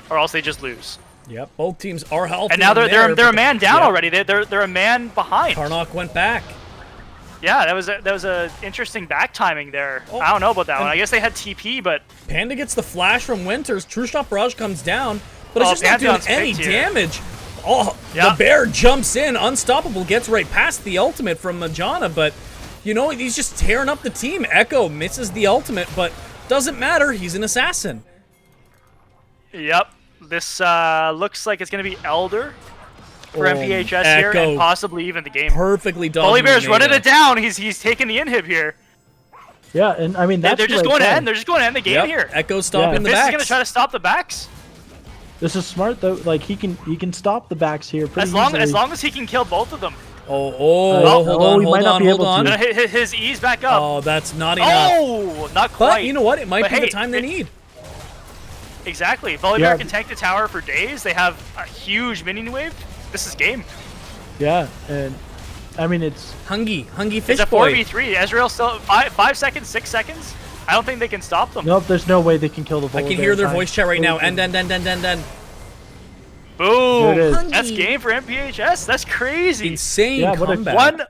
Speaker 2: or else they just lose.
Speaker 1: Yep, both teams are healthy.
Speaker 2: And now they're
Speaker 1: there,
Speaker 2: a man down
Speaker 1: yeah.
Speaker 2: already. They're a man behind.
Speaker 1: Karnok went back.
Speaker 2: Yeah, that was a interesting back timing there.
Speaker 1: Oh,
Speaker 2: I don't know about that one.
Speaker 1: and-
Speaker 2: I guess they had TP, but
Speaker 1: Panda gets the flash from Winters. True Shot Barrage comes down, but it's
Speaker 2: Oh,
Speaker 1: just not doing
Speaker 2: Pantheon's
Speaker 1: any
Speaker 2: picked here.
Speaker 1: damage. Oh,
Speaker 2: Yeah.
Speaker 1: the bear jumps in, unstoppable, gets right past the ultimate from Majana, but you know, he's just tearing up the team. Echo misses the ultimate, but doesn't matter, he's an assassin.
Speaker 2: yep. This looks like it's gonna be Elder for
Speaker 1: Oh,
Speaker 2: NPHS here,
Speaker 1: Echo.
Speaker 2: and possibly even the game.
Speaker 1: Perfectly dodging
Speaker 2: Volibear's
Speaker 1: the
Speaker 2: running
Speaker 1: nade.
Speaker 2: it down. He's taking the inhib here.
Speaker 3: Yeah, and I mean, that's
Speaker 2: They're just
Speaker 3: what I
Speaker 2: going to
Speaker 3: said.
Speaker 2: end. They're just going to end the game
Speaker 1: Yep,
Speaker 2: here.
Speaker 1: Echo stopping the
Speaker 2: Fizz is
Speaker 1: backs.
Speaker 2: gonna try to stop the backs.
Speaker 3: This is smart, though. Like, he can stop the backs here pretty
Speaker 2: As long
Speaker 3: easily.
Speaker 2: as he can kill both of them.
Speaker 1: Oh,
Speaker 3: Oh,
Speaker 1: hold on,
Speaker 3: he might not be able to.
Speaker 2: No, his E's back up.
Speaker 1: Oh, that's not enough.
Speaker 2: Oh, not quite.
Speaker 1: But you know what? It might
Speaker 2: But
Speaker 1: be the
Speaker 2: hey,
Speaker 1: time they need.
Speaker 2: Exactly. Volibear
Speaker 3: Yeah.
Speaker 2: can tank the tower for days. They have a huge minion wave. This is game.
Speaker 3: Yeah, and I mean, it's
Speaker 1: Hungy
Speaker 2: It's
Speaker 1: fish
Speaker 2: a
Speaker 1: boy.
Speaker 2: 4v3. Ezreal still 5 seconds, 6 seconds. I don't think they can stop them.
Speaker 3: nope. There's no way they can kill the.
Speaker 1: I can
Speaker 3: Volibear
Speaker 1: hear their
Speaker 3: in time.
Speaker 1: voice chat right now. End.
Speaker 2: Boom.
Speaker 3: There it is.
Speaker 2: That's game for NPHS. That's crazy.
Speaker 1: Insane
Speaker 3: Yeah, what a-
Speaker 1: comeback.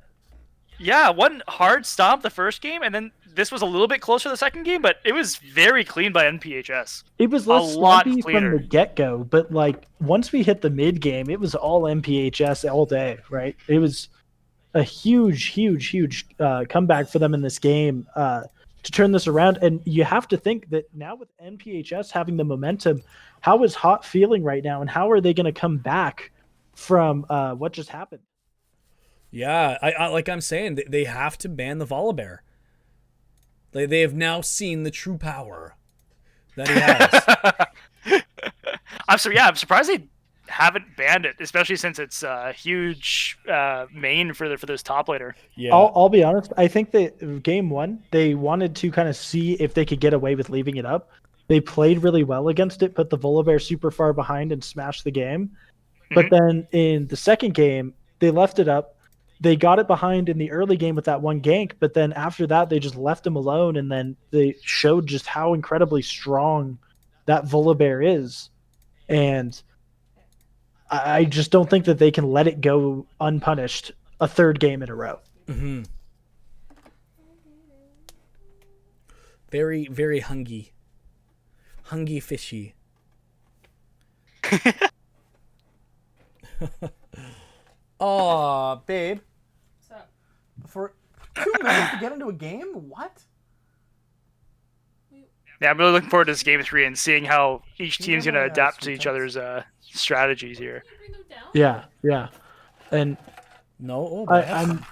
Speaker 2: One hard stomp the first game, and then this was a little bit closer the second game, but it was very clean by NPHS.
Speaker 3: It was
Speaker 2: a
Speaker 3: less
Speaker 2: lot
Speaker 3: sloppy from
Speaker 2: cleaner.
Speaker 3: the get-go, but like once we hit the mid game, it was all MPHS all day, right? It was a huge comeback for them in this game to turn this around. And you have to think that now with NPHS having the momentum, how is Haute feeling right now, and how are they going to come back from what just happened?
Speaker 1: Yeah, I like I'm saying, they have to ban the Volibear. They have now seen the true power that he has.
Speaker 2: I'm surprised they haven't banned it, especially since it's a huge main for this top laner.
Speaker 1: Yeah.
Speaker 3: I'll be honest. I think that game one, they wanted to kind of see if they could get away with leaving it up. They played really well against it, put the Volibear super far behind and smashed the game. But then in the second game, they left it up. They got it behind in the early game with that one gank, but then after that, they just left him alone, and then they showed just how incredibly strong that Volibear is. And I just don't think that they can let it go unpunished a third game in a row.
Speaker 1: Mm-hmm. Very, very hungy. Hungy fishy. Aw, babe.
Speaker 4: What's up?
Speaker 1: For 2 minutes to get into a game? What?
Speaker 2: Yeah, I'm really looking forward to this game 3 and seeing how each team's
Speaker 1: Yeah,
Speaker 2: going to
Speaker 1: yeah,
Speaker 2: adapt to each
Speaker 1: sometimes.
Speaker 2: other's strategies here.
Speaker 4: Can you bring them down?
Speaker 3: Yeah. And
Speaker 1: No? Oh,
Speaker 3: I'm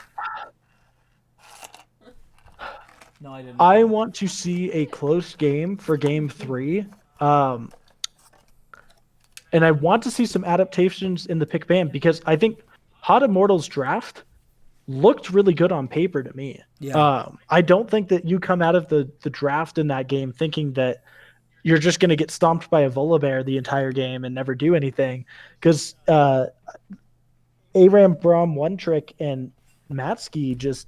Speaker 1: no, I didn't.
Speaker 3: I want to see a close game for game 3. And I want to see some adaptations in the pick ban, because I think Haute Immortal's draft looked really good on paper to me.
Speaker 1: Yeah.
Speaker 3: I don't think that you come out of the draft in that game thinking that you're just going to get stomped by a Volibear the entire game and never do anything. Because Aram, Braum, One Trick, and Matsky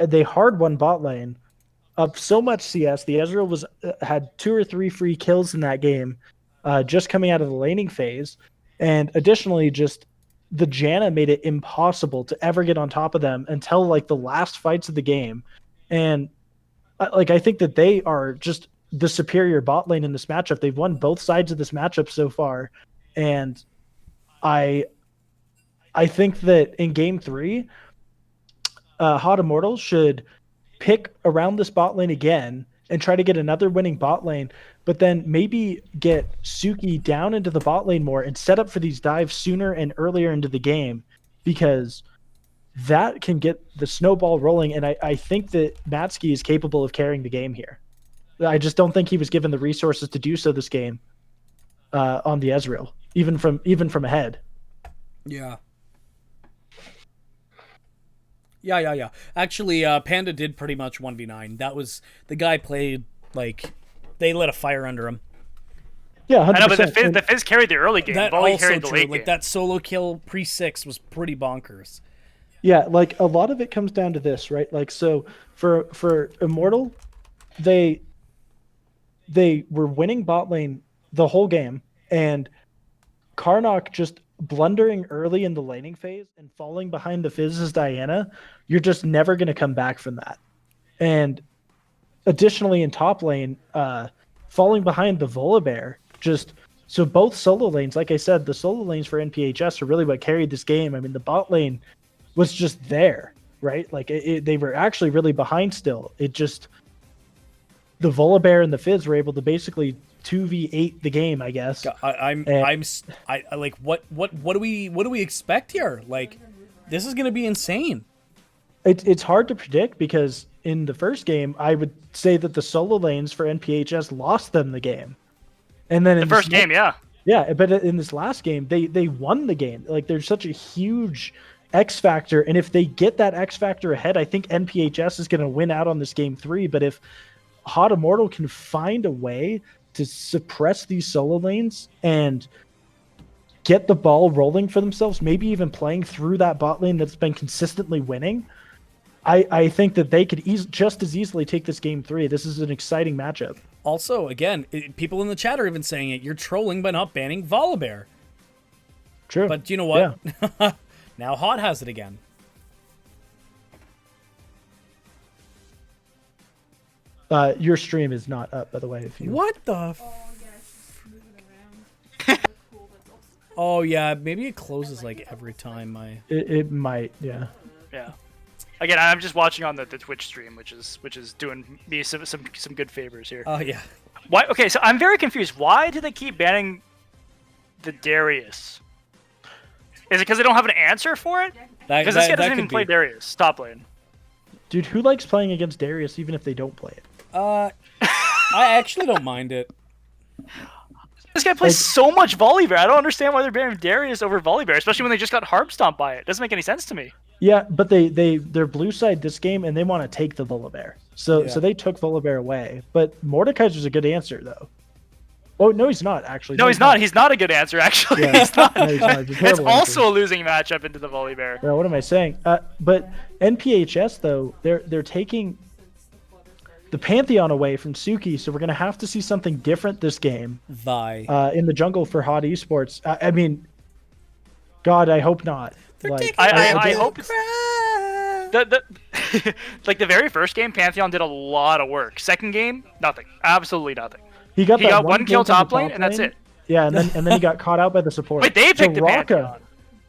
Speaker 3: they hard won bot lane up so much CS. The Ezreal had 2 or 3 free kills in that game, just coming out of the laning phase, and additionally, just the Janna made it impossible to ever get on top of them until like the last fights of the game, and I think that they are just the superior bot lane in this matchup. They've won both sides of this matchup so far, and I think that in game 3, Haute Immortal should pick around this bot lane again and try to get another winning bot lane, but then maybe get Suki down into the bot lane more and set up for these dives sooner and earlier into the game, because that can get the snowball rolling. And I think that Matsky is capable of carrying the game here. I just don't think he was given the resources to do so this game on the Ezreal, even from ahead.
Speaker 1: Yeah. Yeah. Actually, Panda did pretty much 1v9. That was the guy played like they lit a fire under him.
Speaker 3: Yeah, 100%.
Speaker 2: I know, but the Fizz carried the early game.
Speaker 1: That
Speaker 2: Volley
Speaker 1: also
Speaker 2: carried the
Speaker 1: true.
Speaker 2: late
Speaker 1: Like
Speaker 2: game.
Speaker 1: that solo kill pre-6 was pretty bonkers.
Speaker 3: Yeah, like a lot of it comes down to this, right? Like, so for Immortal, they were winning bot lane the whole game, and Karnok just blundering early in the laning phase and falling behind the Fizz's Diana, you're just never going to come back from that. And additionally, in top lane, falling behind the Volibear, so both solo lanes, like I said, the solo lanes for NPHS are really what carried this game. I mean, the bot lane was just there, right? Like they were actually really behind still. It just, the Volibear and the Fizz were able to basically 2v8 the game, I guess.
Speaker 1: I like what do we expect here? Like, this is gonna be insane.
Speaker 3: It's hard to predict, because in the first game, I would say that the solo lanes for NPHS lost them the game, and then
Speaker 2: The first game, yeah.
Speaker 3: yeah. But in this last game, they won the game. Like, there's such a huge X factor, and if they get that X factor ahead, I think NPHS is going to win out on this game 3. But if Haute Immortal can find a way to suppress these solo lanes and get the ball rolling for themselves, maybe even playing through that bot lane that's been consistently winning, I think that they could just as easily take this game 3. This is an exciting matchup.
Speaker 1: Also, again, people in the chat are even saying it. You're trolling by not banning Volibear.
Speaker 3: True.
Speaker 1: But you know what?
Speaker 3: Yeah.
Speaker 1: Now Haute has it again.
Speaker 3: Your stream is not up, by the way. If you
Speaker 1: What the?
Speaker 4: Oh yeah, it's just moving around. Cool, that's awesome.
Speaker 1: Oh yeah, maybe it closes like every time
Speaker 3: it might, yeah.
Speaker 2: Yeah. Again, I'm just watching on the Twitch stream, which is doing me some good favors here.
Speaker 1: Oh yeah.
Speaker 2: Why? Okay, so I'm very confused. Why do they keep banning the Darius? Is it because they don't have an answer for it? Because this guy doesn't even play Darius. Top lane.
Speaker 3: Dude, who likes playing against Darius even if they don't play it?
Speaker 1: I actually don't mind it.
Speaker 2: This guy plays so much Volibear. I don't understand why they're banning Darius over Volibear, especially when they just got harp stomped by it. Doesn't make any sense to me.
Speaker 3: Yeah, but they're blue side this game, and they want to take the Volibear. So they took Volibear away. But Mordekaiser's a good answer, though. Oh, no, he's not, actually.
Speaker 2: No, he's not. He's not a good answer, actually.
Speaker 3: Yeah.
Speaker 2: He's not.
Speaker 3: No, he's not. He's a
Speaker 2: It's
Speaker 3: terrible
Speaker 2: also
Speaker 3: answer.
Speaker 2: a losing matchup into the Volibear.
Speaker 3: Well, what am I saying? But NPHS, though, they're taking the Pantheon away from Suki, so we're going to have to see something different this game in the jungle for Haute Esports. I mean, God, I hope not.
Speaker 2: I hope it's... like the very first game, Pantheon did a lot of work. Second game, nothing. Absolutely nothing.
Speaker 3: He got
Speaker 2: one kill top lane, and that's it.
Speaker 3: Yeah, and then he got caught out by the support.
Speaker 2: Wait, they picked the
Speaker 3: Soraka.
Speaker 2: Pantheon.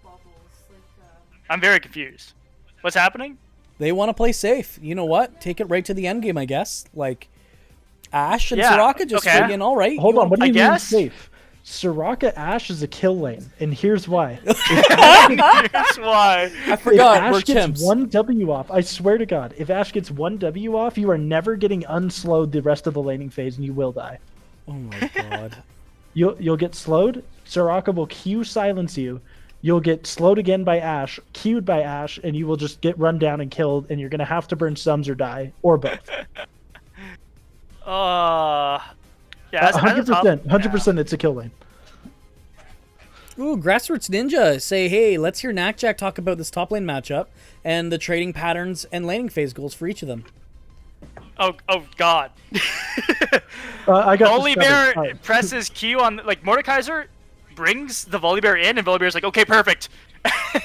Speaker 4: Bubbles, like,
Speaker 2: I'm very confused. What's happening?
Speaker 1: They want to play safe. You know what? Take it right to the end game, I guess. Like, Ashe and
Speaker 2: Yeah,
Speaker 1: Soraka just
Speaker 2: okay.
Speaker 1: friggin' all right.
Speaker 3: Hold on, what do you mean
Speaker 2: guess?
Speaker 3: safe? Soraka Ashe is a kill lane, and here's why.
Speaker 2: That's why.
Speaker 1: I
Speaker 3: If
Speaker 1: forgot we're
Speaker 3: Ashe gets
Speaker 1: chimps.
Speaker 3: one W off, I swear to God, if Ashe gets one W off, you are never getting unslowed the rest of the laning phase, and you will die.
Speaker 1: Oh my god.
Speaker 3: You'll get slowed. Soraka will Q silence you, you'll get slowed again by Ashe, queued by Ashe, and you will just get run down and killed, and you're going to have to burn sums or die, or both.
Speaker 2: Yeah, as a top-
Speaker 3: 100% it's a kill lane.
Speaker 1: Ooh, Grassroots Ninja say, hey, let's hear Knackjack talk about this top lane matchup and the trading patterns and laning phase goals for each of them.
Speaker 2: Oh God.
Speaker 3: I got
Speaker 2: Volibear
Speaker 3: Right.
Speaker 2: presses Q on, like, Mordekaiser brings the Volibear in, and Volibear's like, okay, perfect.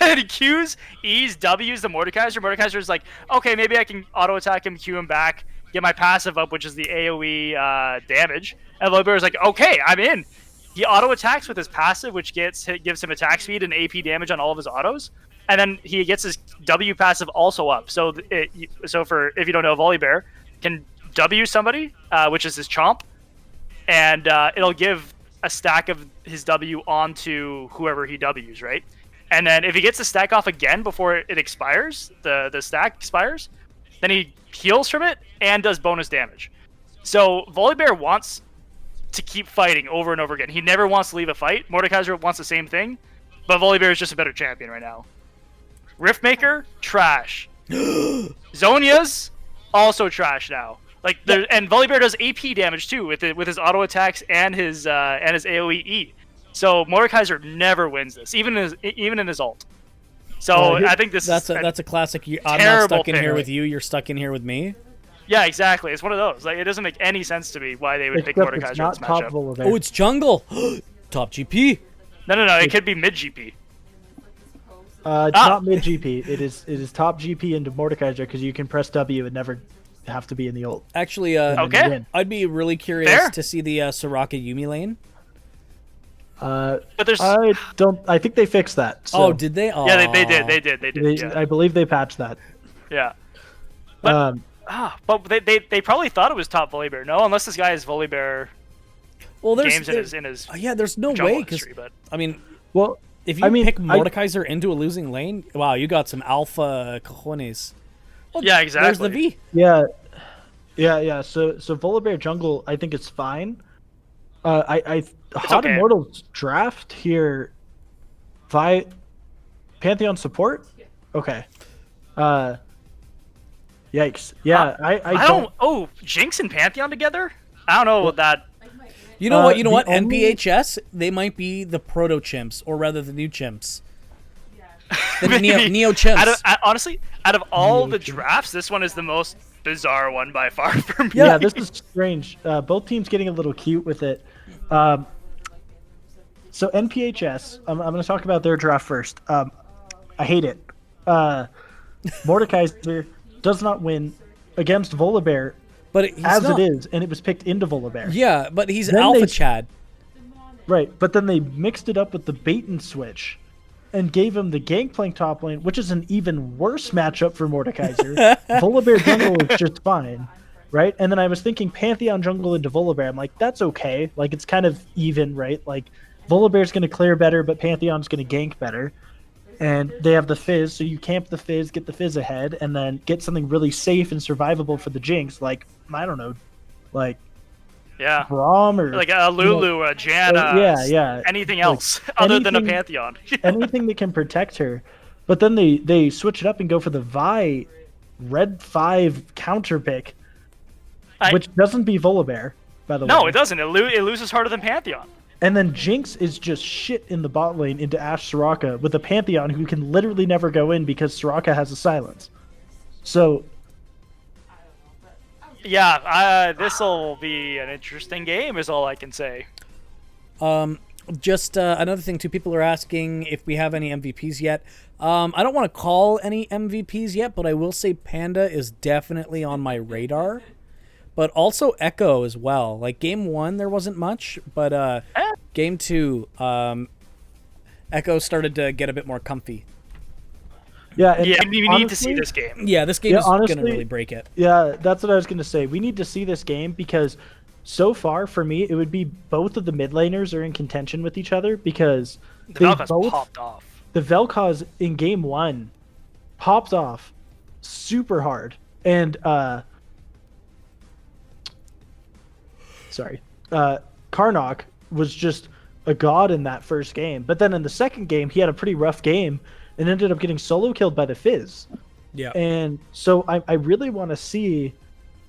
Speaker 2: And he Qs, E's, W's the Mordekaiser. Mordekaiser's like, okay, maybe I can auto attack him, Q him back, get my passive up, which is the AoE damage. And Volibear's like, okay, I'm in. He auto attacks with his passive, which gives him attack speed and AP damage on all of his autos. And then he gets his W passive also up. So if you don't know, Volibear can W somebody, which is his chomp, and it'll give a stack of his W onto whoever he Ws, right? And then if he gets the stack off again before it expires, the stack expires, then he heals from it and does bonus damage. So Volibear wants to keep fighting over and over again. He never wants to leave a fight. Mordekaiser wants the same thing, but Volibear is just a better champion right now. Riftmaker, trash. Zonia's also trash now. Like, and Volibear does AP damage too with his auto attacks and his AoE. So Mordekaiser never wins this, even in his ult. So I think that's
Speaker 1: a classic. I'm not
Speaker 2: terrible
Speaker 1: stuck in
Speaker 2: pick.
Speaker 1: here with you. You're stuck in here with me.
Speaker 2: Yeah, exactly. It's one of those. Like, it doesn't make any sense to me why they would pick
Speaker 3: Except
Speaker 2: Mordekaiser
Speaker 3: it's
Speaker 2: in
Speaker 3: not
Speaker 2: this
Speaker 3: top
Speaker 2: matchup.
Speaker 3: Volibear.
Speaker 1: Oh, it's jungle. Top GP.
Speaker 2: No. It could be mid GP.
Speaker 3: It's not mid GP. It is top GP into Mordekaiser because you can press W and never have to be in the ult.
Speaker 1: Actually,
Speaker 2: Okay.
Speaker 1: I'd be really curious
Speaker 2: Fair.
Speaker 1: to see the Soraka Yumi lane.
Speaker 2: But there's
Speaker 3: I think they fixed that. So
Speaker 1: Oh, did they? Oh.
Speaker 2: yeah, they did. Yeah.
Speaker 3: I believe they patched that.
Speaker 2: Yeah. But
Speaker 3: Um,
Speaker 2: they probably thought it was top Volibear. No, unless this guy has Volibear
Speaker 1: Well,
Speaker 2: games in his
Speaker 1: yeah, there's no
Speaker 2: jungle
Speaker 1: way because
Speaker 2: history, but
Speaker 1: I mean,
Speaker 3: well,
Speaker 1: if you
Speaker 3: I mean,
Speaker 1: pick Mordekaiser into a losing lane, wow, you got some alpha cojones. Well,
Speaker 2: yeah, exactly.
Speaker 1: There's the V.
Speaker 3: yeah. So Volibear jungle, I think it's fine. Hot
Speaker 2: okay.
Speaker 3: Immortal's draft here, Pantheon support. Okay. Yikes. Yeah, I don't.
Speaker 2: Oh, Jinx and Pantheon together? I don't know what that.
Speaker 1: You know what? You know
Speaker 3: the
Speaker 1: what?
Speaker 3: only-
Speaker 1: NPHS, they might be the proto chimps, or rather the new chimps. The
Speaker 2: Maybe.
Speaker 1: neo chimps.
Speaker 2: Honestly, out of all the drafts, this one is the most bizarre one by far for me.
Speaker 3: Yeah, this is strange. Both teams getting a little cute with it. So NPHS, I'm going to talk about their draft first. I hate it. Mordekaiser does not win against Volibear
Speaker 1: but he's
Speaker 3: as
Speaker 1: not,
Speaker 3: it is, and it was picked into Volibear.
Speaker 1: Yeah, but he's
Speaker 3: Then
Speaker 1: alpha
Speaker 3: they-
Speaker 1: Chad.
Speaker 3: Right, but then they mixed it up with the bait and switch and gave him the Gangplank top lane, which is an even worse matchup for Mordekaiser. Volibear jungle is just fine, right? And then I was thinking Pantheon jungle into Volibear. I'm like, that's okay. Like, it's kind of even, right? Like, Volibear's going to clear better, but Pantheon's going to gank better. And they have the Fizz, so you camp the Fizz, get the Fizz ahead, and then get something really safe and survivable for the Jinx, like, I don't know, like
Speaker 2: Yeah.
Speaker 3: Braum or
Speaker 2: Like a Lulu, a Janna,
Speaker 3: yeah.
Speaker 2: anything
Speaker 3: Like,
Speaker 2: else other than a
Speaker 3: anything-
Speaker 2: Pantheon.
Speaker 3: anything that can protect her. But then they switch it up and go for the Vi Red 5 counter pick, which doesn't be Volibear, by the way.
Speaker 2: No, it doesn't. It loses harder than Pantheon.
Speaker 3: And then Jinx is just shit in the bot lane into Ashe Soraka with a Pantheon who can literally never go in because Soraka has a silence. So,
Speaker 2: Yeah, this will be an interesting game, is all I can say.
Speaker 1: Just another thing too, people are asking if we have any MVPs yet. I don't want to call any MVPs yet, but I will say Panda is definitely on my radar. But also Echo as well. Like game 1 there wasn't much, but game 2 Echo started to get a bit more comfy.
Speaker 3: yeah. And
Speaker 2: Yeah, we need to see
Speaker 3: honestly-
Speaker 2: this game.
Speaker 1: Yeah, this game
Speaker 3: Yeah,
Speaker 1: is going to
Speaker 3: honestly-
Speaker 1: really break it.
Speaker 3: Yeah, that's what I was going to say. We need to see this game because so far for me, it would be both of the mid laners are in contention with each other because
Speaker 2: The
Speaker 3: they
Speaker 2: Valkos
Speaker 3: both
Speaker 2: popped off.
Speaker 3: the Vel'Koz in game 1 popped off super hard. And Karnak was just a god in that first game. But then in the second game, he had a pretty rough game and ended up getting solo killed by the Fizz.
Speaker 1: Yeah.
Speaker 3: And so I really want to see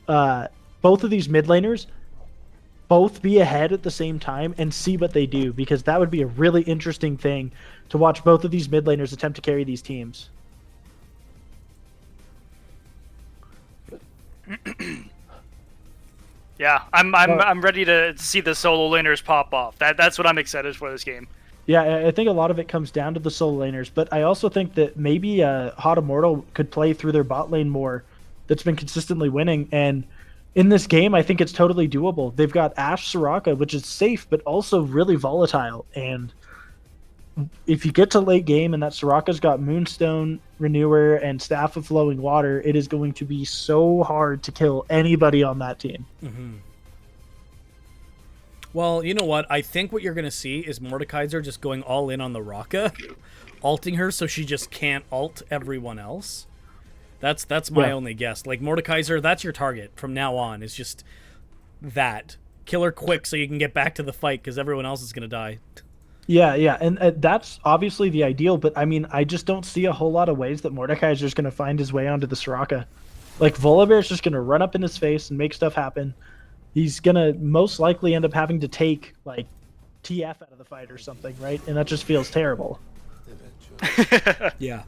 Speaker 3: both of these mid laners both be ahead at the same time and see what they do, because that would be a really interesting thing to watch both of these mid laners attempt to carry these teams.
Speaker 2: Yeah, I'm ready to see the solo laners pop off. That's what I'm excited for this game.
Speaker 3: Yeah, I think a lot of it comes down to the solo laners, but I also think that maybe Haute Immortal could play through their bot lane more. That's been consistently winning, and in this game, I think it's totally doable. They've got Ashe Soraka, which is safe, but also really volatile. And if you get to late game and that Soraka's got Moonstone, Renewer, and Staff of Flowing Water, it is going to be so hard to kill anybody on that team.
Speaker 1: Mm-hmm. Well, you know what? I think what you're going to see is Mordekaiser just going all in on the Raka, ulting her so she just can't ult everyone else. That's my only guess. Like, Mordekaiser, that's your target from now on, is just that. Kill her quick so you can get back to the fight, because everyone else is going to die.
Speaker 3: Yeah, and that's obviously the ideal, but I mean, I just don't see a whole lot of ways that Mordekaiser's going to find his way onto the Soraka. Like, Volibear's just going to run up in his face and make stuff happen. He's going to most likely end up having to take, like, TF out of the fight or something, right? And that just feels terrible.
Speaker 1: Yeah.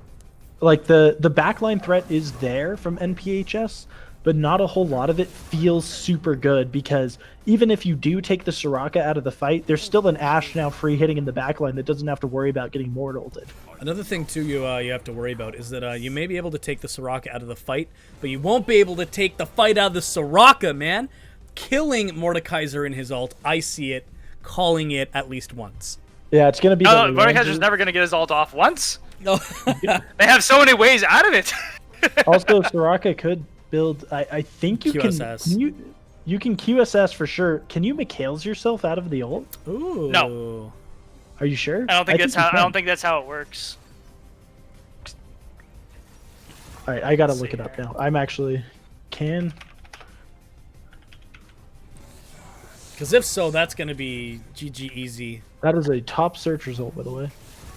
Speaker 3: Like, the backline threat is there from NPHS, but not a whole lot of it feels super good, because even if you do take the Soraka out of the fight, there's still an Ashe now free hitting in the backline that doesn't have to worry about getting mortaled.
Speaker 1: Another thing, too, you have to worry about is that you may be able to take the Soraka out of the fight, but you won't be able to take the fight out of the Soraka, man. Killing Mordekaiser in his ult, I see it, calling it at least once.
Speaker 3: Yeah, it's going to be...
Speaker 2: Mordekaiser's never going to get his ult off once.
Speaker 1: No.
Speaker 2: They have so many ways out of it.
Speaker 3: Also, Soraka could build... I think you
Speaker 1: QSS.
Speaker 3: can... You can QSS for sure. Can you Mikhails yourself out of the ult?
Speaker 1: Ooh.
Speaker 2: No.
Speaker 3: Are you sure?
Speaker 2: I don't think that's how it works.
Speaker 3: All right, I gotta look it up now. I'm actually
Speaker 1: Because if so, that's going to be GG easy.
Speaker 3: That is a top search result, by the way.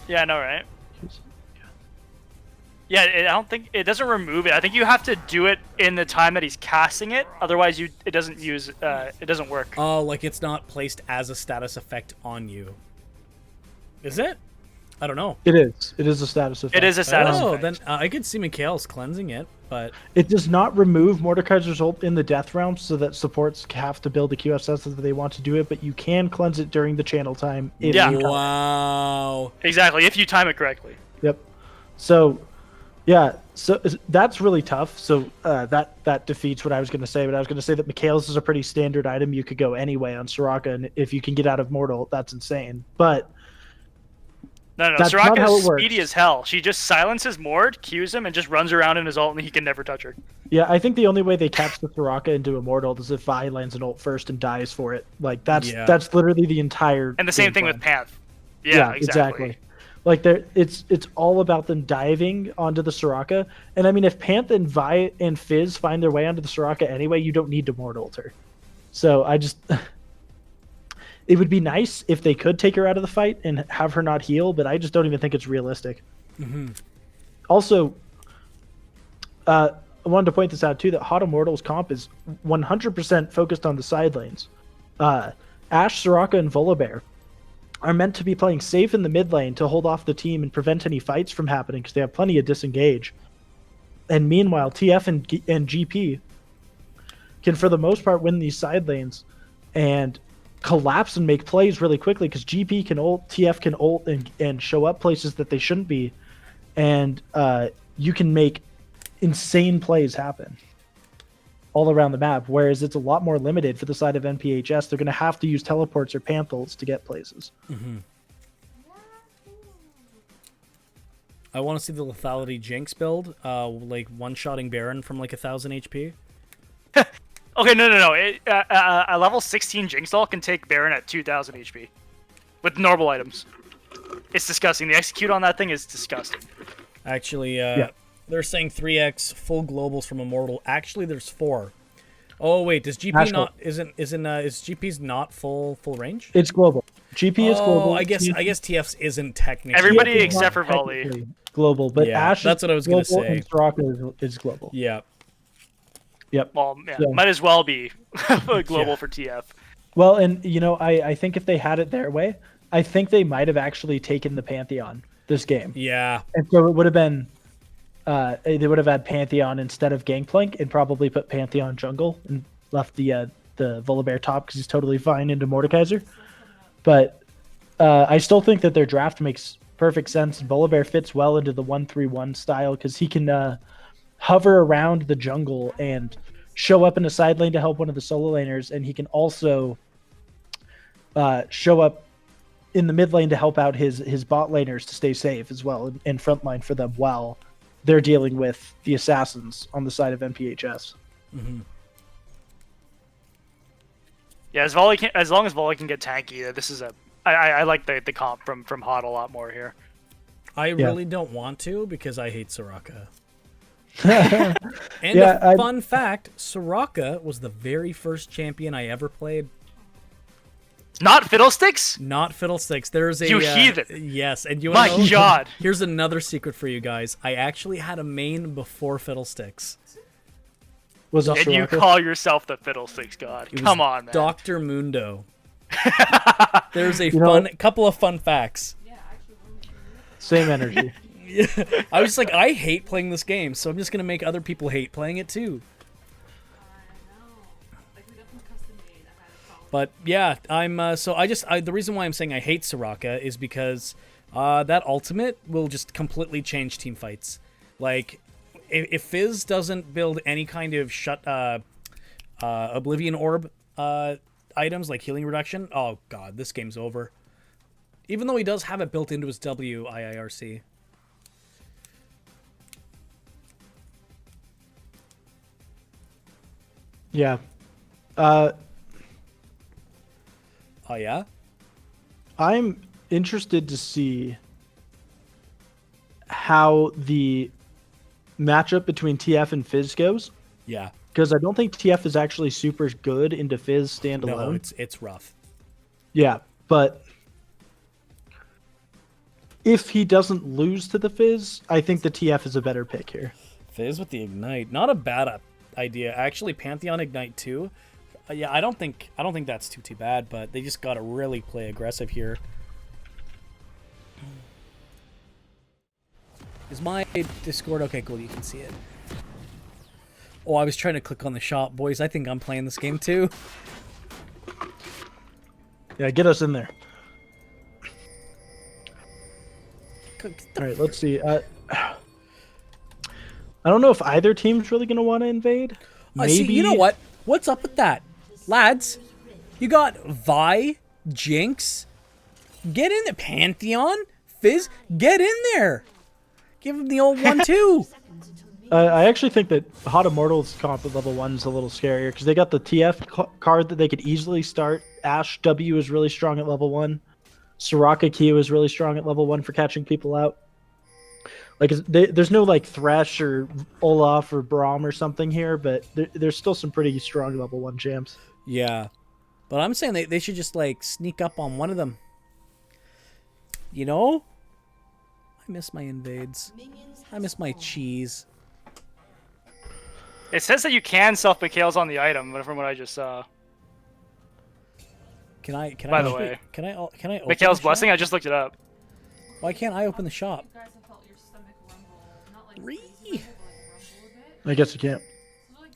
Speaker 2: Yeah, I know, right? Yeah, I don't think it doesn't remove it. I think you have to do it in the time that he's casting it. Otherwise, it doesn't work.
Speaker 1: Oh, like it's not placed as a status effect on you. Is it? I don't know.
Speaker 3: It is. It is a status effect.
Speaker 2: It is a status
Speaker 1: Oh,
Speaker 2: effect.
Speaker 1: then I could see Mikhail's cleansing it, but
Speaker 3: It does not remove Mordekaiser's ult in the death realm, so that supports have to build a QSS if they want to do it, but you can cleanse it during the channel time. If
Speaker 2: Yeah.
Speaker 3: you time it.
Speaker 1: wow.
Speaker 2: Exactly, if you time it correctly.
Speaker 3: Yep. So, yeah, so that's really tough. So that defeats what I was going to say. But I was going to say that Mikhail's is a pretty standard item. You could go anyway on Soraka, and if you can get out of Mortal, that's insane. But
Speaker 2: No,
Speaker 3: that's not how
Speaker 2: Soraka
Speaker 3: it
Speaker 2: is
Speaker 3: works.
Speaker 2: speedy as hell. She just silences Mord, Qs him, and just runs around in his ult, and he can never touch her.
Speaker 3: yeah, I think the only way they catch the Soraka into Immortal is if Vi lands an ult first and dies for it. Like that's literally the entire.
Speaker 2: And the same
Speaker 3: game
Speaker 2: thing
Speaker 3: plan.
Speaker 2: with Panth. Yeah, exactly.
Speaker 3: Like it's all about them diving onto the Soraka, and I mean if Panth and Vi and Fizz find their way onto the Soraka anyway, you don't need to mortal her. So I just, it would be nice if they could take her out of the fight and have her not heal, but I just don't even think it's realistic.
Speaker 1: Mm-hmm.
Speaker 3: Also, I wanted to point this out too, that Haute Immortal's comp is 100% focused on the side lanes. Ashe, Soraka, and Volibear are meant to be playing safe in the mid lane to hold off the team and prevent any fights from happening because they have plenty of disengage. And meanwhile, TF and GP can, for the most part, win these side lanes and collapse and make plays really quickly because GP can ult, TF can ult, and show up places that they shouldn't be. And you can make insane plays happen all around the map, whereas it's a lot more limited for the side of NPHS. They're going to have to use teleports or panthers to get places.
Speaker 1: Mm-hmm. I want to see the lethality Jinx build, like one-shotting Baron from like 1,000 HP.
Speaker 2: Okay, no. A level 16 Jinx doll can take Baron at 2,000 HP with normal items. It's disgusting. The execute on that thing is disgusting.
Speaker 1: Actually, they're saying 3x full globals from Immortal. Actually, there's 4. Oh wait, does GP not is GP's not full range?
Speaker 3: It's global. GP is global.
Speaker 1: I guess TF's isn't technically.
Speaker 2: Everybody
Speaker 3: TF is
Speaker 2: except
Speaker 3: not
Speaker 2: for Volley.
Speaker 3: technically global, but
Speaker 1: Yeah,
Speaker 3: Ashe
Speaker 1: that's
Speaker 3: is
Speaker 1: what I was gonna
Speaker 3: global
Speaker 1: say.
Speaker 3: and Soraka is global.
Speaker 1: Yeah.
Speaker 3: Yep.
Speaker 2: Well, yeah,
Speaker 3: So-
Speaker 2: might as well be global
Speaker 1: Yeah.
Speaker 2: for TF.
Speaker 3: Well, and I think if they had it their way, I think they might have actually taken the Pantheon this game.
Speaker 1: Yeah.
Speaker 3: And so it would have been, they would have had Pantheon instead of Gangplank and probably put Pantheon jungle and left the Volibear top because he's totally fine into Mordekaiser. But I still think that their draft makes perfect sense. Volibear fits well into the 1-3-1 style because he can hover around the jungle and show up in a side lane to help one of the solo laners, and he can also show up in the mid lane to help out his bot laners to stay safe as well in front line for them while they're dealing with the assassins on the side of NPHS.
Speaker 1: Mm-hmm.
Speaker 2: Yeah, as long as Volley can get tanky, this is I like the comp from Haute a lot more here.
Speaker 1: I really don't want to because I hate Soraka. And
Speaker 3: Yeah,
Speaker 1: fun fact, Soraka was the very first champion I ever played.
Speaker 2: Not Fiddlesticks?
Speaker 1: Not Fiddlesticks. There's a
Speaker 2: You heathen.
Speaker 1: Yes, and you
Speaker 2: My
Speaker 1: know,
Speaker 2: God.
Speaker 1: Here's another secret for you guys. I actually had a main before Fiddlesticks.
Speaker 3: Was it
Speaker 2: And you
Speaker 3: Soraka?
Speaker 2: call yourself the Fiddlesticks god?
Speaker 1: It was
Speaker 2: Come on, man.
Speaker 1: Dr. Mundo. There's a
Speaker 3: know-
Speaker 1: couple of fun facts.
Speaker 4: Yeah, actually, what was your
Speaker 3: Same energy.
Speaker 1: I was just like, I hate playing this game, so I'm just gonna make other people hate playing it too.
Speaker 4: I know. Like, we got them custom made. I had a problem.
Speaker 1: But yeah, I'm so the reason why I'm saying I hate Soraka is because that ultimate will just completely change team fights. Like if Fizz doesn't build any kind of Oblivion Orb items like healing reduction, oh god, this game's over. Even though he does have it built into his WIIRC.
Speaker 3: Yeah.
Speaker 1: Oh yeah?
Speaker 3: I'm interested to see how the matchup between TF and Fizz goes,
Speaker 1: Yeah.
Speaker 3: because I don't think TF is actually super good into Fizz standalone.
Speaker 1: No, it's rough.
Speaker 3: Yeah, but if he doesn't lose to the Fizz, I think the TF is a better pick here.
Speaker 1: Fizz with the Ignite. Not a bad idea. Actually, Pantheon Ignite too. Yeah, I don't think that's too bad, but they just got to really play aggressive here. Is my Discord okay? Cool, you can see it. Oh, I was trying to click on the shop, boys. I think I'm playing this game too.
Speaker 3: Yeah, get us in there. All right, let's see. I don't know if either team's really going to want to invade. Maybe.
Speaker 1: See, you know what? What's up with that? Lads, you got Vi, Jinx, get in the Pantheon, Fizz, get in there. Give him the old 1-2.
Speaker 3: I actually think that Haute Immortal's comp at level 1 is a little scarier because they got the TF card that they could easily start. Ashe W is really strong at level 1. Soraka Q is really strong at level 1 for catching people out. Like, there's no like Thresh or Olaf or Braum or something here, but there's still some pretty strong level 1 champs.
Speaker 1: Yeah. But I'm saying they should just like sneak up on one of them. You know? I miss my invades. I miss my cheese.
Speaker 2: It says that you can self Mikhail's on the item, but from what I just saw. By the way.
Speaker 1: Can I open
Speaker 2: Mikhail's
Speaker 1: the
Speaker 2: blessing,
Speaker 1: shop?
Speaker 2: I just looked it up.
Speaker 1: Why can't I open the shop?
Speaker 4: You guys have felt your stomach rumble. Not like
Speaker 1: Ree.
Speaker 4: crazy, but like rumble a bit.
Speaker 3: I guess you can't.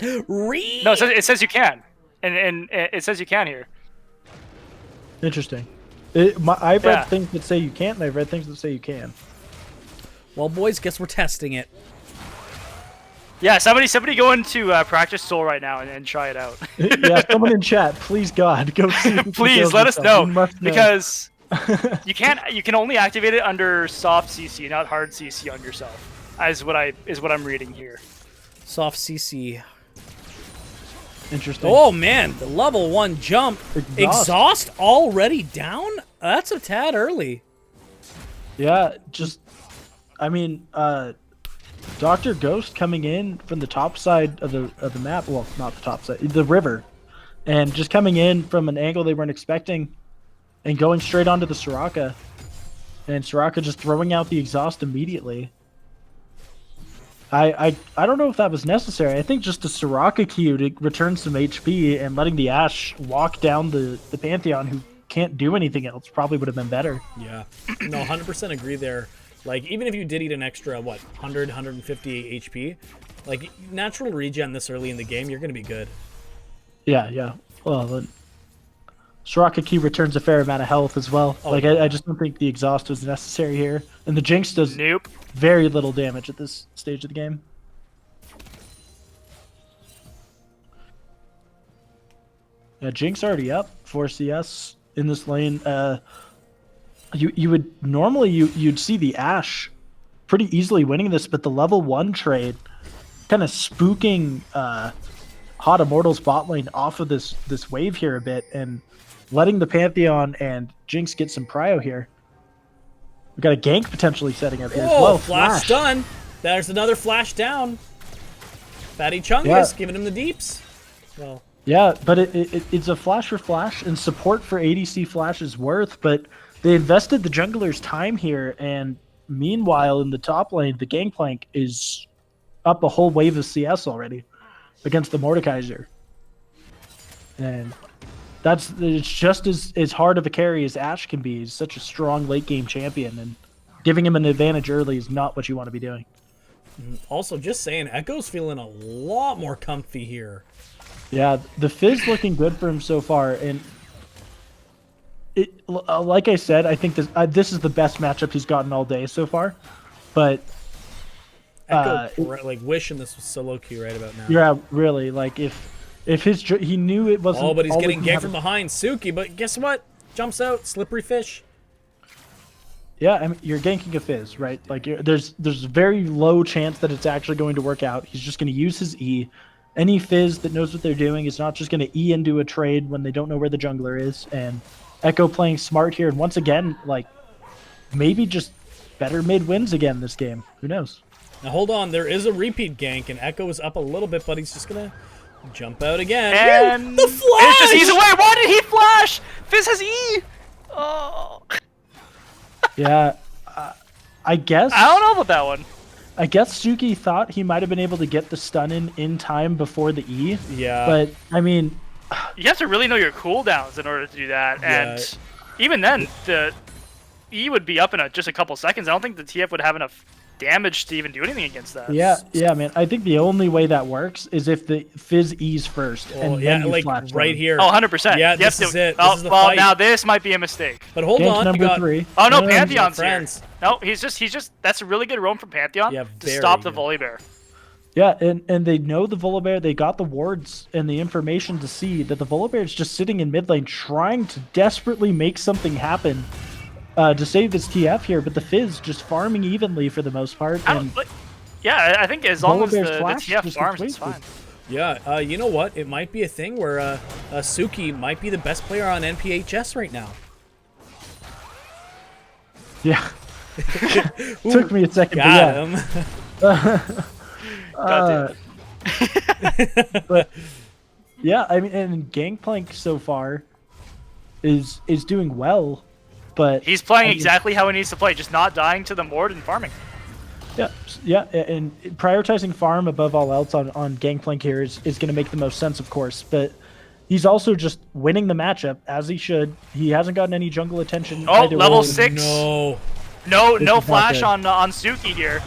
Speaker 4: So, like,
Speaker 1: Re.
Speaker 2: No, it says you can. And it says you can here.
Speaker 3: Interesting. I've read
Speaker 2: Yeah.
Speaker 3: things that say you can't, and I've read things that say you can.
Speaker 1: Well, boys, guess we're testing it.
Speaker 2: Yeah, somebody go into Practice Soul right now and try it out.
Speaker 3: Yeah, someone in chat, please God, go see. if you can
Speaker 2: Please
Speaker 3: kill
Speaker 2: let us
Speaker 3: yourself.
Speaker 2: know,
Speaker 3: You must know.
Speaker 2: because you can only activate it under soft CC, not hard CC on yourself. Is what I'm reading here.
Speaker 1: Soft CC.
Speaker 3: Interesting.
Speaker 1: Oh man, the level 1 jump.
Speaker 3: Exhaust.
Speaker 1: Exhaust already down? That's a tad early.
Speaker 3: Yeah, just, I mean, Dr. Ghost coming in from the top side of the map. Well, not the top side, the river, and just coming in from an angle they weren't expecting, and going straight onto the Soraka. And Soraka just throwing out the exhaust immediately. I don't know if that was necessary. I think just the Soraka Q to return some HP and letting the Ashe walk down the Pantheon who can't do anything else probably would have been better.
Speaker 1: Yeah. No, 100% agree there. Like, even if you did eat an extra, what, 100, 150 HP, like, natural regen this early in the game, you're going to be good.
Speaker 3: Yeah. Well, then Soraka Q returns a fair amount of health as well.
Speaker 1: Oh,
Speaker 3: like,
Speaker 1: yeah.
Speaker 3: I just don't think the exhaust was necessary here. And the Jinx does
Speaker 2: Nope.
Speaker 3: very little damage at this stage of the game. Yeah, Jinx already up 4 CS in this lane. You would normally you'd see the Ashe pretty easily winning this, but the level 1 trade kind of spooking Haute Immortal's bot lane off of this wave here a bit and letting the Pantheon and Jinx get some prio here. We got a gank potentially setting up here as
Speaker 1: Oh,
Speaker 3: well.
Speaker 1: flash done. There's another flash down. Fatty Chungus giving him the deeps. Well,
Speaker 3: yeah, but it's a flash for flash, and support for ADC flash is worth, but they invested the jungler's time here, and meanwhile in the top lane, the Gangplank is up a whole wave of CS already against the Mordekaiser. And it's just as hard of a carry as Ashe can be. He's such a strong late game champion, and giving him an advantage early is not what you want to be doing.
Speaker 1: also, just saying, Echo's feeling a lot more comfy here.
Speaker 3: Yeah, the Fizz looking good for him so far, and like I said, I think this is the best matchup he's gotten all day so far. But
Speaker 1: Echo, like, wishing this was solo queue right about now.
Speaker 3: yeah, really, like if he knew it wasn't.
Speaker 1: Oh, but he's
Speaker 3: always
Speaker 1: getting
Speaker 3: gonna
Speaker 1: ganked
Speaker 3: have
Speaker 1: from behind. Suki, but guess what? Jumps out, slippery fish.
Speaker 3: Yeah, I mean, you're ganking a Fizz, right? Like there's a very low chance that it's actually going to work out. He's just going to use his E. Any Fizz that knows what they're doing is not just going to E into a trade when they don't know where the jungler is. And Echo playing smart here, and once again, like, maybe just better mid wins again this game. Who knows?
Speaker 1: Now hold on, there is a repeat gank, and Echo is up a little bit, but he's just gonna jump out again.
Speaker 2: And
Speaker 1: the flash!
Speaker 2: Fizz just ease away. Why did he flash? Fizz has E. Oh.
Speaker 3: Yeah, I guess.
Speaker 2: I don't know about that one.
Speaker 3: I guess Suki thought he might have been able to get the stun in time before the E.
Speaker 1: Yeah.
Speaker 3: But I mean,
Speaker 2: You have to really know your cooldowns in order to do that, and even then, the E would be up in just a couple seconds. I don't think the TF would have enough damage to even do anything against that.
Speaker 3: yeah, man. I think the only way that works is if the Fizz E's first,
Speaker 1: Oh,
Speaker 3: and
Speaker 1: yeah,
Speaker 3: then you
Speaker 1: like
Speaker 3: flash
Speaker 1: right
Speaker 3: down.
Speaker 1: here.
Speaker 2: Oh, 100%.
Speaker 1: Yeah,
Speaker 2: You
Speaker 1: this
Speaker 2: have
Speaker 1: is
Speaker 2: to-
Speaker 1: it.
Speaker 2: Oh,
Speaker 1: This is the
Speaker 2: well,
Speaker 1: fight.
Speaker 2: now this might be a mistake.
Speaker 1: But hold
Speaker 3: Gank
Speaker 1: on,
Speaker 3: number
Speaker 1: you got
Speaker 3: 3.
Speaker 2: Oh no,
Speaker 3: No,
Speaker 2: Pantheon's here.
Speaker 1: friends.
Speaker 2: No, he's just. That's a really good roam from Pantheon
Speaker 1: Yeah,
Speaker 2: to
Speaker 1: very
Speaker 2: stop the
Speaker 1: good.
Speaker 2: volley bear.
Speaker 3: Yeah, and they know the Volibear. They got the wards and the information to see that the Volibear is just sitting in mid lane trying to desperately make something happen to save this TF here, but the Fizz just farming evenly for the most part. And
Speaker 2: Yeah, I think as long as the
Speaker 3: Volibear's flash
Speaker 2: TF
Speaker 3: just
Speaker 2: farms,
Speaker 3: gets
Speaker 2: it's fine.
Speaker 3: wasted.
Speaker 1: Yeah, you know what? It might be a thing where Suki might be the best player on NPHS right now.
Speaker 3: Yeah. Took me a second,
Speaker 1: Got
Speaker 3: but
Speaker 1: him.
Speaker 2: God
Speaker 3: but yeah, I mean, and Gangplank so far is doing well, but
Speaker 2: He's playing
Speaker 3: I mean,
Speaker 2: exactly how he needs to play, just not dying to the Mord and farming.
Speaker 3: Yeah, and prioritizing farm above all else on Gangplank here is going to make the most sense, of course, but he's also just winning the matchup as he should. He hasn't gotten any jungle attention.
Speaker 2: Oh,
Speaker 3: either
Speaker 2: level
Speaker 3: way.
Speaker 2: 6.
Speaker 1: No.
Speaker 2: No
Speaker 3: This is not
Speaker 2: flash
Speaker 3: good.
Speaker 2: on Suki here.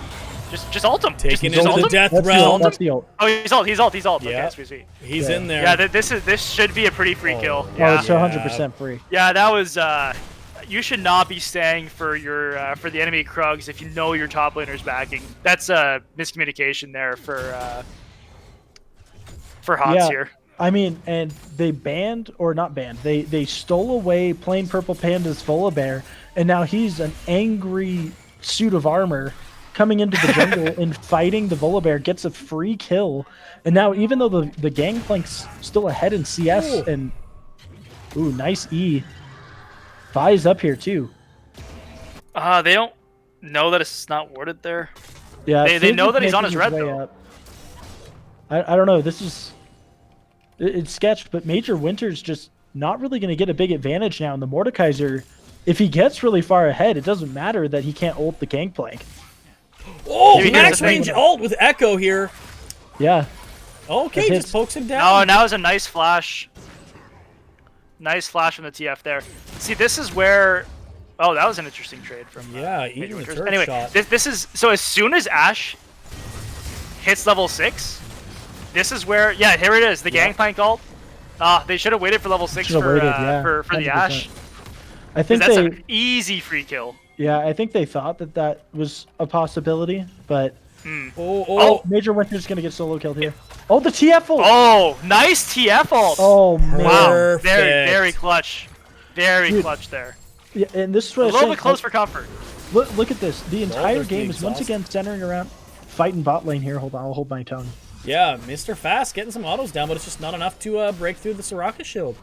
Speaker 2: Just ult him.
Speaker 1: Taking
Speaker 2: just
Speaker 1: into
Speaker 2: ult
Speaker 1: the
Speaker 2: him.
Speaker 1: death
Speaker 3: That's the
Speaker 1: realm.
Speaker 3: ult. That's the ult.
Speaker 2: Oh, he's ult.
Speaker 1: Yeah.
Speaker 2: Okay, sweet.
Speaker 1: He's
Speaker 3: Yeah.
Speaker 1: in there.
Speaker 2: Yeah, this should be a pretty free kill.
Speaker 3: Oh,
Speaker 2: Yeah.
Speaker 3: it's 100% free.
Speaker 2: Yeah, that was. You should not be staying for your for the enemy Krugs if you know your top laner's backing. That's a miscommunication there for Haute
Speaker 3: Yeah.
Speaker 2: here.
Speaker 3: I mean, and they banned, or not banned, they stole away plain Purple Panda's Volibear, and now he's an angry suit of armor coming into the jungle and fighting the Volibear, gets a free kill, and now even though the Gangplank's still ahead in CS,
Speaker 1: Ooh.
Speaker 3: and ooh, nice E. Vi's up here too.
Speaker 2: They don't know that it's not worded there.
Speaker 3: Yeah,
Speaker 2: They
Speaker 3: Fizz
Speaker 2: know
Speaker 3: is
Speaker 2: that he's on
Speaker 3: making
Speaker 2: his red,
Speaker 3: way
Speaker 2: though.
Speaker 3: up. I don't know. This is it's sketched, but Major Winter's just not really going to get a big advantage now. And the Mordekaiser, if he gets really far ahead, it doesn't matter that he can't ult the Gangplank.
Speaker 1: Oh, max range ult with Echo here.
Speaker 3: Yeah.
Speaker 1: Okay, just pokes him down.
Speaker 2: Oh, now is a nice flash. Nice flash from the TF there. See, this is where... Oh, that was an interesting trade from...
Speaker 1: Yeah, eating the turret
Speaker 2: anyway,
Speaker 1: shot.
Speaker 2: This is... So as soon as Ashe hits level 6, this is where... Yeah, here it is. The Gangplank ult. They should have waited for level 6 for the Ashe.
Speaker 3: I think
Speaker 2: that's an easy free kill.
Speaker 3: Yeah, I think they thought that was a possibility, but...
Speaker 1: Oh,
Speaker 3: Major Winter's going to get solo killed here. Oh, the TF ult!
Speaker 2: Oh, nice TF ult!
Speaker 3: Oh, man.
Speaker 2: Wow, very clutch. Very clutch there.
Speaker 3: Yeah, and this is what
Speaker 2: a little bit close for comfort.
Speaker 3: Look at this. The entire game is once again centering around fighting bot lane here. Hold on, I'll hold my tongue.
Speaker 1: Yeah, Mr. Fast getting some autos down, but it's just not enough to break through the Soraka shield.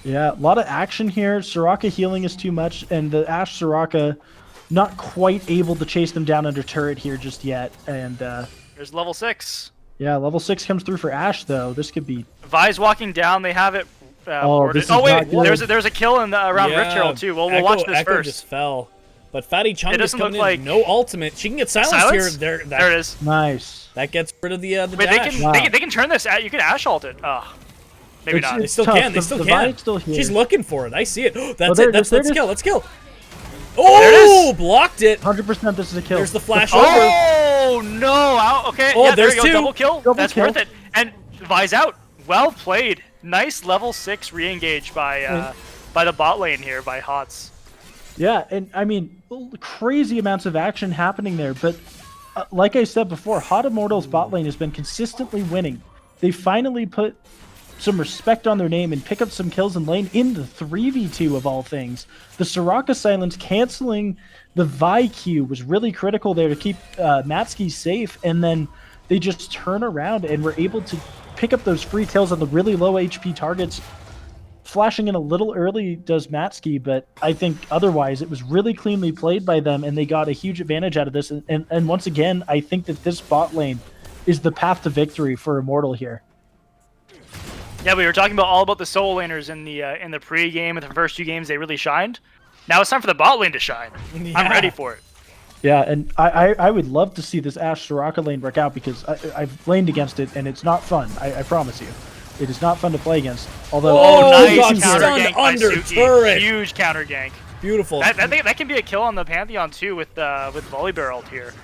Speaker 3: Yeah, a lot of action here. Soraka healing is too much, and the Ashe Soraka not quite able to chase them down under turret here just yet. And
Speaker 2: there's level 6.
Speaker 3: Yeah, level 6 comes through for Ashe though. This could be...
Speaker 2: Vi's walking down. They have it.
Speaker 3: Wait,
Speaker 2: there's a kill in around Rift Herald too. Well, we'll watch this
Speaker 1: Echo
Speaker 2: first.
Speaker 1: Just fell, but Fatty Chung is coming
Speaker 2: like...
Speaker 1: in. No ultimate. She can get silenced here.
Speaker 2: There it is.
Speaker 3: Nice.
Speaker 1: That gets rid of the
Speaker 2: Wait,
Speaker 1: dash.
Speaker 2: they can turn this. You can Ashe ult it. Maybe not.
Speaker 1: They still can. They still can. She's looking for it. I see it. That's it. Let's kill. Let's kill. Oh, blocked it.
Speaker 3: 100% this is a kill.
Speaker 1: There's the flash over.
Speaker 2: Oh, no. Okay.
Speaker 1: Oh,
Speaker 2: yeah, there
Speaker 1: there's
Speaker 2: you go.
Speaker 1: two.
Speaker 2: Double kill. That's
Speaker 3: kill.
Speaker 2: worth it. And Vi's out. Well played. Nice level 6 re-engage by the bot lane here, by Haute.
Speaker 3: Yeah, and I mean, crazy amounts of action happening there. But like I said before, Haute Immortal's bot lane has been consistently winning. They finally put some respect on their name and pick up some kills in lane in the 3v2 of all things. The Soraka silence canceling the Vi Q was really critical there to keep Matsky safe, and then they just turn around and were able to pick up those free kills on the really low HP targets. Flashing in a little early does Matsky, but I think otherwise it was really cleanly played by them, and they got a huge advantage out of this. And once again, I think that this bot lane is the path to victory for Immortal here.
Speaker 2: Yeah, we were talking all about the solo laners in the pre-game and the first 2 games. They really shined. Now it's time for the bot lane to shine. Yeah. I'm ready for it.
Speaker 3: Yeah, and I would love to see this Ashe Soraka lane work out, because I've laned against it and it's not fun. I promise you, it is not fun to play against. Although,
Speaker 2: nice counter gank by
Speaker 1: under
Speaker 2: Suki.
Speaker 1: turret.
Speaker 2: Huge counter gank.
Speaker 1: Beautiful.
Speaker 2: That can be a kill on the Pantheon too with Volibear ult here.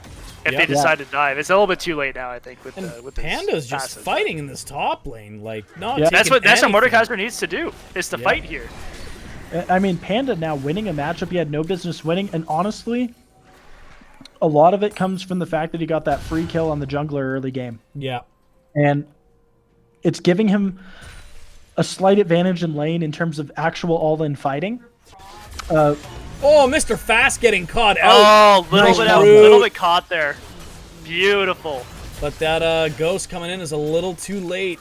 Speaker 2: If they decide to dive, it's a little bit too late now. I think with
Speaker 1: Panda's just fighting in this top lane, like not.
Speaker 3: Yeah.
Speaker 2: That's what Mordekaiser needs to do, is to fight here.
Speaker 3: I mean, Panda now winning a matchup he had no business winning, and honestly, a lot of it comes from the fact that he got that free kill on the jungler early game.
Speaker 1: Yeah.
Speaker 3: And it's giving him a slight advantage in lane in terms of actual all-in fighting.
Speaker 1: Oh, Mr. Fast getting caught out.
Speaker 2: Oh, little bit caught there. Beautiful.
Speaker 1: But that Ghost coming in is a little too late.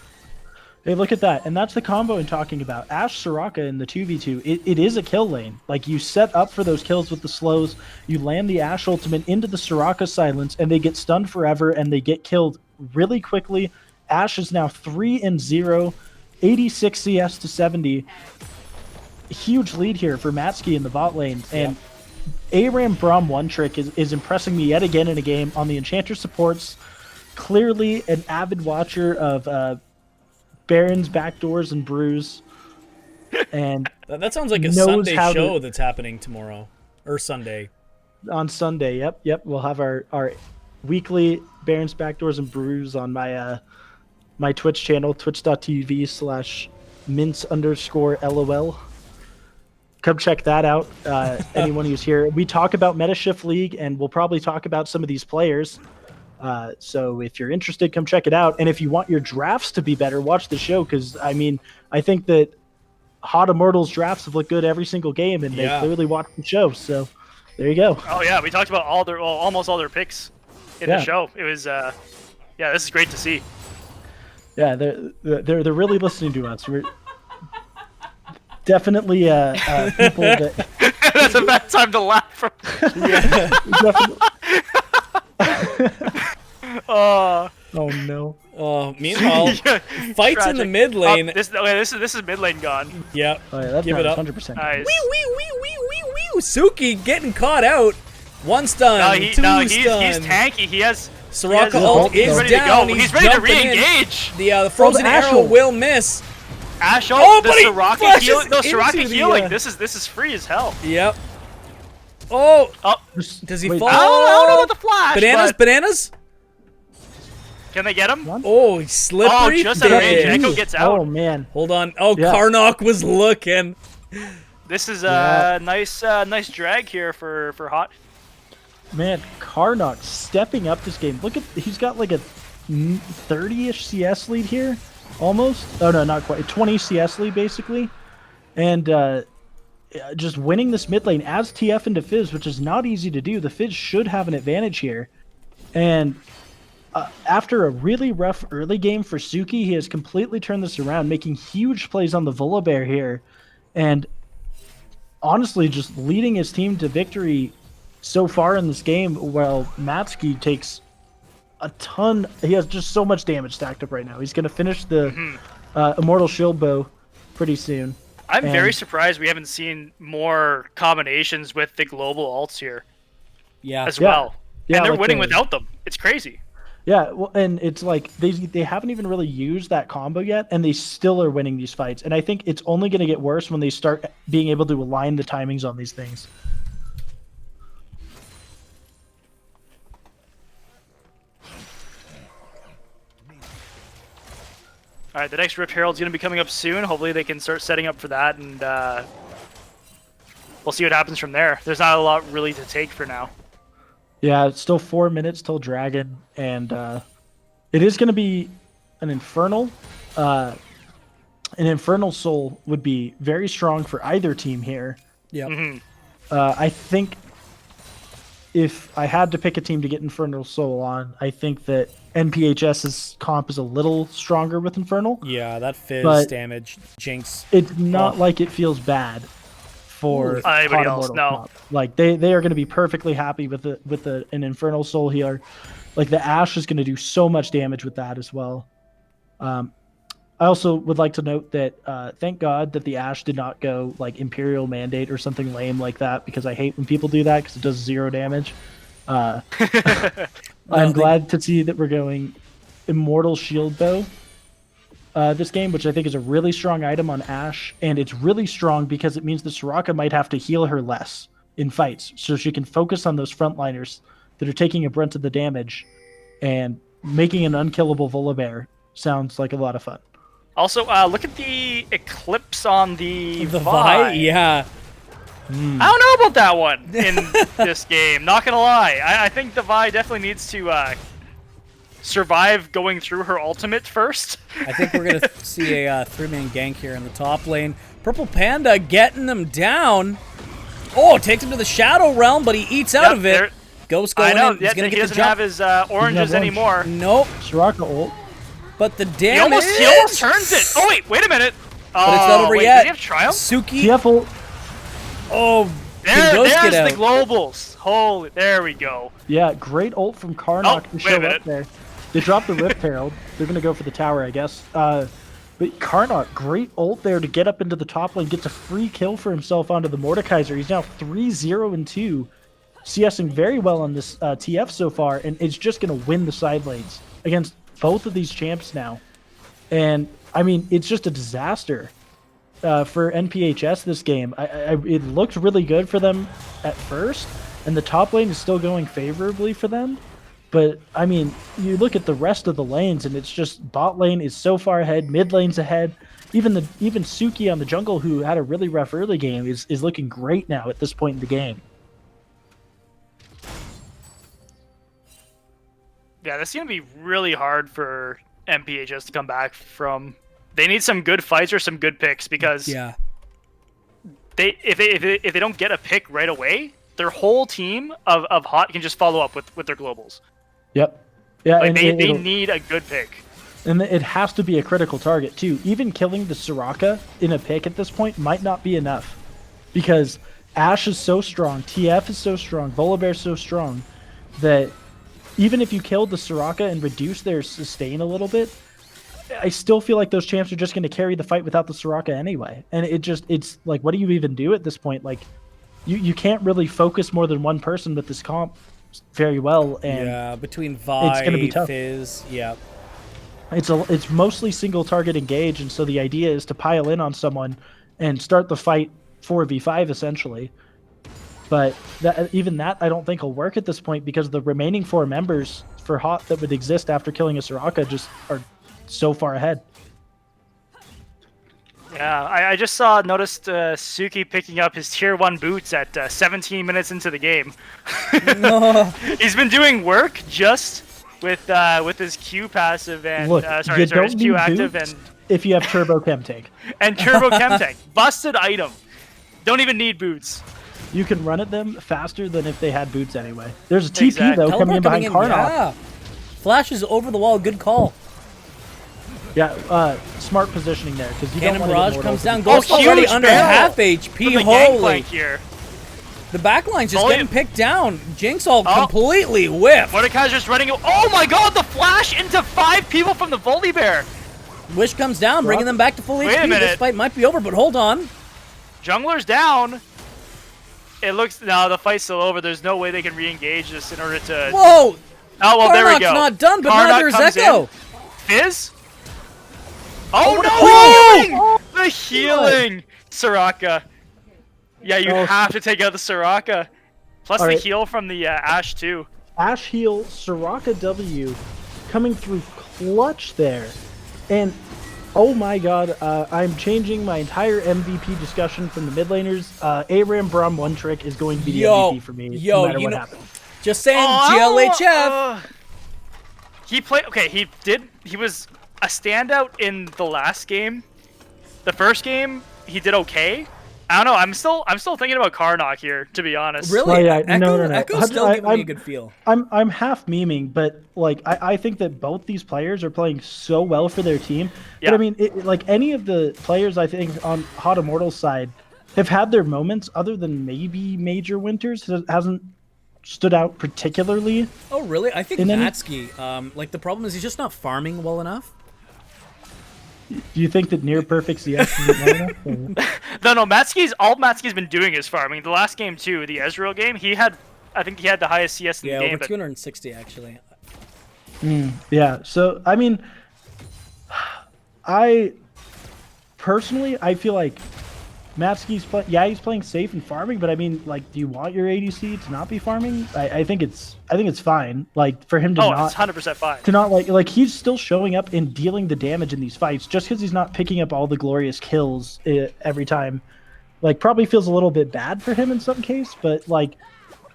Speaker 3: Hey, look at that. And that's the combo I'm talking about. Ashe Soraka in the 2v2, it is a kill lane. Like, you set up for those kills with the slows, you land the Ashe ultimate into the Soraka silence, and they get stunned forever, and they get killed really quickly. Ashe is now 3-0, 86 CS to 70. Huge lead here for Matsky in the bot lane. And ARAM Braum one trick is impressing me yet again in a game on the Enchanter supports. Clearly an avid watcher of Baron's backdoors and brews, and
Speaker 1: that sounds like a Sunday show that's happening tomorrow or Sunday.
Speaker 3: On Sunday, yep. We'll have our weekly Baron's backdoors and brews on my my Twitch channel, twitch.tv/mince_LOL. Come check that out. Anyone who's here, we talk about Metashift League, and we'll probably talk about some of these players. So if you're interested, come check it out. And if you want your drafts to be better, watch the show, because, I mean, I think that Haute Immortal's drafts have looked good every single game, and they clearly watched the show. So there you go.
Speaker 2: Oh, yeah. We talked about almost all their picks in the show. It was, this is great to see.
Speaker 3: Yeah, they're really listening to us. We're definitely people that...
Speaker 2: That's a bad time to laugh from.
Speaker 3: Definitely. Oh no.
Speaker 1: Meanwhile, fights in the
Speaker 2: Tragic.
Speaker 1: mid lane.
Speaker 2: This is mid lane gone.
Speaker 1: Yep.
Speaker 3: Oh, yeah, that's
Speaker 1: Give it up.
Speaker 3: 100%.
Speaker 2: Nice.
Speaker 1: Wee. Suki getting caught out. One stun,
Speaker 2: No,
Speaker 1: two
Speaker 2: he's
Speaker 1: stun.
Speaker 2: tanky. He has.
Speaker 1: Soraka
Speaker 2: his
Speaker 1: ult
Speaker 2: ult. He's
Speaker 1: is
Speaker 2: ready
Speaker 1: down.
Speaker 2: to go.
Speaker 1: He's
Speaker 2: He's ready to
Speaker 1: jumping in.
Speaker 2: re-engage.
Speaker 1: The frozen
Speaker 3: Ash
Speaker 1: arrow
Speaker 3: ult.
Speaker 1: will miss.
Speaker 2: Ash ult.
Speaker 1: Oh,
Speaker 2: the
Speaker 1: but he
Speaker 2: Soraka
Speaker 1: flashes
Speaker 2: healing. No, Soraka
Speaker 1: into the,
Speaker 2: healing. This is free as hell.
Speaker 1: Yep. Oh,
Speaker 2: Oh,
Speaker 1: does he
Speaker 3: Wait,
Speaker 1: fall?
Speaker 2: I don't know about the flash. but
Speaker 1: Bananas.
Speaker 2: Can they get him?
Speaker 1: Oh, he's slippery.
Speaker 2: Oh, just out of range.
Speaker 1: fish.
Speaker 2: Echo gets out.
Speaker 3: Oh man.
Speaker 1: Hold on. Oh,
Speaker 3: Yeah.
Speaker 1: Karnok was looking.
Speaker 2: This is
Speaker 3: Yeah.
Speaker 2: a nice drag here for Haute.
Speaker 3: Man, Karnok stepping up this game. Look at, he's got like a 30-ish CS lead here, almost. Oh no, not quite. 20 CS lead basically, and just winning this mid lane as TF into Fizz, which is not easy to do. The Fizz should have an advantage here, and after a really rough early game for Suki, he has completely turned this around, making huge plays on the Volibear here, and honestly just leading his team to victory so far in this game, while Matsuki takes a ton. He has just so much damage stacked up right now. He's going to finish the Immortal Shield Bow pretty soon.
Speaker 2: I'm very
Speaker 3: And-
Speaker 2: surprised we haven't seen more combinations with the global ults here
Speaker 1: Yeah.
Speaker 2: as
Speaker 3: Yeah.
Speaker 2: well.
Speaker 3: Yeah,
Speaker 2: And they're
Speaker 3: like
Speaker 2: winning
Speaker 3: the-
Speaker 2: without them. It's crazy.
Speaker 3: Yeah, well, and it's like they haven't even really used that combo yet, and they still are winning these fights. And I think it's only going to get worse when they start being able to align the timings on these things.
Speaker 2: All right, the next Rift Herald's going to be coming up soon. Hopefully they can start setting up for that, and we'll see what happens from there. There's not a lot really to take for now.
Speaker 3: Yeah, it's still 4 minutes till Dragon, and it is going to be an Infernal. An Infernal Soul would be very strong for either team here.
Speaker 1: Yep.
Speaker 2: Mhm.
Speaker 3: I think if I had to pick a team to get Infernal Soul on, I think that NPHS's comp is a little stronger with Infernal.
Speaker 1: Yeah, that fizz
Speaker 3: But-
Speaker 1: damage, Jinx.
Speaker 3: It's not
Speaker 1: Oh.
Speaker 3: like it feels bad for
Speaker 2: Anybody
Speaker 3: Hot
Speaker 2: else,
Speaker 3: Immortal
Speaker 2: no.
Speaker 3: comp. Like they are going to be perfectly happy with an Infernal Soul here. Like the Ashe is going to do so much damage with that as well. I also would like to note that thank God that the Ashe did not go like Imperial Mandate or something lame like that, because I hate when people do that because it does 0 damage. I'm glad to see that we're going Immortal Shield Bow this game, which I think is a really strong item on Ashe, and it's really strong because it means that Soraka might have to heal her less in fights, so she can focus on those frontliners that are taking a brunt of the damage, and making an unkillable Volibear sounds like a lot of fun.
Speaker 2: Also, look at the Eclipse on the
Speaker 1: The
Speaker 2: Vi.
Speaker 1: Vi, yeah.
Speaker 2: I don't know about that one in this game. Not gonna lie, I think the Vi definitely needs to survive going through her ultimate first.
Speaker 1: I think we're gonna see a 3-man gank here in the top lane. Purple Panda getting them down. Oh, takes him to the Shadow Realm, but he eats out
Speaker 2: Yep,
Speaker 1: of it. Ghost going
Speaker 2: I know.
Speaker 1: in. He's
Speaker 2: Yeah,
Speaker 1: gonna
Speaker 2: he
Speaker 1: get the
Speaker 2: doesn't
Speaker 1: jump.
Speaker 2: have his oranges
Speaker 3: orange.
Speaker 2: anymore.
Speaker 1: Nope.
Speaker 3: Soraka ult.
Speaker 1: But the
Speaker 2: He
Speaker 1: damage.
Speaker 2: almost turns it. Oh wait a minute.
Speaker 1: But it's not over
Speaker 2: wait,
Speaker 1: yet.
Speaker 2: Does he have Triumph?
Speaker 1: Suki.
Speaker 3: TF ult.
Speaker 1: Oh, can Ghost
Speaker 2: There's
Speaker 1: get
Speaker 2: the
Speaker 1: out?
Speaker 2: globals. Holy, there we go.
Speaker 3: Yeah, great ult from Karnok to
Speaker 2: wait a
Speaker 3: show
Speaker 2: minute.
Speaker 3: up there. They dropped the Rift Herald. They're going to go for the tower, I guess. But Karnok, great ult there to get up into the top lane, gets a free kill for himself onto the Mordekaiser. He's now 3-0-2, CSing very well on this TF so far, and is just going to win the side lanes against both of these champs now. And, I mean, it's just a disaster for NPHS this game. It looked really good for them at first, and the top lane is still going favorably for them. But, I mean, you look at the rest of the lanes, and it's just bot lane is so far ahead, mid lane's ahead. Even Suki on the jungle, who had a really rough early game, is looking great now at this point in the game.
Speaker 2: Yeah, this is gonna be really hard for NPHS to come back from. They need some good fights or some good picks, because
Speaker 1: Yeah.
Speaker 2: if they don't get a pick right away, their whole team of Hot can just follow up with their globals.
Speaker 3: Yep. Yeah,
Speaker 2: Like
Speaker 3: and
Speaker 2: they
Speaker 3: it'll-
Speaker 2: need a good pick.
Speaker 3: And it has to be a critical target too. Even killing the Soraka in a pick at this point might not be enough, because Ashe is so strong, TF is so strong, Volibear is so strong that even if you killed the Soraka and reduced their sustain a little bit, I still feel like those champs are just going to carry the fight without the Soraka anyway. And it's like, what do you even do at this point? Like, you can't really focus more than one person with this comp very well. And
Speaker 1: yeah, between Vi,
Speaker 3: it's gonna be tough.
Speaker 1: Fizz, yeah.
Speaker 3: It's mostly single target engage, and so the idea is to pile in on someone and start the fight 4v5 essentially. But even that I don't think will work at this point because the remaining 4 members for Haute that would exist after killing a Soraka just are so far ahead.
Speaker 2: Yeah, I just noticed Suki picking up his tier 1 boots at 17 minutes into the game.
Speaker 1: No.
Speaker 2: He's been doing work just with his Q passive and
Speaker 3: Look,
Speaker 2: his Q active
Speaker 3: boots
Speaker 2: and
Speaker 3: if you have Turbo Chem Tank.
Speaker 2: and Turbo Chem Tank. Busted item. Don't even need boots.
Speaker 3: You can run at them faster than if they had boots anyway. There's a TP
Speaker 2: Exactly.
Speaker 3: though coming in behind Karnov.
Speaker 1: Yeah. Flash is over the wall. Good call.
Speaker 3: Yeah, smart positioning there because you
Speaker 1: Cannon
Speaker 3: don't want
Speaker 1: Barrage
Speaker 3: Immortal
Speaker 1: comes
Speaker 3: to
Speaker 1: down.
Speaker 3: be-
Speaker 1: Ghost
Speaker 2: huge
Speaker 1: already under
Speaker 2: barrel
Speaker 1: half
Speaker 2: From
Speaker 1: HP.
Speaker 2: the
Speaker 1: Holy.
Speaker 2: gangplank here.
Speaker 1: The backline's just
Speaker 2: Oh,
Speaker 1: getting
Speaker 2: yeah.
Speaker 1: picked down. Jinx all
Speaker 2: Oh.
Speaker 1: completely whiffed.
Speaker 2: Mordekaiser's just running. Oh my god, the flash into 5 people from the Volley Bear.
Speaker 1: Wish comes down, bringing them back to full
Speaker 2: Wait a
Speaker 1: HP. This
Speaker 2: minute.
Speaker 1: fight might be over, but hold on.
Speaker 2: Jungler's down. It looks no, the fight's still over. There's no way they can re-engage this in order to.
Speaker 1: Whoa!
Speaker 2: Oh well, there we
Speaker 1: Karnok's
Speaker 2: go.
Speaker 1: not done, but
Speaker 2: Karnok
Speaker 1: neither is
Speaker 2: comes
Speaker 1: Echo.
Speaker 2: in. Fizz. Oh no!
Speaker 1: Oh!
Speaker 2: The healing, Soraka. Yeah, you
Speaker 3: Oh.
Speaker 2: have to take out the Soraka. Plus
Speaker 3: All
Speaker 2: the
Speaker 3: right.
Speaker 2: heal from the Ashe too.
Speaker 3: Ashe heal, Soraka W coming through clutch there. And oh my god, I'm changing my entire MVP discussion from the mid laners. ARAM Braum one trick is going to be the MVP for me no matter
Speaker 1: you
Speaker 3: what
Speaker 1: know,
Speaker 3: happens.
Speaker 1: just saying,
Speaker 2: Oh,
Speaker 1: GLHF.
Speaker 2: He played. Okay, he was a standout in the last game. The first game, he did okay. I don't know. I'm still thinking about Karnok here, to be honest.
Speaker 1: Really?
Speaker 3: Well, yeah,
Speaker 1: Echo,
Speaker 3: no.
Speaker 1: Echo's still giving me a good feel.
Speaker 3: I'm half memeing, but like I think that both these players are playing so well for their team.
Speaker 2: Yeah.
Speaker 3: But I mean, like any of the players I think on Hot Immortal's side have had their moments, other than maybe Major Winters hasn't stood out particularly.
Speaker 1: Oh, really? I think
Speaker 3: And then-
Speaker 1: Matsky, like the problem is he's just not farming well enough.
Speaker 3: Do you think that near perfect CS isn't well enough, or-
Speaker 2: No. All Matsky's been doing is farming. The last game too, the Ezreal game, I think he had the highest CS in
Speaker 1: Yeah,
Speaker 2: the game.
Speaker 1: over
Speaker 2: But
Speaker 1: 260 actually.
Speaker 3: Yeah, so I mean, I personally feel like Matsky's he's playing safe and farming, but I mean, like, do you want your ADC to not be farming? I think it's fine. Like for him to
Speaker 2: it's 100% fine.
Speaker 3: to not like he's still showing up and dealing the damage in these fights just because he's not picking up all the glorious kills every time. Like probably feels a little bit bad for him in some case, but like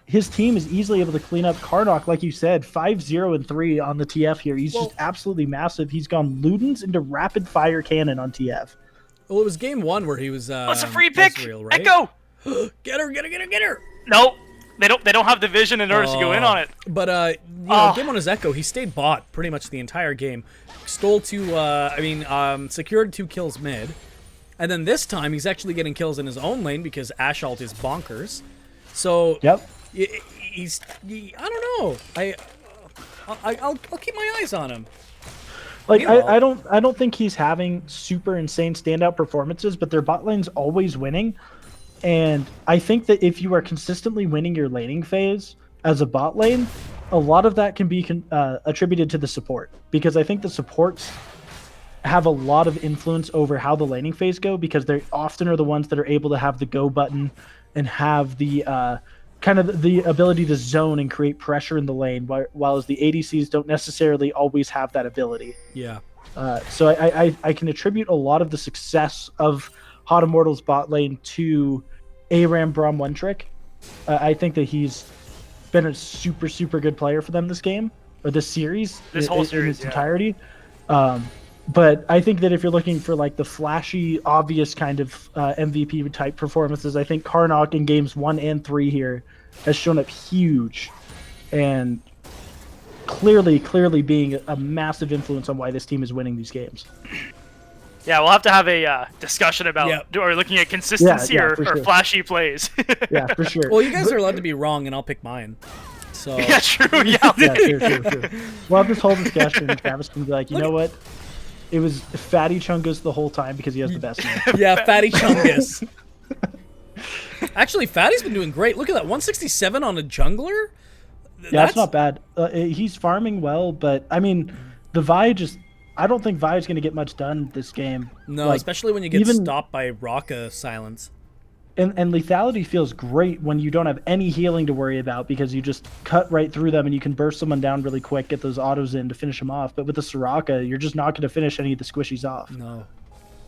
Speaker 3: his team is easily able to clean up Karnok, like you said, 5-0-3 on the TF here. He's just absolutely massive. He's gone Ludens into rapid fire cannon on TF.
Speaker 1: Well, it was game 1 where he was.
Speaker 2: It's a free pick.
Speaker 1: Ezreal, right?
Speaker 2: Echo.
Speaker 1: Get her!
Speaker 2: No, they don't have the vision in order to go in on it.
Speaker 1: But game 1 is Echo. He stayed bot pretty much the entire game. Stole 2. Secured 2 kills mid, and then this time he's actually getting kills in his own lane because Ashe ult is bonkers. So
Speaker 3: Yep.
Speaker 1: I don't know. I'll keep my eyes on him.
Speaker 3: Like
Speaker 1: Meanwhile-
Speaker 3: I don't think he's having super insane standout performances, but their bot lane's always winning. And I think that if you are consistently winning your laning phase as a bot lane, a lot of that can be attributed to the support, because I think the supports have a lot of influence over how the laning phase go, because they often are the ones that are able to have the go button and have the kind of the ability to zone and create pressure in the lane, while as the ADCs don't necessarily always have that ability.
Speaker 1: Yeah.
Speaker 3: So I can attribute a lot of the success of Hot Immortal's bot lane to ARAM Braum one trick. I think that he's been a super, super good player for them this game, or this series,
Speaker 2: This whole
Speaker 3: in
Speaker 2: series,
Speaker 3: its
Speaker 2: yeah.
Speaker 3: entirety. But I think that if you're looking for like the flashy, obvious kind of MVP type performances, I think Karnok in games 1 and 3 here has shown up huge, and clearly being a massive influence on why this team is winning these games.
Speaker 2: Yeah, we'll have to have a discussion about are we looking at consistency
Speaker 3: Yeah,
Speaker 2: or
Speaker 3: for sure.
Speaker 2: flashy plays.
Speaker 3: Yeah, for sure.
Speaker 1: Well, you guys are allowed to be wrong, and I'll pick mine. So
Speaker 2: Yeah, true. Yeah.
Speaker 3: Yeah, true. We'll have this whole discussion, and Travis can be like, you know what? It was Fatty Chungus the whole time because he has the best name.
Speaker 1: yeah, Fatty Chungus. Actually, Fatty's been doing great. Look at that, 167 on a jungler.
Speaker 3: Yeah, that's not bad. He's farming well, but I mean, the Vi I don't think Vi's going to get much done this game.
Speaker 1: No,
Speaker 3: Like,
Speaker 1: especially when you get
Speaker 3: even-
Speaker 1: stopped by Raka silence.
Speaker 3: And lethality feels great when you don't have any healing to worry about because you just cut right through them and you can burst someone down really quick, get those autos in to finish them off. But with the Soraka, you're just not going to finish any of the squishies off.
Speaker 1: No.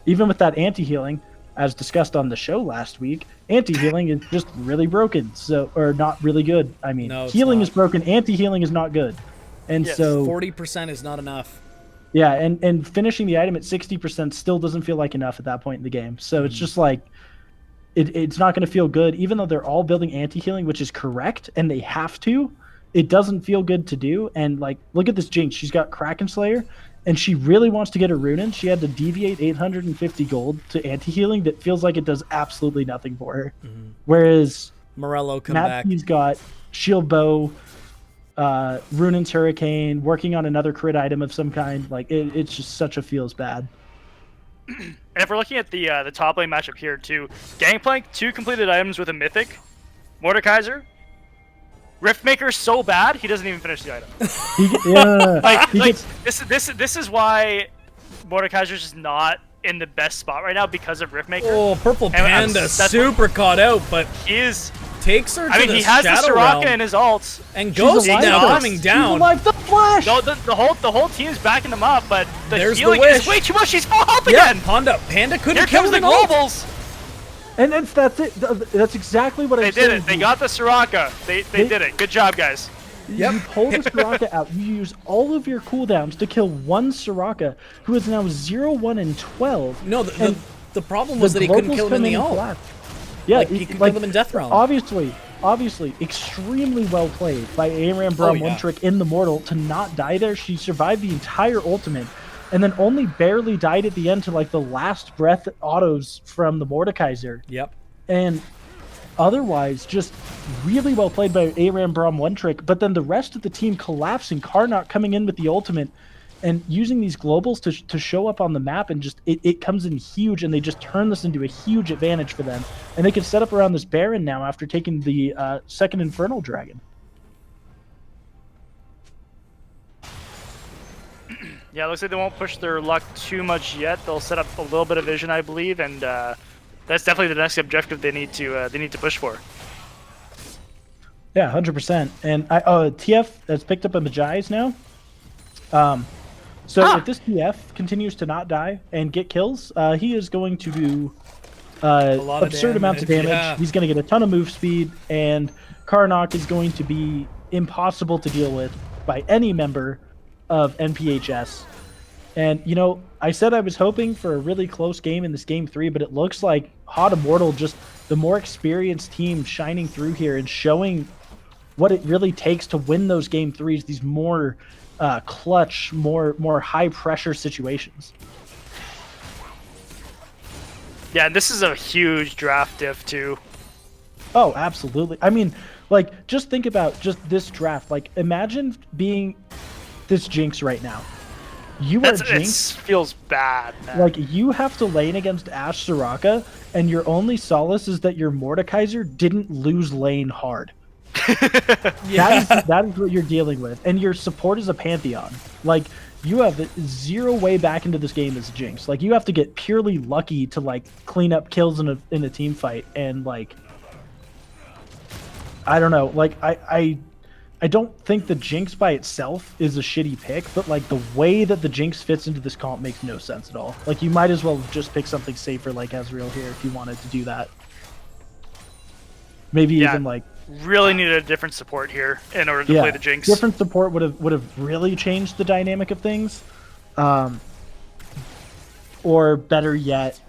Speaker 3: Even with that anti-healing, as discussed on the show last week, anti-healing is just really broken. Or not really good. I mean,
Speaker 1: No, it's
Speaker 3: healing
Speaker 1: not.
Speaker 3: is broken, anti-healing is not good. And
Speaker 2: Yes,
Speaker 3: so
Speaker 1: 40% is not enough.
Speaker 3: yeah, and finishing the item at 60% still doesn't feel like enough at that point in the game. So it's just like it's not going to feel good, even though they're all building anti-healing, which is correct, and they have to. It doesn't feel good to do. And like, look at this Jinx. She's got Kraken Slayer, and she really wants to get her Runin. She had to deviate 850 gold to anti-healing. That feels like it does absolutely nothing for her. Whereas
Speaker 1: Morello come back.
Speaker 3: Matthew's got Shield Bow, Runin's Hurricane, working on another crit item of some kind. Like it's just such a feels bad.
Speaker 2: And if we're looking at the top lane matchup here too, Gangplank 2 completed items with a mythic, Mordekaiser, Riftmaker's so bad he doesn't even finish the item. This is why Mordekaiser's just not in the best spot right now because of Riftmaker.
Speaker 1: Oh, Purple
Speaker 2: And
Speaker 1: Panda
Speaker 2: that's
Speaker 1: super caught out, but
Speaker 2: He is.
Speaker 1: takes her to
Speaker 2: I mean,
Speaker 1: the
Speaker 2: he has the
Speaker 1: Shadow
Speaker 2: Soraka
Speaker 1: Realm,
Speaker 2: in his ult.
Speaker 1: and Ghost
Speaker 3: alive,
Speaker 1: now
Speaker 2: though.
Speaker 1: coming down.
Speaker 3: She's alive, the flash.
Speaker 2: No, the whole team's backing them up, but the
Speaker 1: There's the
Speaker 2: healing is
Speaker 1: wish.
Speaker 2: way too much. She's full health
Speaker 1: Yeah,
Speaker 2: again.
Speaker 1: Panda couldn't
Speaker 2: Here
Speaker 1: kill
Speaker 2: comes the
Speaker 1: him all.
Speaker 2: globals.
Speaker 3: And that's it. That's exactly what
Speaker 2: They
Speaker 3: I'm
Speaker 2: did
Speaker 3: saying.
Speaker 2: it. They got the Soraka. They did it. Good job, guys.
Speaker 1: Yep.
Speaker 3: You pull the Soraka out. You use all of your cooldowns to kill one Soraka, who is now 0, 1, and 12.
Speaker 1: No,
Speaker 3: And
Speaker 1: the problem was that he couldn't kill him in the ult.
Speaker 3: Yeah,
Speaker 1: Like, he could kill them in Death Realm.
Speaker 3: Obviously, extremely well played by Aram Braum
Speaker 1: yeah.
Speaker 3: One Trick in the Mortal to not die there. She survived the entire ultimate, and then only barely died at the end to like the last breath autos from the Mordekaiser.
Speaker 1: Yep.
Speaker 3: And otherwise, just really well played by Aram Braum One Trick. But then the rest of the team collapsing, Karnak coming in with the ultimate, and using these globals to show up on the map, and just it comes in huge, and they just turn this into a huge advantage for them. And they can set up around this Baron now after taking the second Infernal Dragon.
Speaker 2: Yeah, it looks like they won't push their luck too much yet. They'll set up a little bit of vision, I believe, and that's definitely the next objective they need to push for.
Speaker 3: Yeah, 100%. And TF has picked up a Magi's now. So if this TF continues to not die and get kills, he is going to do
Speaker 1: lot of
Speaker 3: absurd amounts of damage.
Speaker 1: yeah.
Speaker 3: He's going to get a ton of move speed, and Karnak is going to be impossible to deal with by any member of NPHS. And, you know, I said I was hoping for a really close game in this game 3, but it looks like Haute Immortal, just the more experienced team shining through here and showing what it really takes to win those game 3s, these more clutch, more high pressure situations.
Speaker 2: Yeah, and this is a huge draft diff too.
Speaker 3: Oh, absolutely. I mean, like, just think about just this draft. Like, imagine being this Jinx right now. You are Jinx.
Speaker 2: It feels bad, man.
Speaker 3: Like, you have to lane against Ashe Soraka, and your only solace is that your Mordekaiser didn't lose lane hard. That is what you're dealing with, and your support is a Pantheon. Like, you have zero way back into this game as a Jinx. Like, you have to get purely lucky to like clean up kills in a team fight, and like, I don't know. Like, I don't think the Jinx by itself is a shitty pick, but like the way that the Jinx fits into this comp makes no sense at all. Like, you might as well just pick something safer like Ezreal here if you wanted to do that. Maybe even like.
Speaker 2: Really needed a different support here in order to play the Jinx.
Speaker 3: Different support would have really changed the dynamic of things. Or better yet,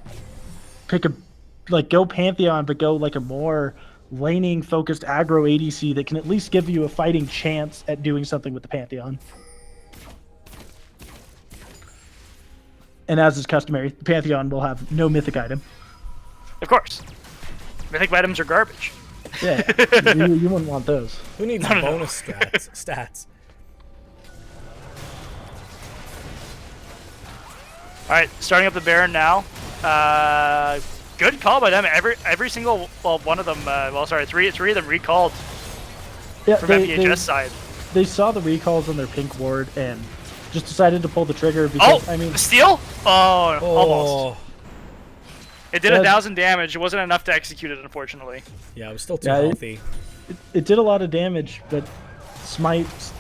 Speaker 3: go Pantheon, but go like a more laning focused aggro ADC that can at least give you a fighting chance at doing something with the Pantheon. And as is customary, the Pantheon will have no mythic item.
Speaker 2: Of course. Mythic items are garbage.
Speaker 3: Yeah, you wouldn't want those.
Speaker 1: Who needs bonus stats?
Speaker 2: All right, starting up the Baron now. Good call by them. Every single one of them. Three of them recalled
Speaker 3: Yeah,
Speaker 2: from NPHS side.
Speaker 3: They saw the recalls on their pink ward and just decided to pull the trigger because
Speaker 2: steal? Oh, almost. It did
Speaker 3: Yeah.
Speaker 2: 1,000 damage. It wasn't enough to execute it, unfortunately.
Speaker 1: Yeah, it was still too healthy.
Speaker 3: It did a lot of damage, but Smite's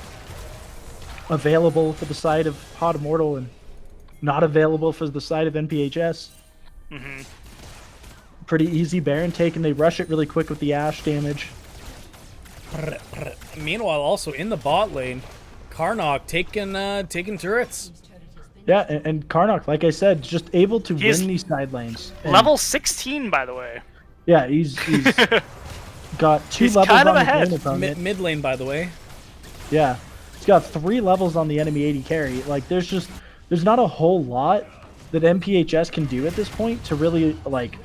Speaker 3: available for the side of Haute Immortal and not available for the side of NPHS.
Speaker 2: Mm-hmm.
Speaker 3: Pretty easy Baron take, and they rush it really quick with the Ashe damage.
Speaker 1: Meanwhile, also in the bot lane, Karnok taking turrets.
Speaker 3: Yeah, and Karnok, like I said, just able to win these side lanes. And
Speaker 2: Level 16, by the way.
Speaker 3: yeah, he's got two
Speaker 2: He's
Speaker 3: levels
Speaker 2: kind of
Speaker 3: on
Speaker 2: ahead.
Speaker 3: his main opponent.
Speaker 1: Mid lane, by the way.
Speaker 3: Yeah, he's got 3 levels on the enemy 80 carry. Like, there's not a whole lot that NPHS can do at this point to really like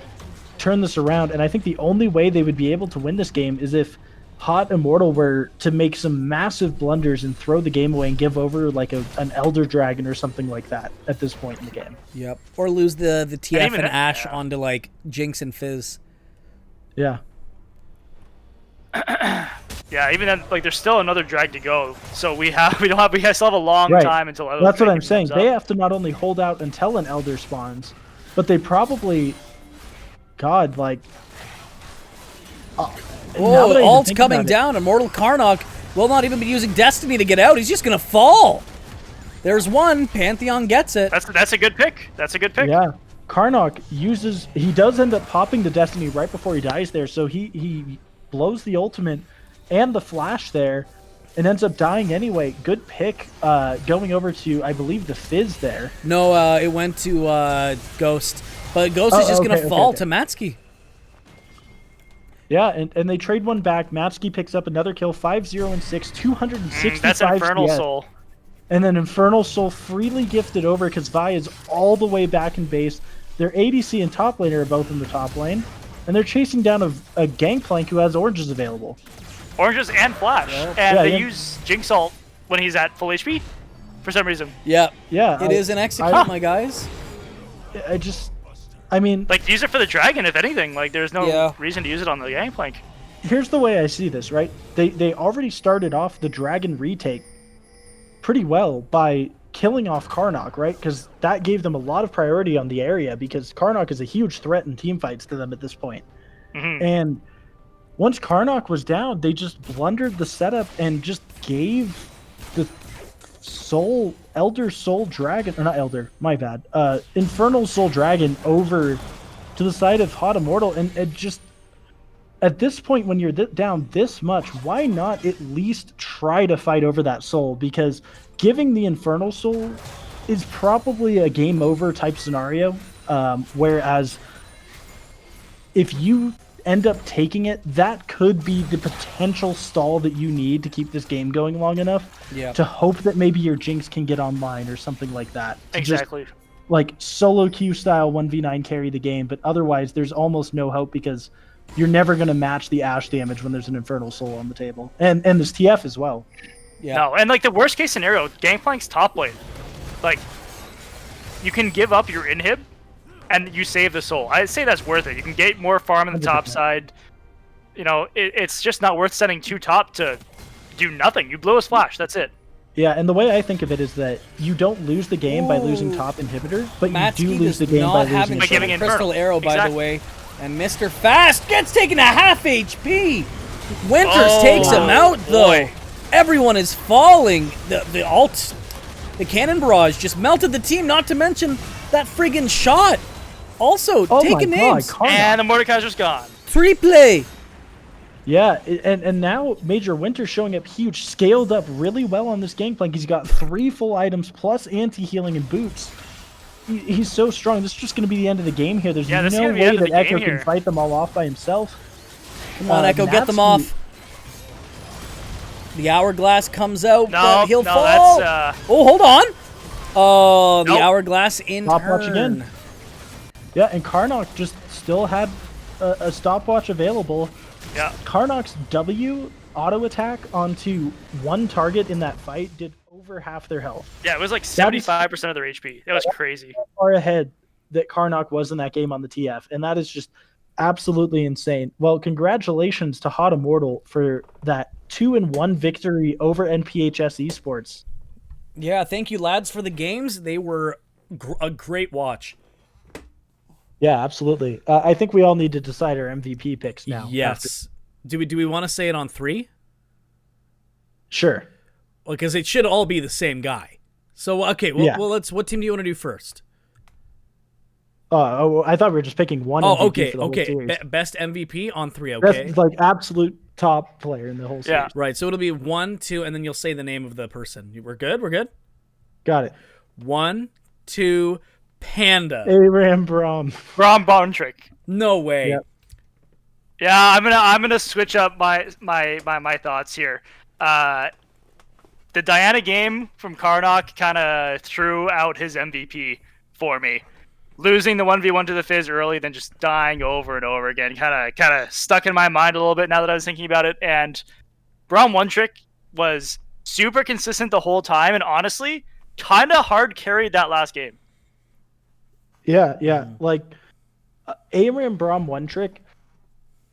Speaker 3: turn this around. And I think the only way they would be able to win this game is if Haute Immortal were to make some massive blunders and throw the game away and give over like an Elder Dragon or something like that at this point in the game.
Speaker 1: Yep. Or lose the TF and Ashe
Speaker 2: yeah.
Speaker 1: onto like Jinx and Fizz.
Speaker 3: Yeah.
Speaker 2: Yeah, even then, like, there's still another drag to go. So we still have a long
Speaker 3: Right.
Speaker 2: time until.
Speaker 3: That's what I'm
Speaker 2: Dragon
Speaker 3: saying.
Speaker 2: comes
Speaker 3: They
Speaker 2: up.
Speaker 3: have to not only hold out until an Elder spawns, but they probably, God, like.
Speaker 1: Oh, ult's coming down. Immortal Karnok will not even be using Destiny to get out. He's just gonna fall. There's one. Pantheon gets it.
Speaker 2: That's a good pick. That's a good pick.
Speaker 3: Yeah, Karnok he does end up popping the Destiny right before he dies there, so he blows the ultimate and the flash there, and ends up dying anyway. Good pick, going over to I believe the Fizz there.
Speaker 1: No, it went to Ghost, but Ghost is just gonna fall to Matsky.
Speaker 3: Yeah, and they trade one back. Matsky picks up another kill, 5-0 and 6, 265
Speaker 2: That's Infernal
Speaker 3: CS.
Speaker 2: Soul.
Speaker 3: And then Infernal Soul freely gifted over because Vi is all the way back in base. Their ADC and top laner are both in the top lane. And they're chasing down a Gangplank who has oranges available.
Speaker 2: Oranges and Flash. And they use Jinx ult when he's at full HP for some reason.
Speaker 1: Yep.
Speaker 3: Yeah.
Speaker 1: It is an execute, my guys.
Speaker 3: I mean...
Speaker 2: Like, use it for the dragon, if anything. Like, there's no reason to use it on the Gangplank.
Speaker 3: Here's the way I see this, right? They already started off the dragon retake pretty well by killing off Karnok, right? Because that gave them a lot of priority on the area because Karnok is a huge threat in teamfights to them at this point.
Speaker 2: Mm-hmm.
Speaker 3: And once Karnok was down, they just blundered the setup and just gave the Elder Soul Dragon, or not Elder, my bad, Infernal Soul Dragon over to the side of Haute Immortal, and it just, at this point when you're down this much, why not at least try to fight over that soul? Because giving the Infernal Soul is probably a game over type scenario, whereas if you end up taking it, that could be the potential stall that you need to keep this game going long enough to hope that maybe your Jinx can get online or something like that.
Speaker 2: Exactly.
Speaker 3: Just, like, solo queue style 1v9 carry the game, but otherwise there's almost no hope because you're never going to match the Ashe damage when there's an Infernal Soul on the table. And there's TF as well.
Speaker 1: Yeah.
Speaker 2: No, and like the worst case scenario, Gangplank's top lane. Like, you can give up your inhib and you save the soul. I'd say that's worth it. You can get more farm on the top
Speaker 3: 100%.
Speaker 2: side. You know, it's just not worth sending 2 top to do nothing. You blow a splash, that's it.
Speaker 3: Yeah, and the way I think of it is that you don't lose the game by losing top inhibitor, but
Speaker 1: Matsky
Speaker 3: you do lose
Speaker 1: does
Speaker 3: the game by
Speaker 1: not have
Speaker 3: losing
Speaker 2: By giving
Speaker 3: soul.
Speaker 2: it
Speaker 1: Crystal
Speaker 2: Infernal.
Speaker 1: Arrow, by
Speaker 2: Exactly.
Speaker 1: the way. And Mr. Fast gets taken to half HP. Winters takes him out, though.
Speaker 2: boy.
Speaker 1: Everyone is falling. The ult, the cannon barrage just melted the team, not to mention that friggin' shot. Also,
Speaker 3: Oh
Speaker 1: taking
Speaker 3: my God,
Speaker 1: names.
Speaker 3: Karnok.
Speaker 2: And the Mordekaiser's gone.
Speaker 1: 3-play.
Speaker 3: Yeah, and now Major Winter showing up huge, scaled up really well on this Gangplank. He's got 3 full items plus anti-healing and boots. He's so strong. This is just going to be the end of the game here. There's
Speaker 2: Yeah, this is
Speaker 3: no
Speaker 2: gonna be the
Speaker 3: way
Speaker 2: end of
Speaker 3: that
Speaker 2: the game
Speaker 3: Echo
Speaker 2: here.
Speaker 3: can fight them all off by himself.
Speaker 1: Come on, Echo, get them off. The hourglass comes out.
Speaker 2: No,
Speaker 1: he'll
Speaker 2: no,
Speaker 1: fall.
Speaker 2: that's
Speaker 1: Oh, hold on. Oh, the
Speaker 2: Nope.
Speaker 1: hourglass in
Speaker 3: Stopwatch
Speaker 1: turn.
Speaker 3: again. Yeah, and Karnok just still had a stopwatch available.
Speaker 2: Yeah.
Speaker 3: Karnok's W auto attack onto one target in that fight did over half their health.
Speaker 2: Yeah, it was like 75% of their HP. That was crazy.
Speaker 3: Far ahead that Karnok was in that game on the TF, and that is just absolutely insane. Well, congratulations to Haute Immortal for that 2-1 victory over NPHS Esports.
Speaker 1: Yeah, thank you, lads, for the games. They were a great watch.
Speaker 3: Yeah, absolutely. I think we all need to decide our MVP picks now.
Speaker 1: Yes. Do we want to say it on 3?
Speaker 3: Sure.
Speaker 1: Because it should all be the same guy. So okay, well let's. What team do you want to do first?
Speaker 3: I thought we were just picking one.
Speaker 1: Oh,
Speaker 3: MVP for the whole series.
Speaker 1: Best MVP on 3. Okay.
Speaker 3: Best, like absolute top player in the whole series.
Speaker 2: Yeah.
Speaker 1: Right. So it'll be 1, 2, and then you'll say the name of the person. We're good. We're good.
Speaker 3: Got it.
Speaker 1: 1, 2, Panda.
Speaker 3: Aram Brom.
Speaker 2: Brom Bontrick.
Speaker 1: No way.
Speaker 3: Yep.
Speaker 2: Yeah, I'm gonna switch up my thoughts here. The Diana game from Karnok kind of threw out his MVP for me. Losing the 1v1 to the Fizz early, then just dying over and over again, kind of stuck in my mind a little bit now that I was thinking about it. And Braum One Trick was super consistent the whole time, and honestly, kind of hard carried that last game.
Speaker 3: Yeah. Like Aram Brom One Trick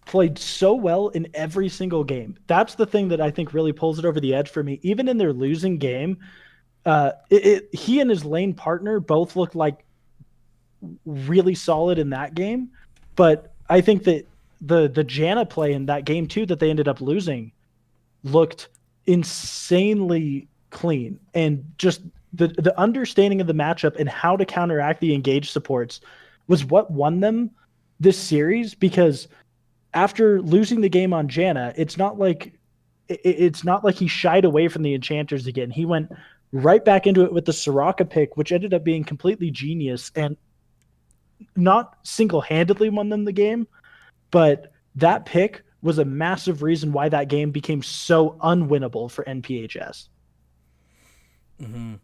Speaker 3: played so well in every single game. That's the thing that I think really pulls it over the edge for me. Even in their losing game, he and his lane partner both looked like really solid in that game. But I think that the Janna play in that game too that they ended up losing looked insanely clean, and just the understanding of the matchup and how to counteract the engage supports was what won them this series. Because after losing the game on Janna, it's not like he shied away from the enchanters again. He went right back into it with the Soraka pick, which ended up being completely genius and not single-handedly won them the game, but that pick was a massive reason why that game became so unwinnable for NPHS.
Speaker 1: Mm-hmm.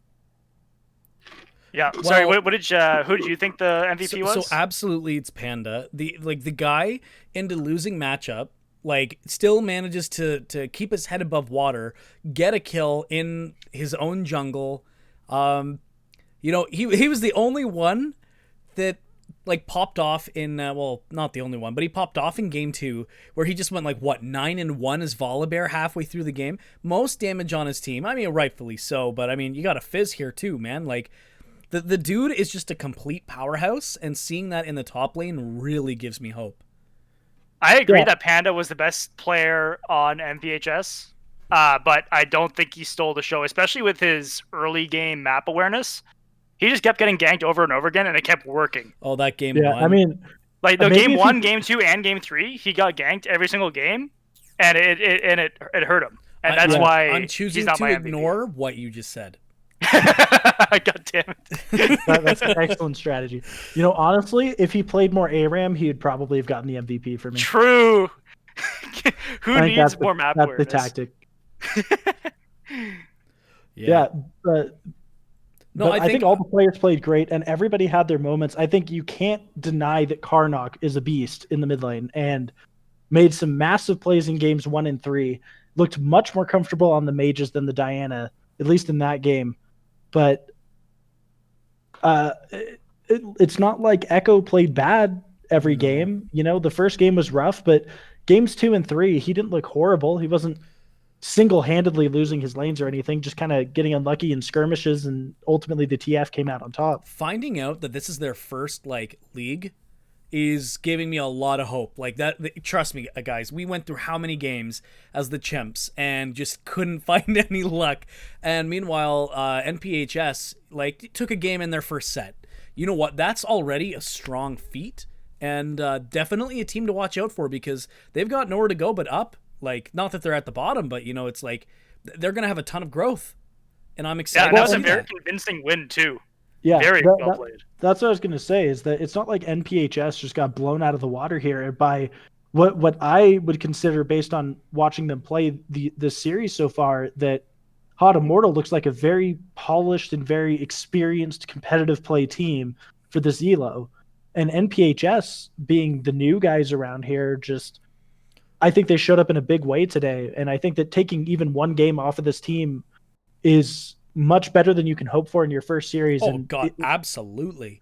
Speaker 2: Yeah.
Speaker 1: Well,
Speaker 2: Sorry. What did who did you think the MVP was?
Speaker 1: So absolutely, it's Panda. The guy into losing matchup, like still manages to keep his head above water, get a kill in his own jungle. He was the only one that like popped off in well, not the only one, but he popped off in game 2 where he just went like 9-1 as Volibear halfway through the game. Most damage on his team. I mean, rightfully so, but I mean, you got a Fizz here too, man. Like the dude is just a complete powerhouse, and seeing that in the top lane really gives me hope.
Speaker 2: I agree that Panda was the best player on NPHS, but I don't think he stole the show, especially with his early game map awareness. He just kept getting ganked over and over again, and it kept working.
Speaker 1: Oh, that game
Speaker 3: Yeah,
Speaker 1: one.
Speaker 3: I mean,
Speaker 2: like the game 1, game 2, and game 3, he got ganked every single game, and it hurt him, and that's why
Speaker 1: I'm choosing
Speaker 2: he's not
Speaker 1: to
Speaker 2: my
Speaker 1: ignore what you just said.
Speaker 2: God damn it.
Speaker 3: that's an excellent strategy. You know, honestly, if he played more ARAM, he would probably have gotten the MVP for me.
Speaker 2: True. Who needs more map
Speaker 3: that's
Speaker 2: awareness?
Speaker 3: the tactic.
Speaker 1: Yeah.
Speaker 3: No, I think all the players played great, and everybody had their moments. I think you can't deny that Karnok is a beast in the mid lane and made some massive plays in games 1 and 3. Looked much more comfortable on the mages than the Diana, at least in that game. But it's not like Echo played bad every game. You know, the first game was rough, but games 2 and 3, he didn't look horrible. He wasn't single-handedly losing his lanes or anything, just kind of getting unlucky in skirmishes, and ultimately the TF came out on top.
Speaker 1: Finding out that this is their first league is giving me a lot of hope. Like that, trust me, guys, we went through how many games as the Chimps and just couldn't find any luck. And meanwhile, NPHS took a game in their first set. You know what? That's already a strong feat, and definitely a team to watch out for, because they've got nowhere to go but up. Like, not that they're at the bottom, but it's like they're gonna have a ton of growth, and I'm excited.
Speaker 2: Yeah, that was a very convincing win too.
Speaker 3: Yeah,
Speaker 2: very well played.
Speaker 3: That's what I was going to say, is that it's not like NPHS just got blown out of the water here by what I would consider, based on watching them play this series so far, that Haute Immortal looks like a very polished and very experienced competitive play team for this ELO. And NPHS, being the new guys around here, just I think they showed up in a big way today, and I think that taking even one game off of this team is much better than you can hope for in your first series.
Speaker 1: Oh
Speaker 3: And
Speaker 1: God, absolutely.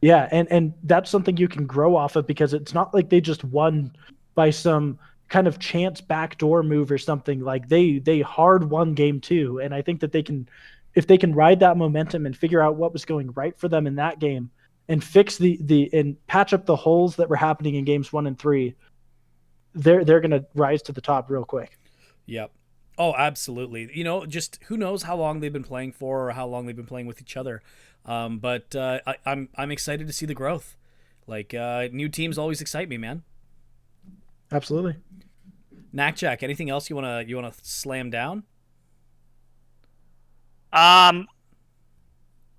Speaker 3: yeah, and that's something you can grow off of, because it's not like they just won by some kind of chance backdoor move or something. Like they hard won game 2, and I think that they can, if they can ride that momentum and figure out what was going right for them in that game and fix the and patch up the holes that were happening in games 1 and 3, they're gonna rise to the top real quick.
Speaker 1: Yep. Oh, absolutely. You know, just who knows how long they've been playing for or how long they've been playing with each other. But I'm excited to see the growth. Like new teams always excite me, man.
Speaker 3: Absolutely.
Speaker 1: Jack, anything else you wanna slam down?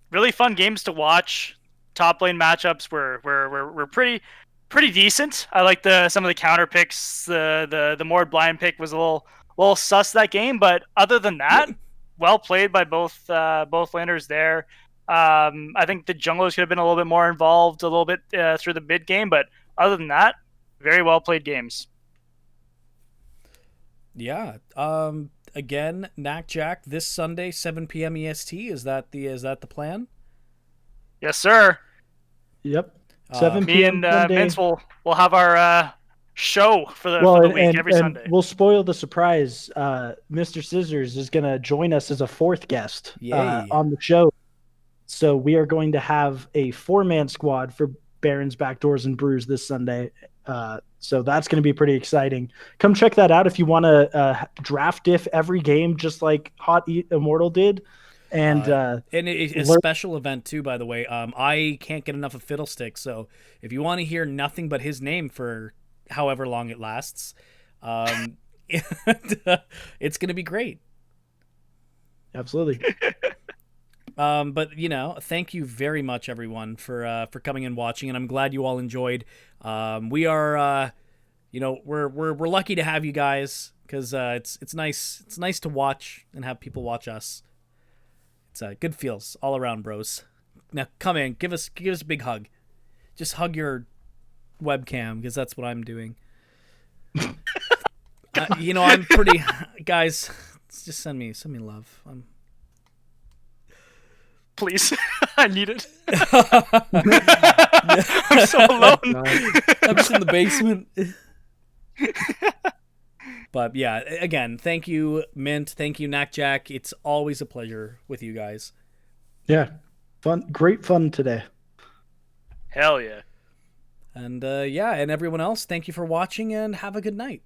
Speaker 2: Really fun games to watch. Top lane matchups were pretty decent. I like some of the counter picks. The more blind pick was a little sus that game, but other than that, well played by both laners there. I think the junglers could have been a little bit more involved a little bit through the mid game, but other than that, very well played games.
Speaker 1: Yeah. Again, Jack, this Sunday, 7 p.m. EST. Is that the plan?
Speaker 2: Yes, sir.
Speaker 3: Yep. 7
Speaker 2: Me
Speaker 3: p.m.
Speaker 2: and
Speaker 3: Sunday.
Speaker 2: Vince will have our show for the week every Sunday.
Speaker 3: We'll spoil the surprise. Mr. Scissors is going to join us as a fourth guest on the show. So we are going to have a 4-man squad for Barons, Backdoors, and Brews this Sunday. So that's going to be pretty exciting. Come check that out if you want to draft diff every game, just like Haute Immortal did. And
Speaker 1: a special event too, by the way. I can't get enough of Fiddlestick, so if you want to hear nothing but his name for however long it lasts, it's going to be great.
Speaker 3: Absolutely.
Speaker 1: But you know, thank you very much, everyone, for coming and watching, and I'm glad you all enjoyed. We are, we're lucky to have you guys, because it's nice to watch and have people watch us. It's good feels all around, bros. Now come in, give us a big hug. Just hug your webcam, because that's what I'm doing. I'm pretty guys. Just send me love.
Speaker 2: Please, I need it. I'm so alone.
Speaker 1: I'm just in the basement. But yeah, again, thank you, Mint. Thank you, Jack. It's always a pleasure with you guys.
Speaker 3: Yeah, great fun today.
Speaker 2: Hell yeah.
Speaker 1: And and everyone else, thank you for watching, and have a good night.